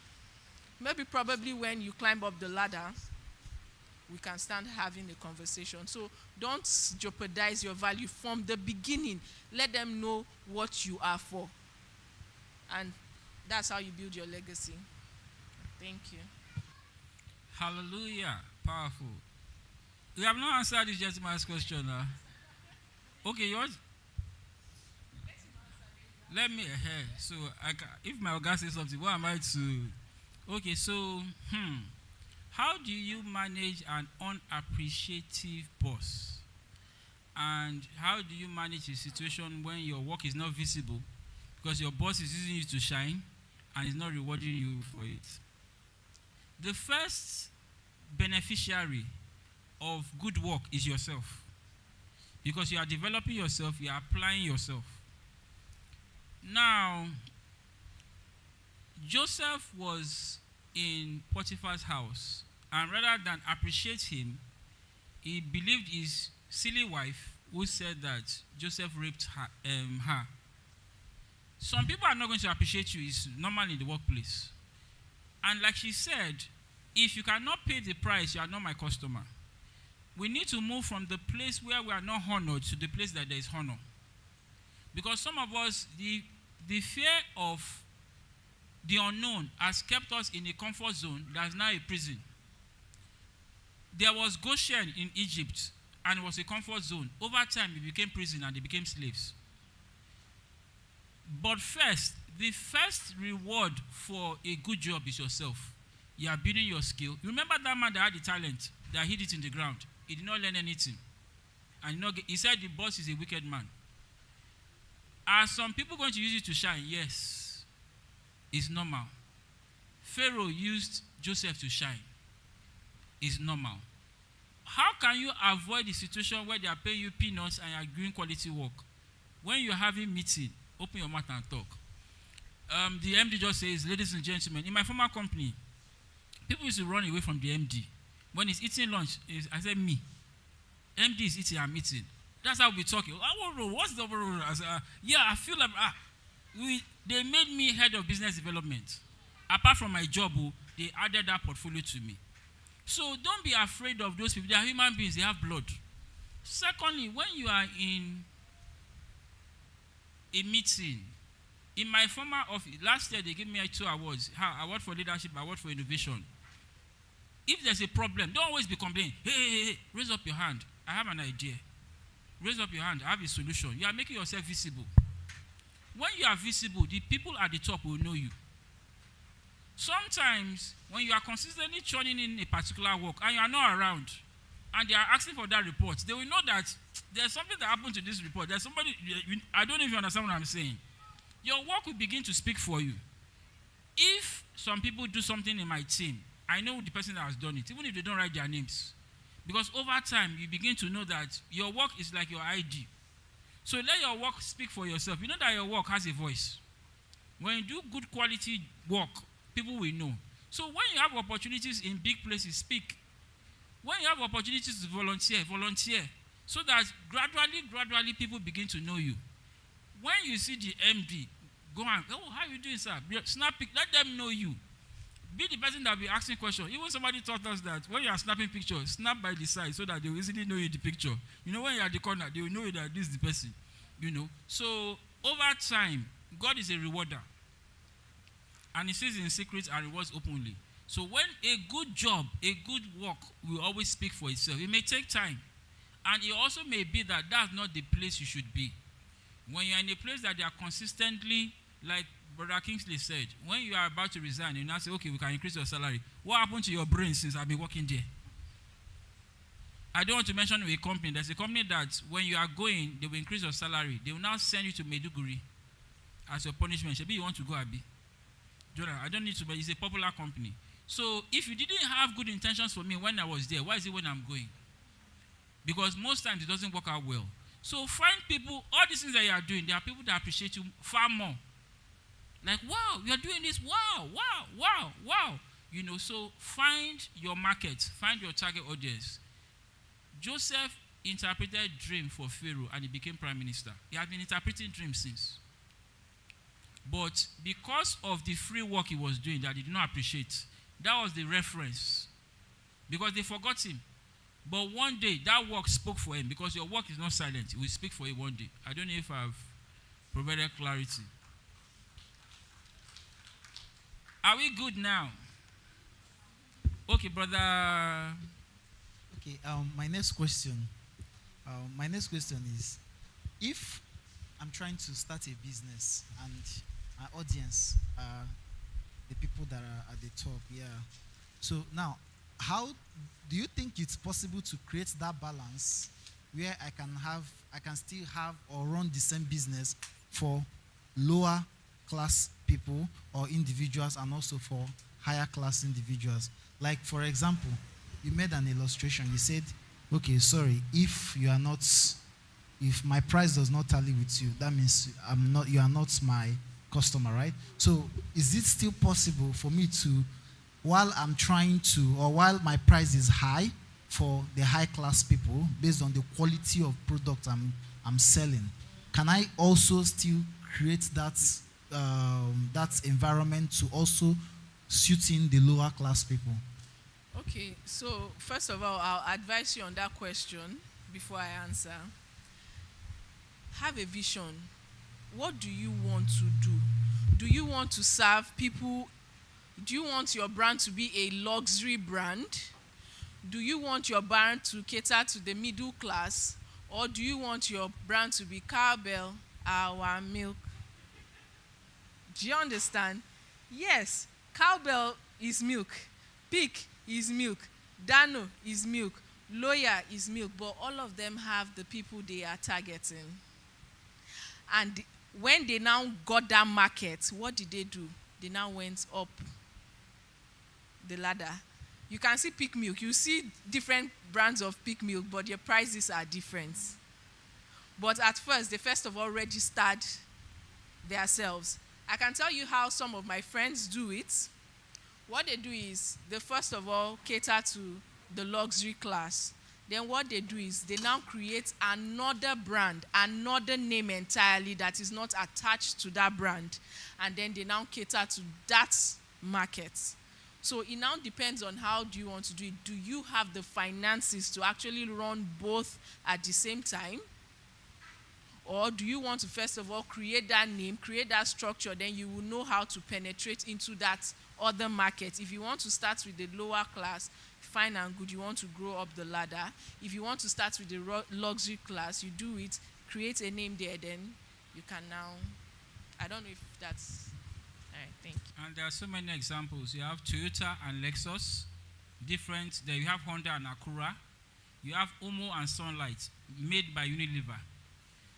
Maybe probably when you climb up the ladder, we can start having a conversation. So don't jeopardize your value from the beginning. Let them know what you are for. And that's how you build your legacy. Thank you. Hallelujah. Powerful. You have not answered this gentleman's question now. Okay, yours? Let me, so if my organ says something, what am I to? Okay, so, how do you manage an unappreciative boss? And how do you manage a situation when your work is not visible because your boss is using you to shine and is not rewarding you for it? The first beneficiary of good work is yourself. Because you are developing yourself, you are applying yourself. Now, Joseph was in Potiphar's house, and rather than appreciate him, he believed his silly wife who said that Joseph raped her. Some people are not going to appreciate you. It's normal in the workplace. And like she said, if you cannot pay the price, you are not my customer. We need to move from the place where we are not honored to the place that there is honor. Because some of us, the fear of the unknown has kept us in a comfort zone that's now a prison. There was Goshen in Egypt, and it was a comfort zone. Over time, it became prison and they became slaves. But first, the first reward for a good job is yourself. You are building your skill. You remember that man that had the talent, that hid it in the ground. He did not learn anything. And he said the boss is a wicked man. Are some people going to use it to shine? Yes. It's normal. Pharaoh used Joseph to shine. It's normal. How can you avoid the situation where they are paying you peanuts and you are doing quality work? When you're having meeting, open your mouth and talk. The MD just says, ladies and gentlemen, in my former company, people used to run away from the MD. When he's eating lunch, I said, me. MD is eating, I'm eating. That's how we talk. What's the overall? I said, I feel like they made me head of business development. Apart from my job, they added that portfolio to me. So don't be afraid of those people. They are human beings. They have blood. Secondly, when you are in a meeting, in my former office, last year they gave me 2 awards. Award for leadership, award for innovation. If there's a problem, don't always be complaining. Hey, raise up your hand. I have an idea. Raise up your hand. I have a solution. You are making yourself visible. When you are visible, the people at the top will know you. Sometimes, when you are consistently churning in a particular work and you are not around, and they are asking for that report, they will know that there's something that happened to this report. There's somebody, I don't know if you understand what I'm saying. Your work will begin to speak for you. If some people do something in my team, I know the person that has done it, even if they don't write their names. Because over time, you begin to know that your work is like your ID. So let your work speak for yourself. You know that your work has a voice. When you do good quality work, people will know. So when you have opportunities in big places, speak. When you have opportunities to volunteer. So that gradually people begin to know you. When you see the MD Go and, oh, how you doing, sir? Snap pic. Let them know you. Be the person that will be asking questions. Even somebody taught us that when you are snapping pictures, snap by the side so that they will easily know you the picture. You know, when you are at the corner, they will know that this is the person. You know. So over time, God is a rewarder. And he says in secret and rewards openly. So when a good job, a good work will always speak for itself. It may take time. And it also may be that that's not the place you should be. When you're in a place that they are consistently, like Brother Kingsley said, when you are about to resign, you now say, okay, we can increase your salary. What happened to your brain since I've been working there? I don't want to mention a company. There's a company that when you are going, they will increase your salary. They will now send you to Maiduguri as your punishment. Maybe you want to go, Abi. Jordan, I don't need to, but it's a popular company. So if you didn't have good intentions for me when I was there, why is it when I'm going? Because most times it doesn't work out well. So find people, all these things that you are doing, there are people that appreciate you far more. Like, wow, you're doing this, wow, wow, wow, wow. You know, so find your market, find your target audience. Joseph interpreted dream for Pharaoh and he became prime minister. He had been interpreting dreams since. But because of the free work he was doing that he did not appreciate, that was the reference. Because they forgot him. But one day, that work spoke for him. Because your work is not silent. It will speak for you one day. I don't know if I've provided clarity. Are we good now? Okay, brother. Okay, my next question. My next question is, if I'm trying to start a business and my audience are the people that are at the top, yeah. So now, how do you think it's possible to create that balance where I can still have or run the same business for lower class people or individuals and also for higher class individuals? Like, for example, you made an illustration. You said, okay, sorry, if my price does not tally with you, that means you are not my customer, right? So is it still possible for me to, while my price is high for the high class people based on the quality of product I'm selling, can I also still create that environment to also suit in the lower class people? Okay, so first of all, I'll advise you on that question before I answer. Have a vision. What do you want to do? Do you want to serve people? Do you want your brand to be a luxury brand? Do you want your brand to cater to the middle class? Or do you want your brand to be cowbell, our milk? Do you understand? Yes, cowbell is milk. Pig is milk. Dano is milk. Lawyer is milk. But all of them have the people they are targeting. And when they now got that market, what did they do? They now went up the ladder. You can see pig milk. You see different brands of pig milk, but their prices are different. But at first, they first of all registered themselves. I can tell you how some of my friends do it. What they do is, they first of all cater to the luxury class. Then what they do is, they now create another brand, another name entirely that is not attached to that brand. And then they now cater to that market. So it now depends on how do you want to do it. Do you have the finances to actually run both at the same time? Or do you want to first of all create that name, create that structure, then you will know how to penetrate into that other market. If you want to start with the lower class, fine and good, you want to grow up the ladder. If you want to start with the luxury class, you do it, create a name there, then you can now, I don't know if that's, all right, thank you. And there are so many examples. You have Toyota and Lexus, different. There you have Honda and Acura. You have Omo and Sunlight, made by Unilever.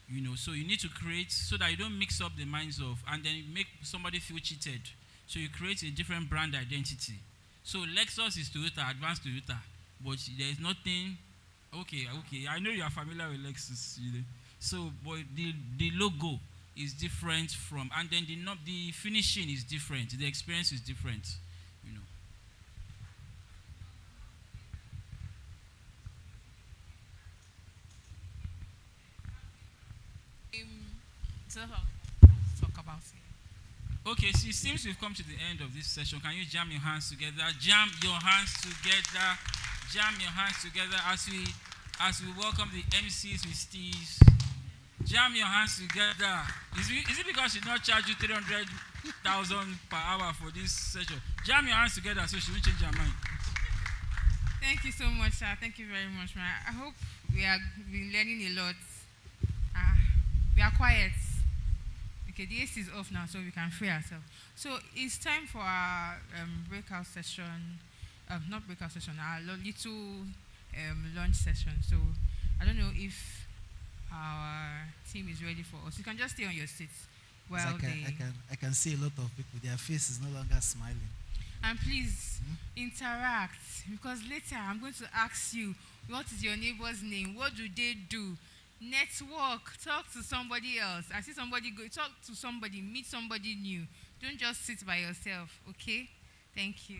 You know, so you need to create so that you don't mix up the minds of, and then make somebody feel cheated. So you create a different brand identity. So Lexus is Toyota, advanced Toyota, but there is nothing. Okay, I know you are familiar with Lexus, you know. So, but the logo is different from, and then the finishing is different. The experience is different, you know. Talk about it. Okay, so it seems we've come to the end of this session. Can you jam your hands together? Jam your hands together. Jam your hands together as we welcome the MCs with Steve's. Jam your hands together. Is it because she not charge you 300,000 per hour for this session? Jam your hands together so she won't change her mind. Thank you so much, sir. Thank you very much, man. I hope we have been learning a lot. We are quiet. Okay, the AC is off now, so we can free ourselves. So it's time for our breakout session. Not breakout session, our little lunch session. So I don't know if our team is ready for us. You can just stay on your seats. Well, I can see a lot of people. Their face is no longer smiling. And please interact, because later I'm going to ask you, what is your neighbor's name? What do they do? Network, talk to somebody else. I see somebody go, talk to somebody, meet somebody new. Don't just sit by yourself, okay? Thank you.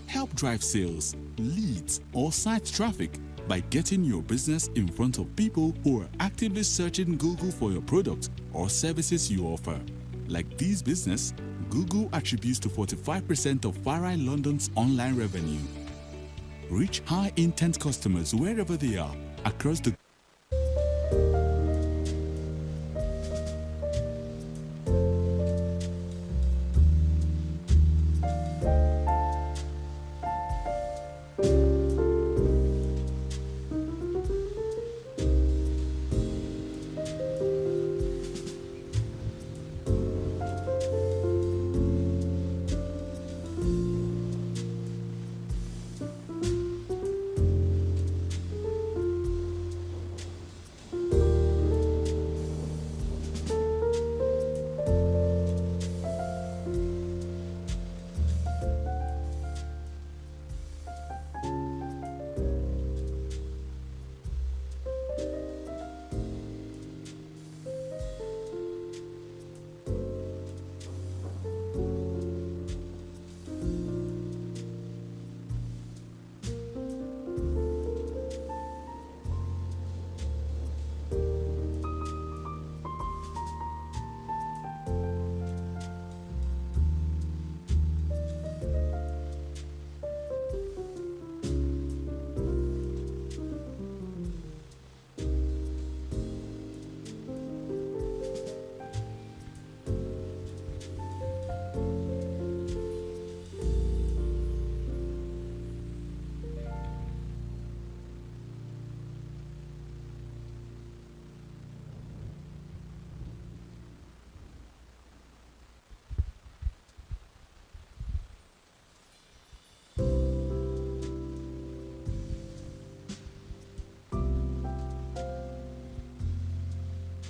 Help drive sales, leads, or site traffic by getting your business in front of people who are actively searching Google for your product or services you offer. Like this business, Google attributes to 45% of FUJAH London's online revenue. Reach high-intent customers wherever they are across the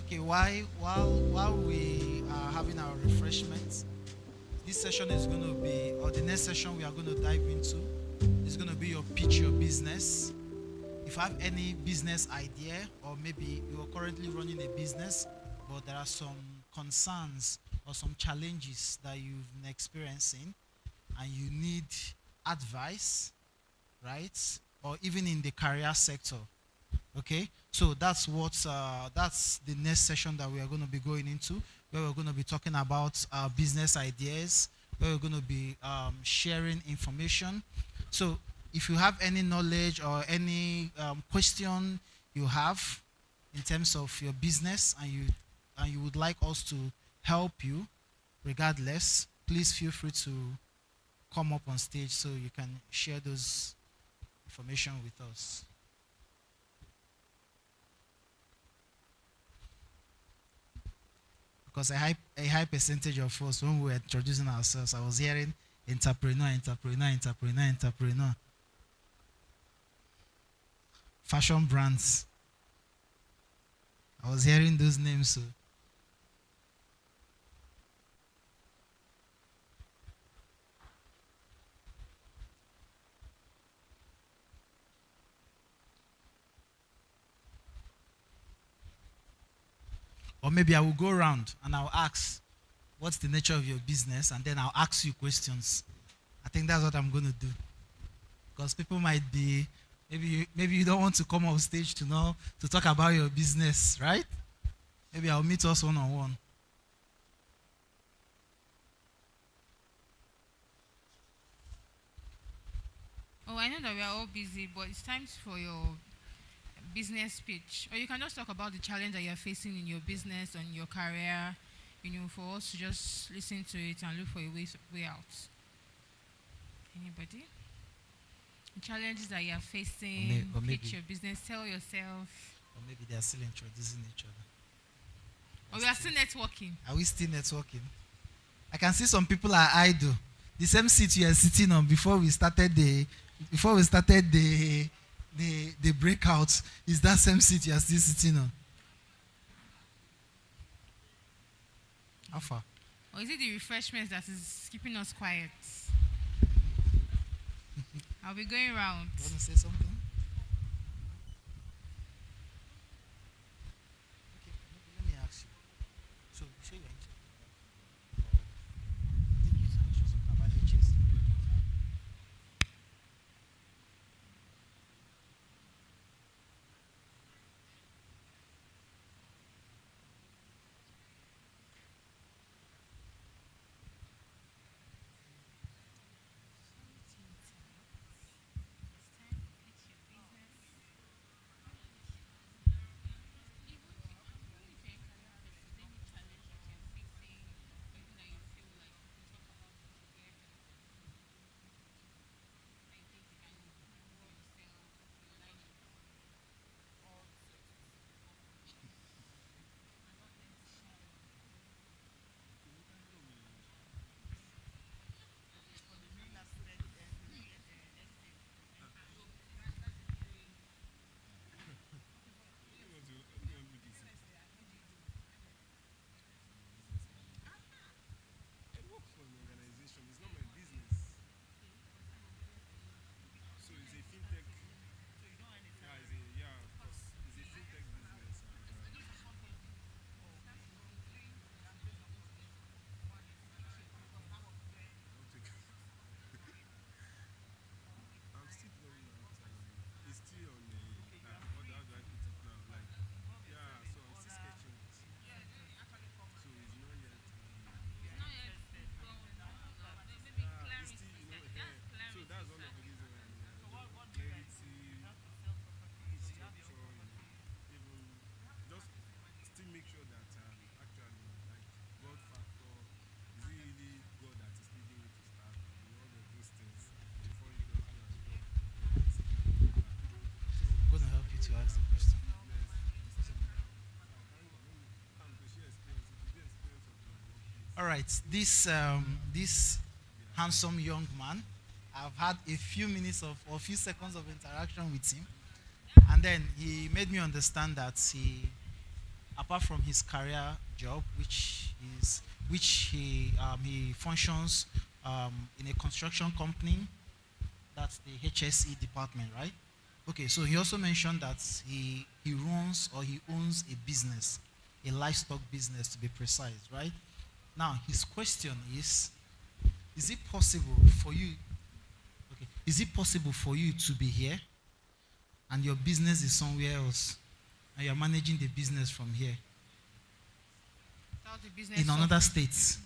Okay, while we are having our refreshments, this session is going to be, or the next session we are going to dive into is going to be your pitch your business. If you have any business idea, or maybe you are currently running a business, but there are some concerns or some challenges that you've been experiencing, and you need advice, right? Or even in the career sector. Okay, so that's the next session that we are going to be going into, where we're going to be talking about business ideas, where we're going to be sharing information. So if you have any knowledge or any question you have in terms of your business, and you would like us to help you, regardless, please feel free to come up on stage so you can share those information with us. Because a high percentage of us, when we were introducing ourselves, I was hearing entrepreneur. Fashion brands. I was hearing those names. So. Or maybe I will go around and I'll ask, what's the nature of your business? And then I'll ask you questions. I think that's what I'm going to do. Because people might be, maybe you don't want to come on stage to talk about your business, right? Maybe I'll meet us one-on-one. Oh, I know that we are all busy, but it's time for your business pitch. Or you can just talk about the challenge that you're facing in your business and your career, for us to just listen to it and look for a way out. Anybody? The challenges that you're facing, or maybe pitch your business, tell yourself. Or maybe they're still introducing each other. Or we are still networking. Are we still networking? I can see some people are idle. The same seat you are sitting on before we started the breakout is that same seat you are still sitting on. How far? Or is it the refreshments that is keeping us quiet? I'll be going round. You want to say something? Okay, let me ask you. So, you say you're interested. I think you mentioned something about HS. To ask the question. All right, this handsome young man, I've had a few minutes or a few seconds of interaction with him, and then he made me understand that apart from his career job, which he functions in a construction company. That's the HSE department, right? Okay, so he also mentioned that he runs or he owns a business, a livestock business to be precise, right? Now his question is it possible for you? Okay, is it possible for you to be here and your business is somewhere else, and you're managing the business from here Without the business in another suffering. state?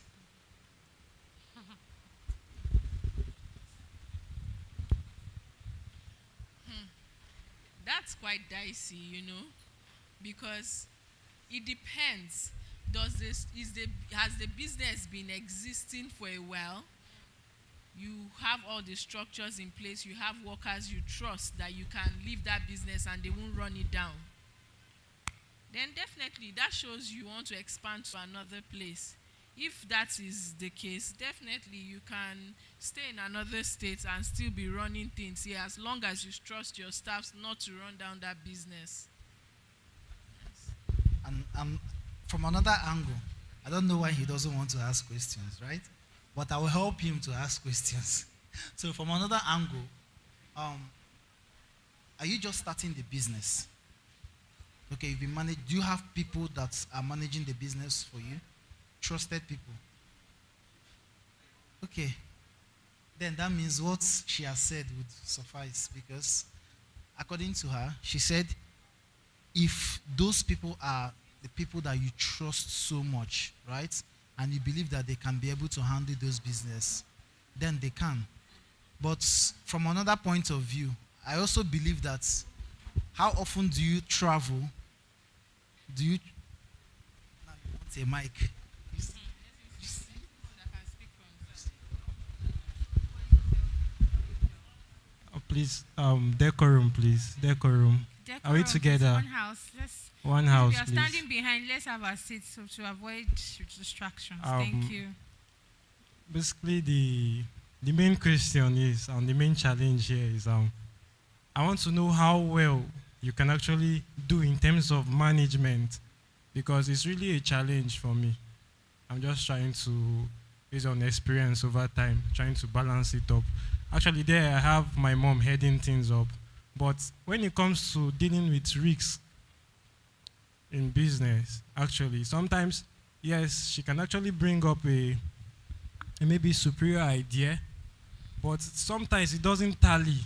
That's quite dicey, because it depends. Has the business been existing for a while? You have all the structures in place, you have workers you trust that you can leave that business and they won't run it down. Then definitely that shows you want to expand to another place. If that is the case, definitely you can stay in another state and still be running things here as long as you trust your staff not to run down that business. And from another angle, I don't know why he doesn't want to ask questions, right? But I will help him to ask questions. So from another angle, are you just starting the business? Okay, do you have people that are managing the business for you? Trusted people. Okay. Then that means what she has said would suffice, because according to her, she said if those people are the people that you trust so much, right? And you believe that they can be able to handle those business, then they can. But from another point of view, I also believe that how often do you travel? Do you want a mic? Please, decorum, please. Decorum. Are we together? One house. One house, we are please. standing behind. Let's have our seats to avoid distractions. Thank you. Basically, the main question is, and the main challenge here is, I want to know how well you can actually do in terms of management, because it's really a challenge for me. I'm just trying to, based on experience over time, trying to balance it up. Actually, there I have my mom heading things up, but when it comes to dealing with risks in business, actually, sometimes, yes, she can actually bring up a maybe superior idea, but sometimes it doesn't tally.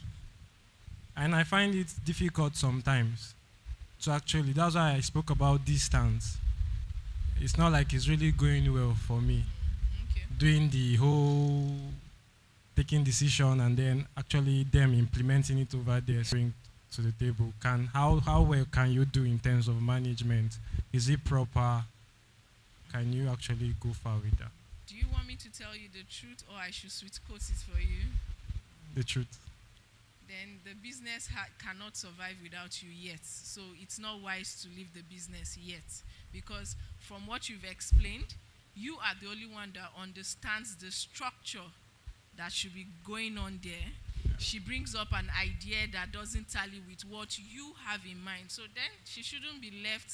And I find it difficult sometimes to actually, that's why I spoke about distance. It's not like it's really going well for me. Doing the whole taking decision and then actually them implementing it over there, bring to the table. How well can you do in terms of management? Is it proper? Can you actually go far with that? Do you want me to tell you the truth, or I should switch courses for you? The truth. Then the business cannot survive without you yet. So it's not wise to leave the business yet. Because from what you've explained, you are the only one that understands the structure that should be going on there. She brings up an idea that doesn't tally with what you have in mind. So then she shouldn't be left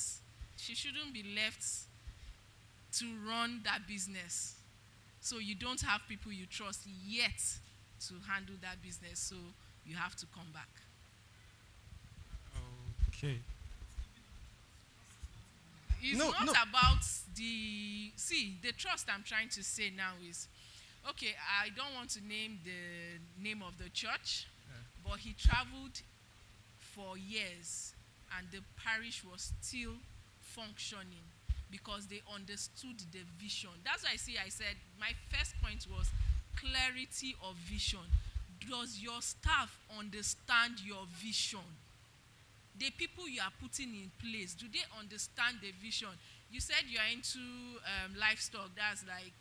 to run that business. So you don't have people you trust yet to handle that business. So you have to come back. Okay. It's not about the trust I'm trying to say now is, okay, I don't want to name the name of the church, but he traveled for years and the parish was still functioning because they understood the vision. That's why I said my first point was clarity of vision. Does your staff understand your vision? The people you are putting in place, do they understand the vision? You said you are into livestock. That's like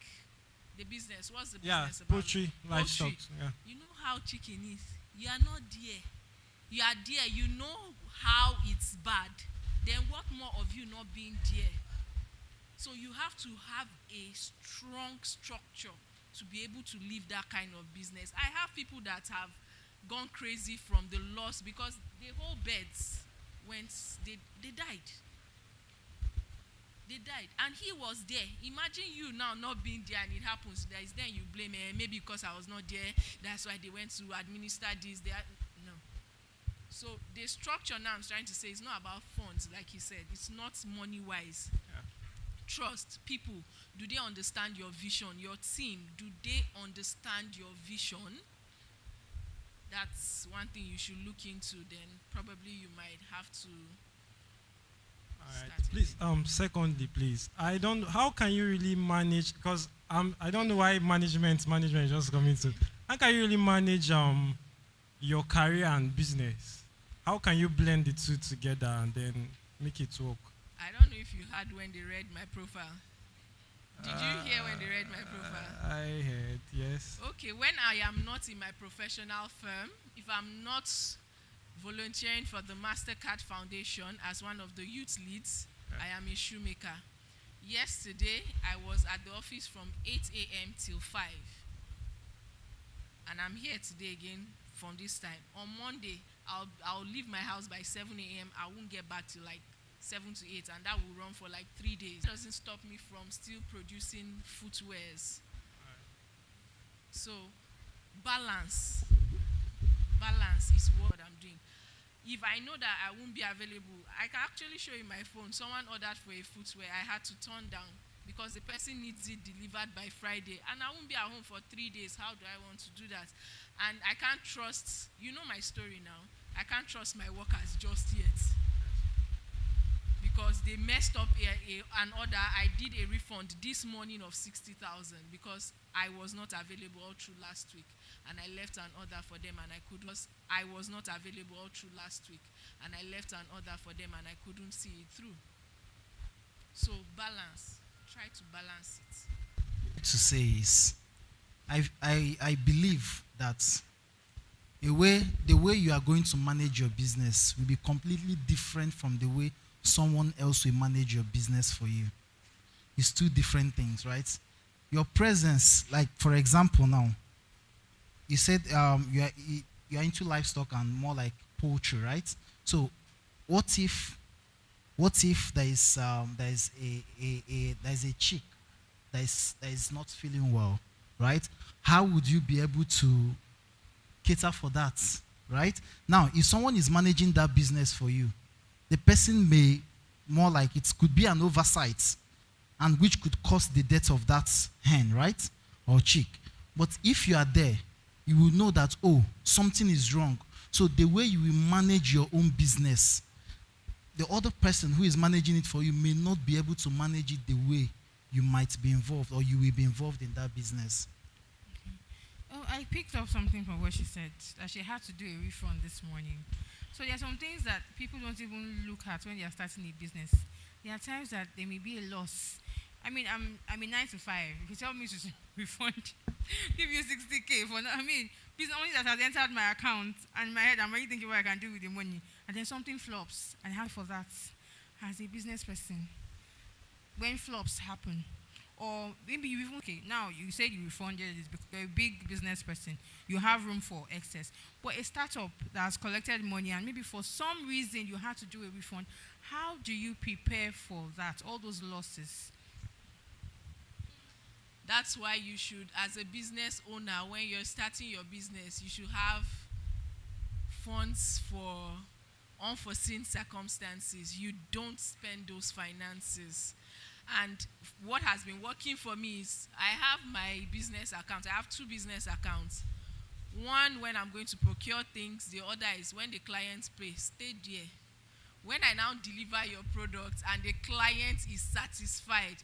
the business. What's the business about? Poultry, livestock. Yeah. You know how chicken is. You are not there. You are there. You know how it's bad. Then what more of you not being there? So you have to have a strong structure to be able to live that kind of business. I have people that have gone crazy from the loss because the whole beds went, they died. They died. And he was there. Imagine you now not being there and it happens. There is then you blame maybe because I was not there. That's why they went to administer this. No. So the structure now I'm trying to say is not about funds, like he said. It's not money-wise. Yeah. Trust people. Do they understand your vision? Your team, do they understand your vision? That's one thing you should look into. Then probably you might have to. All right. Please, secondly, please. How can you really manage, because I don't know why management is just coming to. How can you really manage your career and business? How can you blend the two together and then make it work? I don't know if you heard when they read my profile. Did you hear when they read my profile? I heard, yes. Okay, when I am not in my professional firm, if I'm not volunteering for the MasterCard Foundation as one of the youth leads, I am a shoemaker. Yesterday, I was at the office from 8 a.m. till 5. And I'm here today again from this time. On Monday, I'll leave my house by 7 a.m. I won't get back till like 7 to 8, and that will run for like 3 days. It doesn't stop me from still producing footwears. So, balance is what I'm doing. If I know that I won't be available, I can actually show you my phone. Someone ordered for a footwear I had to turn down because the person needs it delivered by Friday, and I won't be at home for 3 days. How do I want to do that? And I can't trust, you know my story now, I can't trust my workers just yet. Because they messed up an order. I did a refund this morning of 60,000 because I was not available all through last week, and I left an order for them, and I was not available all through last week, and I left an order for them, and I couldn't see it through. So balance. Try to balance it. To say is, I believe that the way you are going to manage your business will be completely different from the way someone else will manage your business for you. It's two different things, right? Your presence, like for example now, you said you are into livestock and more like poultry, right? So what if there is a chick that is not feeling well, right? How would you be able to cater for that, right? Now, if someone is managing that business for you, the person may more like it could be an oversight, and which could cause the death of that hen, right? Or chick. But if you are there, you will know that, oh, something is wrong. So the way you will manage your own business, the other person who is managing it for you may not be able to manage it the way you might be involved or you will be involved in that business. Oh, I picked up something from what she said, that she had to do a refund this morning. So there are some things that people don't even look at when they are starting a business. There are times that there may be a loss. I mean, I'm a 9 to 5. If you tell me to refund, give you 60K for, business money that has entered my account, and in my head, I'm already thinking what I can do with the money. And then something flops, and I have for that as a business person. When flops happen, or maybe you even, okay, now you said you refunded this because you're a big business person, you have room for excess. But a startup that has collected money and maybe for some reason you had to do a refund, how do you prepare for that, all those losses? That's why you should, as a business owner, when you're starting your business, you should have funds for unforeseen circumstances. You don't spend those finances. And what has been working for me is I have my business account. I have 2 business accounts. One when I'm going to procure things. The other is when the client pays. Stay there. When I now deliver your product and the client is satisfied,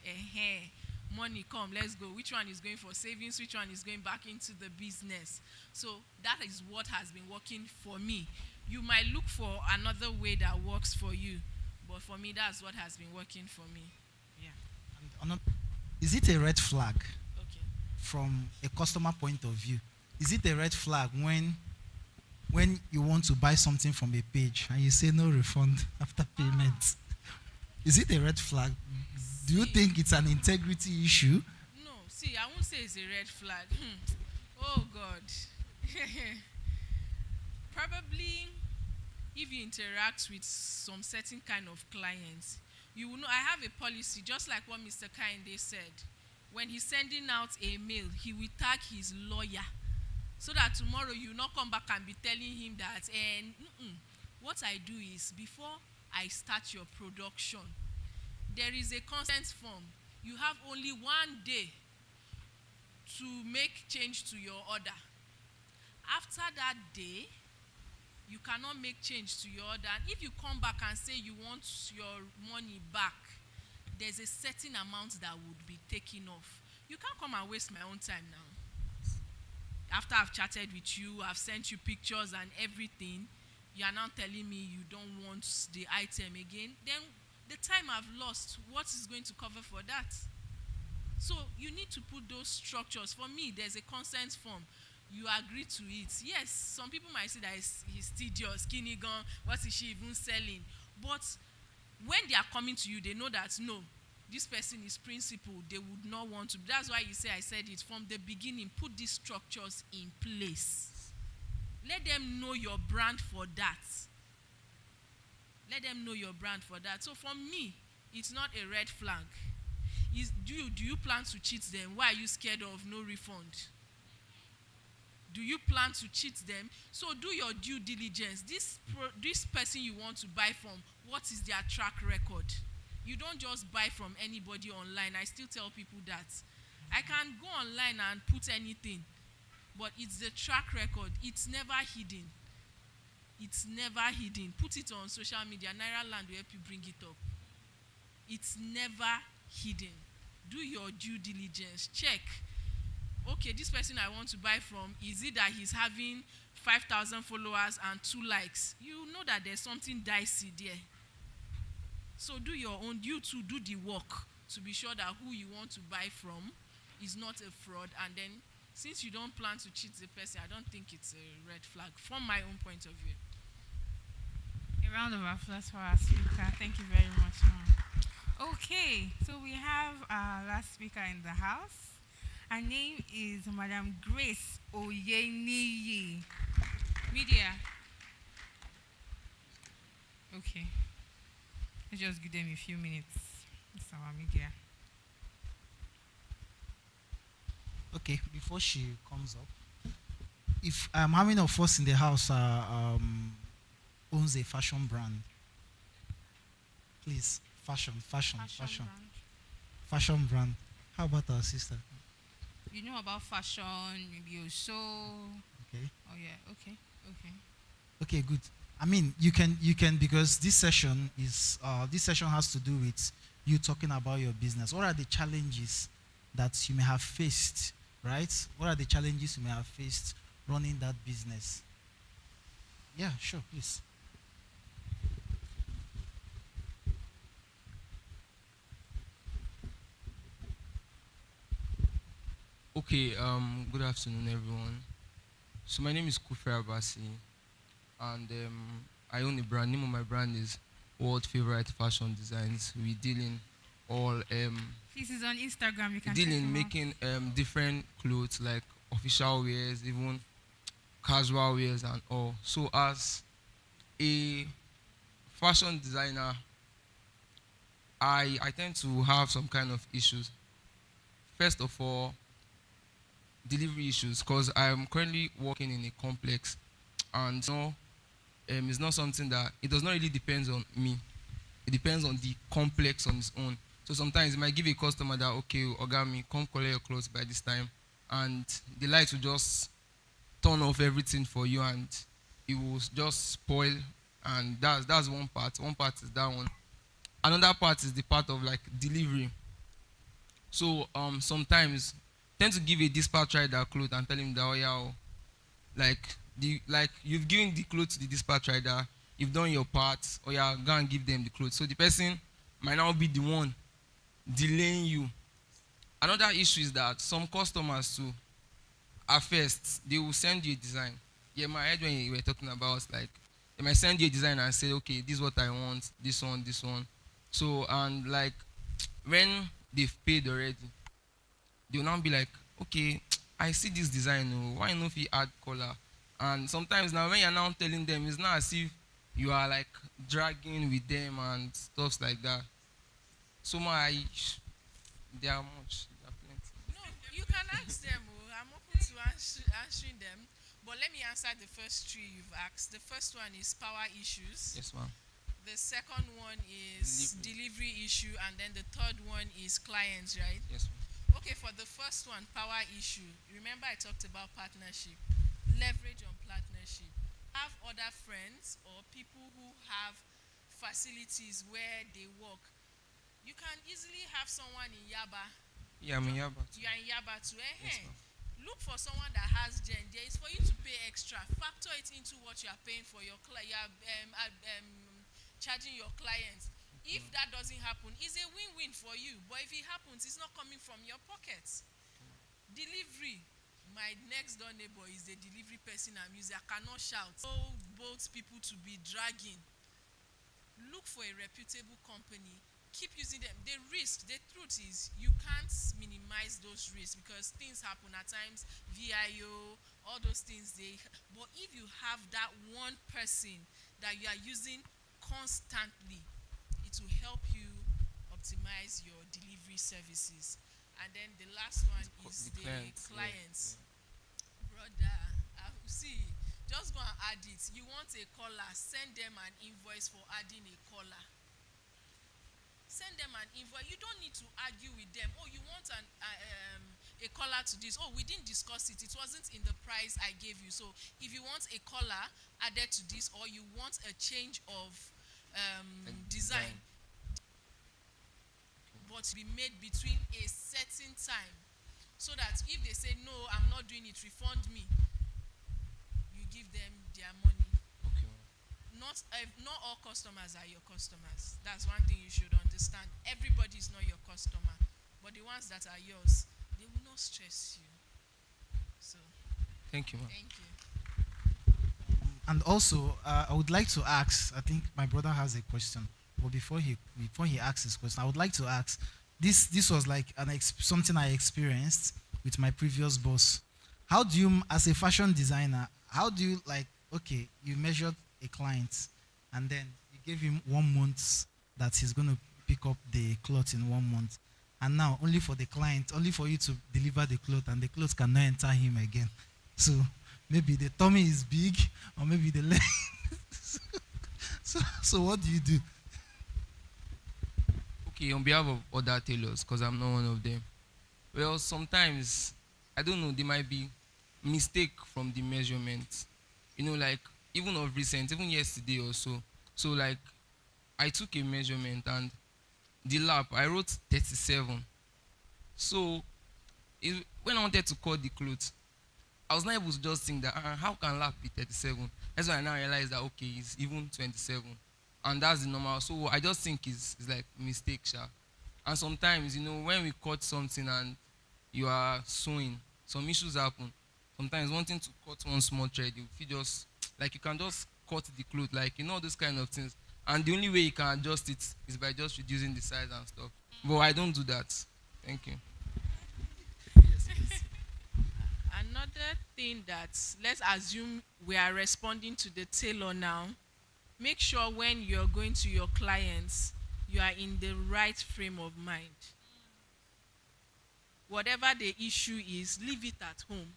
money come, let's go. Which one is going for savings? Which one is going back into the business? So that is what has been working for me. You might look for another way that works for you, but for me, that's what has been working for me. Is it a red flag from a customer point of view? Is it a red flag when you want to buy something from a page and you say no refund after payment? Is it a red flag? Do you think it's an integrity issue? No, see, I won't say it's a red flag. Oh God. Probably if you interact with some certain kind of clients, You will know I have a policy, just like what Mr. Kainde said. When he's sending out a mail, he will tag his lawyer, so that tomorrow you will not come back and be telling him that, what I do is, before I start your production, there is a consent form. You have only 1 day to make change to your order. After that day, you cannot make change to your order. And if you come back and say you want your money back, there's a certain amount that would be taken off. You can't come and waste my own time now. After I've chatted with you, I've sent you pictures and everything, you are now telling me you don't want the item again. Then the time I've lost, what is going to cover for that? So you need to put those structures. For me, there's a consent form. You agree to it. Yes, some people might say that he's tedious, skinny gun, what is she even selling? But when they are coming to you, they know that, no, this person is principled. They would not want to. That's why I said it from the beginning. Put these structures in place. Let them know your brand for that. Let them know your brand for that. So for me, it's not a red flag. Do you plan to cheat them? Why are you scared of no refund? Do you plan to cheat them? So do your due diligence. This person you want to buy from, what is their track record? You don't just buy from anybody online. I still tell people that. I can go online and put anything, but it's the track record. It's never hidden. It's never hidden. Put it on social media. Naira Land will help you bring it up. It's never hidden. Do your due diligence. Check. Okay, this person I want to buy from, is it that he's having 5,000 followers and 2 likes? You know that there's something dicey there. So do your own. You too do the work to be sure that who you want to buy from is not a fraud. And then, since you don't plan to cheat the person, I don't think it's a red flag from my own point of view. A round of applause for our speaker. Thank you very much, ma'am. Okay, so we have our last speaker in the house. Her name is Madam Grace Oyeniyi. Media. Okay. Let's just give them a few minutes. It's our media. Okay, before she comes up, if how many of us in the house owns a fashion brand? Please, fashion brand. How about our sister? You know about fashion, maybe you sew. Okay. Oh yeah. Okay. Okay, good. I mean, you can because this session has to do with you talking about your business. What are the challenges that you may have faced, right? What are the challenges you may have faced running that business? Yeah, sure, please. Okay, good afternoon, everyone. So my name is Kufi Abasi, and I own a brand. Name of my brand is World Favorite Fashion Designs. We deal in all This is on Instagram. You can deal check in him making different clothes like official wears, even casual wears and all. So as a fashion designer, I tend to have some kind of issues. First of all, delivery issues, because I'm currently working in a complex, and it's not something that it does not really depend on me. It depends on the complex on its own. So sometimes it might give a customer that, okay, Ogami, come collect your clothes by this time, and the light will just turn off everything for you, and it will just spoil. And that's one part. One part is that one. Another part is the part of like delivery. So sometimes tend to give a dispatch rider clothes and tell him that, oh yeah, like you've given the clothes to the dispatch rider, you've done your part, or yeah, go and give them the clothes. So the person might now be the one delaying you. Another issue is that some customers too, at first, they will send you a design. Yeah, my head when you were talking about, like, they might send you a design and say, okay, this is what I want, this one. So, and like, when they've paid already, they'll now be like, okay, I see this design, why not if you add color? And sometimes now when you're now telling them, it's not as if you are like dragging with them and stuff like that. So my, there are much, there are plenty. No, you can ask them. Oh, I'm open to answering them. But let me answer the first three you've asked. The first one is power issues. Yes, ma'am. The second one is delivery issue, and then the third one is clients, right? Yes, ma'am. Okay, for the first one, power issue. Remember I talked about partnership. Leverage on partnership. Have other friends or people who have facilities where they work. You can easily have someone in Yaba. Yeah, I'm in Yaba. You are in Yaba too. Yes, ma'am. Look for someone that has gen. There is for you to pay extra. Factor it into what you are paying for your charging your clients. If that doesn't happen, it's a win-win for you. But if it happens, it's not coming from your pockets. Delivery. My next door neighbor is the delivery person I'm using. I cannot shout. So both people to be dragging. Look for a reputable company. Keep using them. The risk, the truth is, you can't minimize those risks because things happen at times. VIO, all those things. But if you have that one person that you are using constantly, it will help you optimize your delivery services. And then the last one is the clients. Yeah. Brother, see, just go and add it. You want a caller, send them an invoice for adding a caller. Send them an invoice. You don't need to argue with them. Oh, you want a caller to this. Oh, we didn't discuss it. It wasn't in the price I gave you. So if you want a caller added to this, or you want a change of design, but be made between a certain time, so that if they say no, I'm not doing it, refund me, you give them their money. Not all customers are your customers. That's one thing you should understand. Everybody is not your customer, but the ones that are yours, they will not stress you. So, thank you, ma'am. Thank you. And also, I would like to ask. I think my brother has a question, but before he asks his question, I would like to ask. This was like something I experienced with my previous boss. How do you, as a fashion designer, how do you okay, you measured a client, and then you gave him 1 month that he's going to pick up the cloth in 1 month, and now only for the client, only for you to deliver the cloth, and the clothes cannot enter him again. So maybe the tummy is big, or maybe the leg. so what do you do? Okay, on behalf of other tailors, because I'm not one of them. Well, sometimes, I don't know, there might be mistake from the measurement. Even of recent, even yesterday or so. So I took a measurement, and the lap, I wrote 37. So when I wanted to cut the clothes, I was not able to just think that, how can lap be 37? That's when I now realized that, okay, it's even 27. And that's the normal. So I just think it's like mistake, sha. And sometimes, when we cut something and you are sewing, some issues happen. Sometimes wanting to cut one small thread, you feel just you can just cut the cloth, those kind of things. And the only way you can adjust it is by just reducing the size and stuff. But I don't do that. Thank you. Another thing that, let's assume we are responding to the tailor now. Make sure when you're going to your clients, you are in the right frame of mind. Whatever the issue is, leave it at home.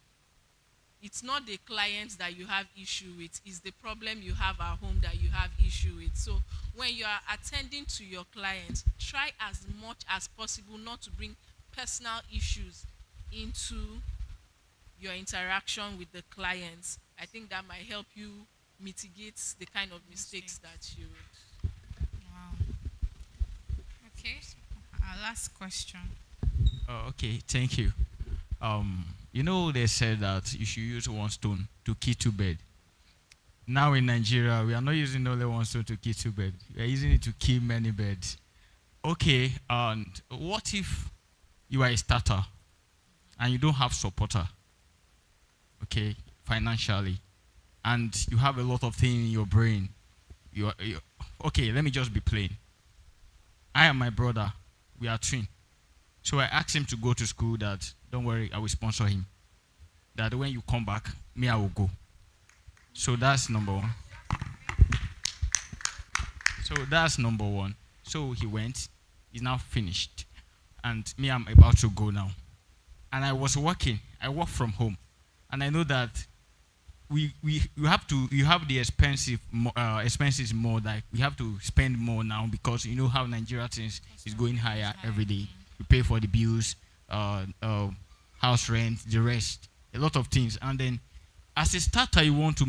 It's not the clients that you have issue with, it's the problem you have at home that you have issue with. So when you are attending to your clients, try as much as possible not to bring personal issues into your interaction with the clients. I think that might help you mitigate the kind of mistakes that you would. Wow. Okay, our last question. Okay, thank you. They said that you should use one stone to kill two birds. Now in Nigeria, we are not using only one stone to kill two birds. We are using it to kill many birds. Okay, and what if you are a starter and you don't have supporter, okay, financially, and you have a lot of things in your brain? Okay, let me just be plain. I and my brother, we are twins. So I asked him to go to school that, don't worry, I will sponsor him. That when you come back, I will go. So that's number one. So he went, is now finished, and me, I'm about to go now. And I was working. I work from home, and I know that you have the expenses more. Like we have to spend more now because you know how Nigeria things is going higher every day. We pay for the bills, house rent, the rest, a lot of things. And then as a starter, you want to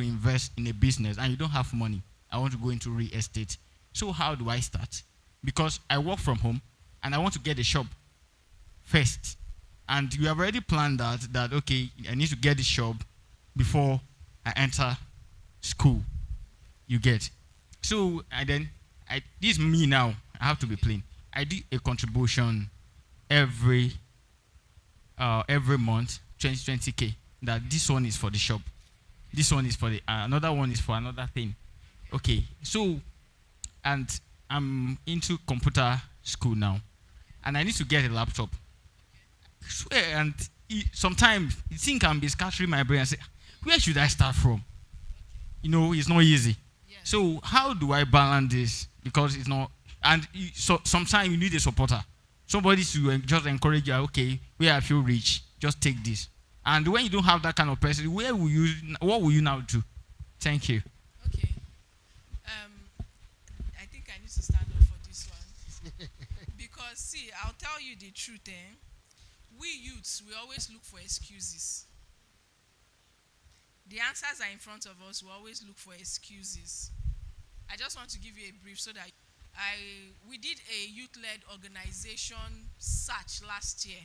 invest in a business and you don't have money. I want to go into real estate. So how do I start? Because I work from home and I want to get a shop first. And you have already planned that okay, I need to get the shop before I enter school. You get. So this is me now. I have to be plain. I do a contribution every month, 20K. That this one is for the shop. This one is for the another one is for another thing. Okay. So, and I'm into computer school now, and I need to get a laptop. I swear, and sometimes the thing can be scattering my brain and say, where should I start from? You know, it's not easy. Yes. So how do I balance this? Because it's not, and so sometimes you need a supporter. Somebody to just encourage you, okay, where I feel rich, just take this. And when you don't have that kind of person, what will you now do? Thank you. Okay. I think I need to stand up for this one. Because see, I'll tell you the truth, we youths, we always look for excuses. The answers are in front of us, we always look for excuses. I just want to give you a brief so that we did a youth-led organization search last year.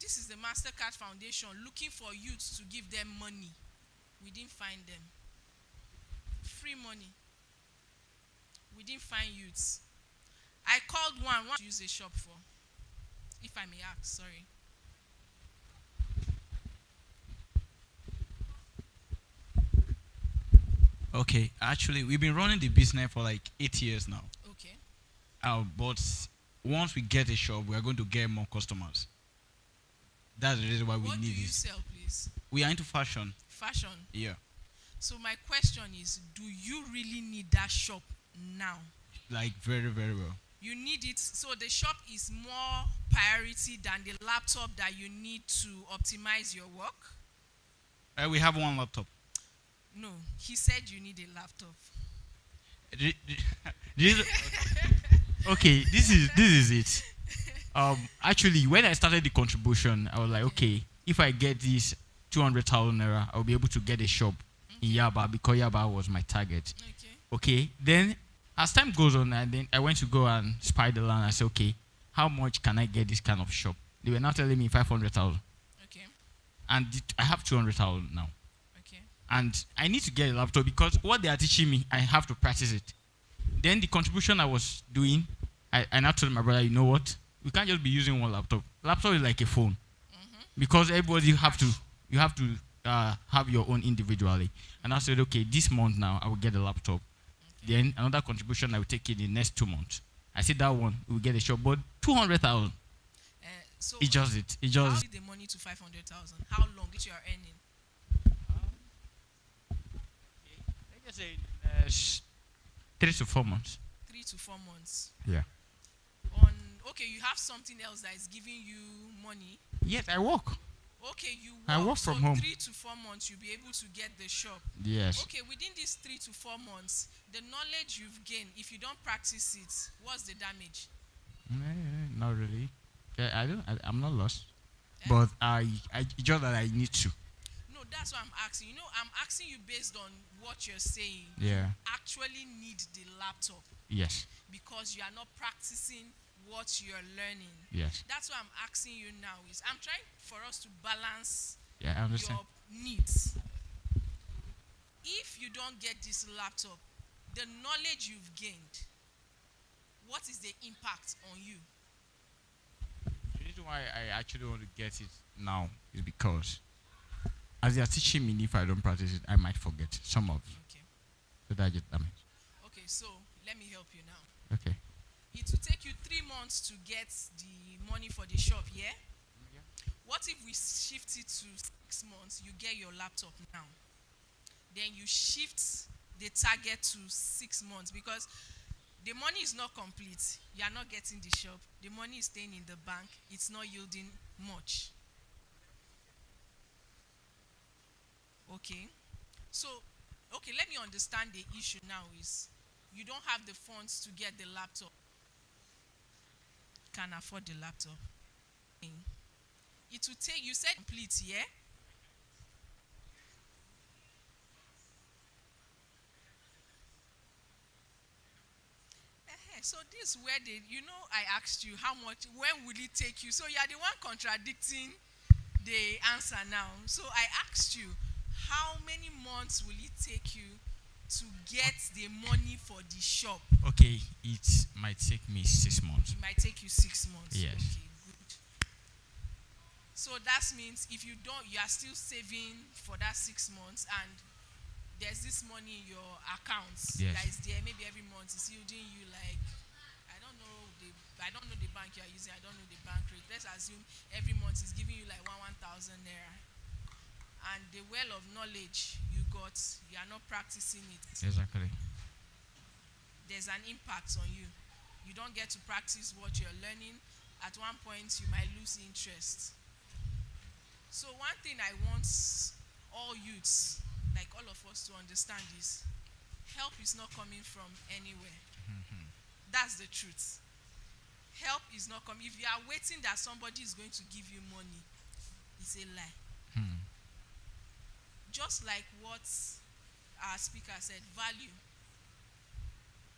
This is the MasterCard Foundation looking for youths to give them money. We didn't find them. Free money. We didn't find youths. I called one to use a shop for. If I may ask, sorry. Okay, actually, we've been running the business for like 8 years now. Okay. But once we get a shop, we are going to get more customers. That's the reason why we need this. What do you sell, please? We are into fashion. Fashion? Yeah. So my question is, do you really need that shop now? Like very, very well. You need it, so the shop is more priority than the laptop that you need to optimize your work? We have one laptop. No, he said you need a laptop. Okay, this is it. Actually, when I started the contribution, I was like, okay, if I get this 200,000 naira, I'll be able to get a shop in Yaba because Yaba was my target. Okay. Then as time goes on, I went to go and spy the land. I said, okay, how much can I get this kind of shop? They were now telling me 500,000. Okay. And I have 200,000 now. Okay. And I need to get a laptop because what they are teaching me, I have to practice it. Then the contribution I was doing, I now told my brother, you know what? We can't just be using one laptop. Laptop is like a phone. Because everybody you have to have your own individually. And I said, okay, this month now I will get a laptop. Okay. Then another contribution I will take in the next 2 months. I said that one we will get a shop, but 200,000. So it just how did the money to 500,000? How long did you are earning? Let's say 3 to 4 months. 3 to 4 months. Yeah. Okay, you have something else that is giving you money. Yes, I work. Okay, you work. I work from home. 3 to 4 months, you'll be able to get the shop. Yes. Okay, within these 3 to 4 months, the knowledge you've gained, if you don't practice it, what's the damage? Not really. I'm not lost. But it's just that I need to. No, that's what I'm asking. You know, I'm asking you based on what you're saying. Yeah. You actually need the laptop. Yes. Because you are not practicing what you're learning. Yes. That's what I'm asking you now is I'm trying for us to balance I understand. your needs. If you don't get this laptop, the knowledge you've gained, what is the impact on you? The reason why I actually want to get it now is because as they are teaching me, if I don't practice it, I might forget some of it. Okay. So that just damage. Okay, so let me help you now. Okay. It will take you 3 months to get the money for the shop, yeah? What if we shift it to 6 months, you get your laptop now? Then you shift the target to 6 months because The money is not complete. You are not getting the shop. The money is staying in the bank. It's not yielding much. Okay. So, okay, let me understand the issue now is you don't have the funds to get the laptop. Can afford the laptop. It will take, you said complete, yeah? So this is where I asked you how much, when will it take you? So you are the one contradicting the answer now. So I asked you, how many months will it take you to get the money for the shop? Okay, it might take me 6 months. It might take you 6 months. Yes. Okay, good. So that means if you don't, you are still saving for that 6 months, and there's this money in your accounts that is there. Maybe every month is yielding you like, I don't know the bank you are using. I don't know the bank rate. Let's assume every month is giving you like 1,000 naira. And the well of knowledge you got, you are not practicing it. Exactly. There's an impact on you. You don't get to practice what you're learning. At one point, you might lose interest. So one thing I want all youths, like all of us, to understand is help is not coming from anywhere. Mm-hmm. That's the truth. Help is not coming. If you are waiting that somebody is going to give you money, it's a lie. Just like what our speaker said, value.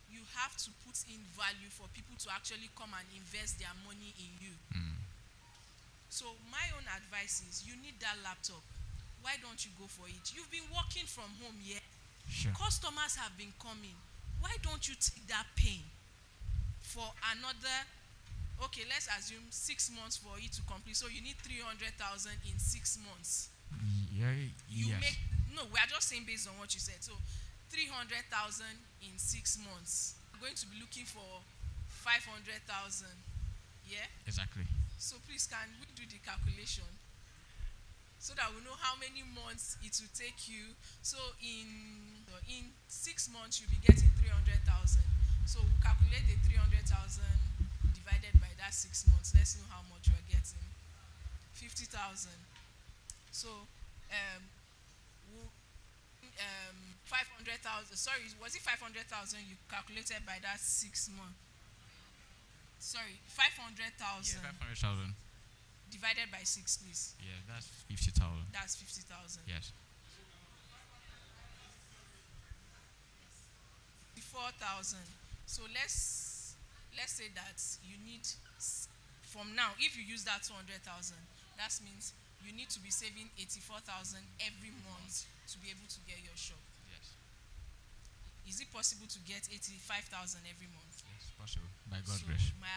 You have to put in value for people to actually come and invest their money in you. So my own advice is, you need that laptop. Why don't you go for it? You've been working from home, yeah? Sure. Customers have been coming. Why don't you take that pain for another, okay, let's assume 6 months for it to complete. So you need 300,000 in 6 months. Yes. No, we are just saying based on what you said. So 300,000 in 6 months. We're going to be looking for 500,000. Yeah? Exactly. So please, can we do the calculation so that we know how many months it will take you? So in 6 months, you'll be getting 300,000. So we'll calculate the 300,000 divided by that 6 months. Let's know how much you're getting. 50,000. So 500,000. Sorry, was it 500,000 you calculated by that 6 months? Sorry, 500,000. Yeah, 500,000. Divided by 6, please. Yeah, that's 50,000. That's 50,000. Yes. 4,000. So let's say that you need, from now, if you use that 200,000, that means you need to be saving 84,000 every month to be able to get your shop. Yes. Is it possible to get 85,000 every month? Yes, possible. By God's So grace. my